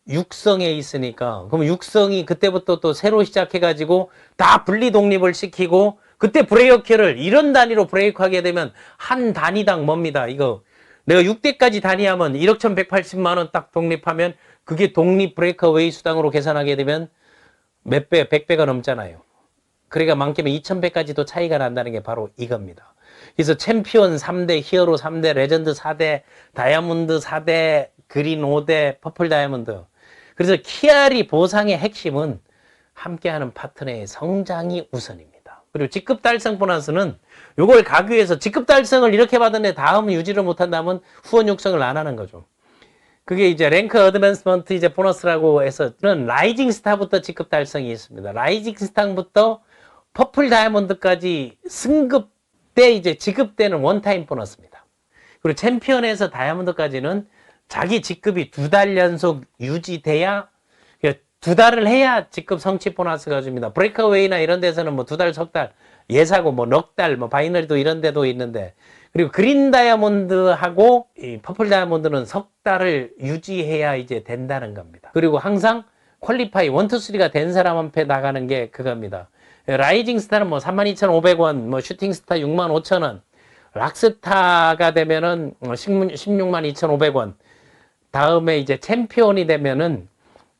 육성에 있으니까 그럼 육성이 그때부터 또 새로 시작해가지고 다 분리 독립을 시키고 그때 브레이크를 이런 단위로 브레이크하게 되면 한 단위당 뭡니다. 이거 내가 6대까지 단위하면 1억 1,180만 원 딱 독립하면 그게 독립 브레이크웨이 수당으로 계산하게 되면 몇 배, 100배가 넘잖아요. 그러니까 많게는 2,100까지도 차이가 난다는 게 바로 이겁니다. 그래서 챔피언 3대, 히어로 3대, 레전드 4대, 다이아몬드 4대, 그린 5대, 퍼플 다이아몬드. 그래서 키아리 보상의 핵심은 함께하는 파트너의 성장이 우선입니다. 그리고 직급 달성 보너스는 이걸 가기 위해서 직급 달성을 이렇게 받았는데 다음 유지를 못한다면 후원 육성을 안 하는 거죠. 그게 이제 랭크 어드밴스먼트 이제 보너스라고 해서는 라이징 스타부터 직급 달성이 있습니다. 라이징 스타부터 퍼플 다이아몬드까지 승급 때 이제 지급되는 원타임 보너스입니다. 그리고 챔피언에서 다이아몬드까지는 자기 직급이 2달 연속 유지돼야 2달을 해야 직급 성취 보너스가 줍니다. 브레이크웨이나 이런 데서는 뭐 2달, 석 달, 예사고 뭐 넉 달, 뭐 바이너리도 이런 데도 있는데 그리고 그린 다이아몬드하고 이 퍼플 다이아몬드는 석 달을 유지해야 이제 된다는 겁니다. 그리고 항상 퀄리파이 1, 2, 3가 된 사람한테 나가는 게 그겁니다. 라이징 스타는 뭐 32,500원, 뭐 슈팅 스타 65,000원, 락스타가 되면은 162,500원. 다음에 이제 챔피언이 되면은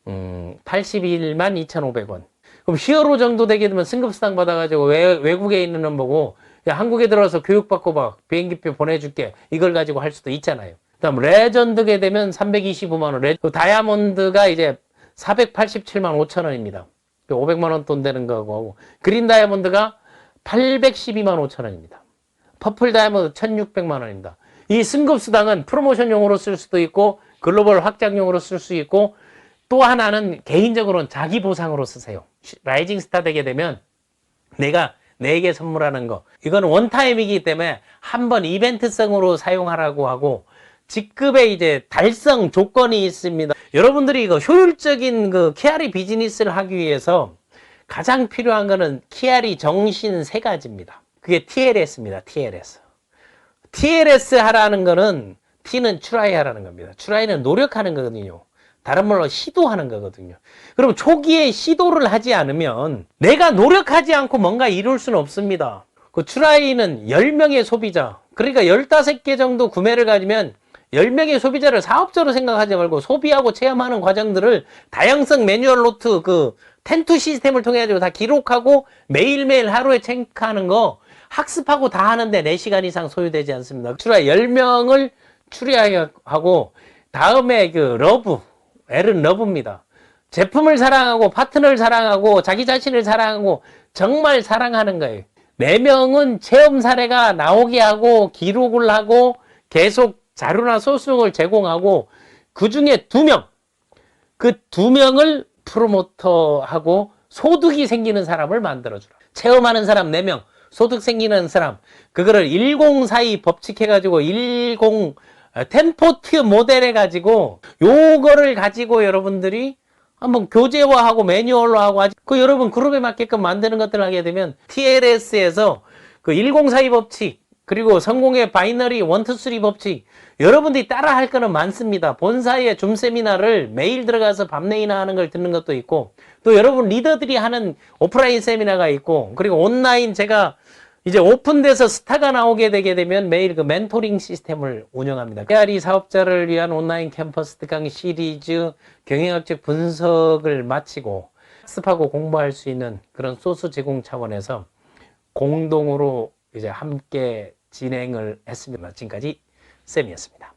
81만 2,500원. 그럼 히어로 정도 되게 되면 승급수당 받아가지고 외국에 있는 놈 보고 야, 한국에 들어와서 교육받고 막 비행기표 보내줄게. 이걸 가지고 할 수도 있잖아요. 그다음 레전드게 되면 325만 원. 다이아몬드가 이제 487만 5천 원입니다. 500만 원 돈 되는 거고. 그린 다이아몬드가 812만 5천 원입니다. 퍼플 다이아몬드 1,600만 원입니다. 이 승급수당은 프로모션용으로 쓸 수도 있고 글로벌 확장용으로 쓸 수 있고 또 하나는 개인적으로는 자기 보상으로 쓰세요. 라이징 스타 되게 되면 내가 내게 선물하는 거 이거는 원타임이기 때문에 한번 이벤트성으로 사용하라고 하고 직급에 이제 달성 조건이 있습니다. 여러분들이 이거 효율적인 그 키아리 비즈니스를 하기 위해서 가장 필요한 거는 키아리 정신 3가지입니다. 그게 TLS입니다. TLS. TLS 하라는 거는 T는 트라이 하라는 겁니다. 트라이는 노력하는 거거든요. 다른 말로 시도하는 거거든요. 그럼 초기에 시도를 하지 않으면 내가 노력하지 않고 뭔가 이룰 수는 없습니다. 그 트라이는 10명의 소비자, 그러니까 15개 정도 구매를 가지면 10명의 소비자를 사업자로 생각하지 말고 소비하고 체험하는 과정들을 다양성 매뉴얼 노트 그 텐투 시스템을 통해 가지고 다 기록하고 매일매일 하루에 체크하는 거 학습하고 다 하는데 4시간 이상 소요되지 않습니다. 추리아 10명을 추리하고 다음에 그 러브, L은 러브입니다. 제품을 사랑하고 파트너를 사랑하고 자기 자신을 사랑하고 정말 사랑하는 거예요. 4명은 체험 사례가 나오게 하고 기록을 하고 계속 자료나 소스를 제공하고 그 중에 2명, 그 2명을 프로모터하고 소득이 생기는 사람을 만들어주라. 체험하는 사람 4명, 소득 생기는 사람, 그거를 1042 법칙 해가지고 10 템포트 모델 해가지고 요거를 가지고 여러분들이 한번 교재화하고 매뉴얼로하고 그 여러분 그룹에 맞게끔 만드는 것들을 하게 되면 TLS에서 그 1042 법칙 그리고 성공의 바이너리 1, 2, 3 법칙 여러분들이 따라 할 거는 많습니다. 본사의 줌 세미나를 매일 들어가서 밤내이나 하는 걸 듣는 것도 있고 또 여러분 리더들이 하는 오프라인 세미나가 있고 그리고 온라인 제가 이제 오픈돼서 스타가 나오게 되게 되면 매일 그 멘토링 시스템을 운영합니다. KRE 사업자를 위한 온라인 캠퍼스 특강 시리즈 경영학적 분석을 마치고 학습하고 공부할 수 있는 그런 소스 제공 차원에서 공동으로 이제 함께 진행을 했습니다. 지금까지 쌤이었습니다.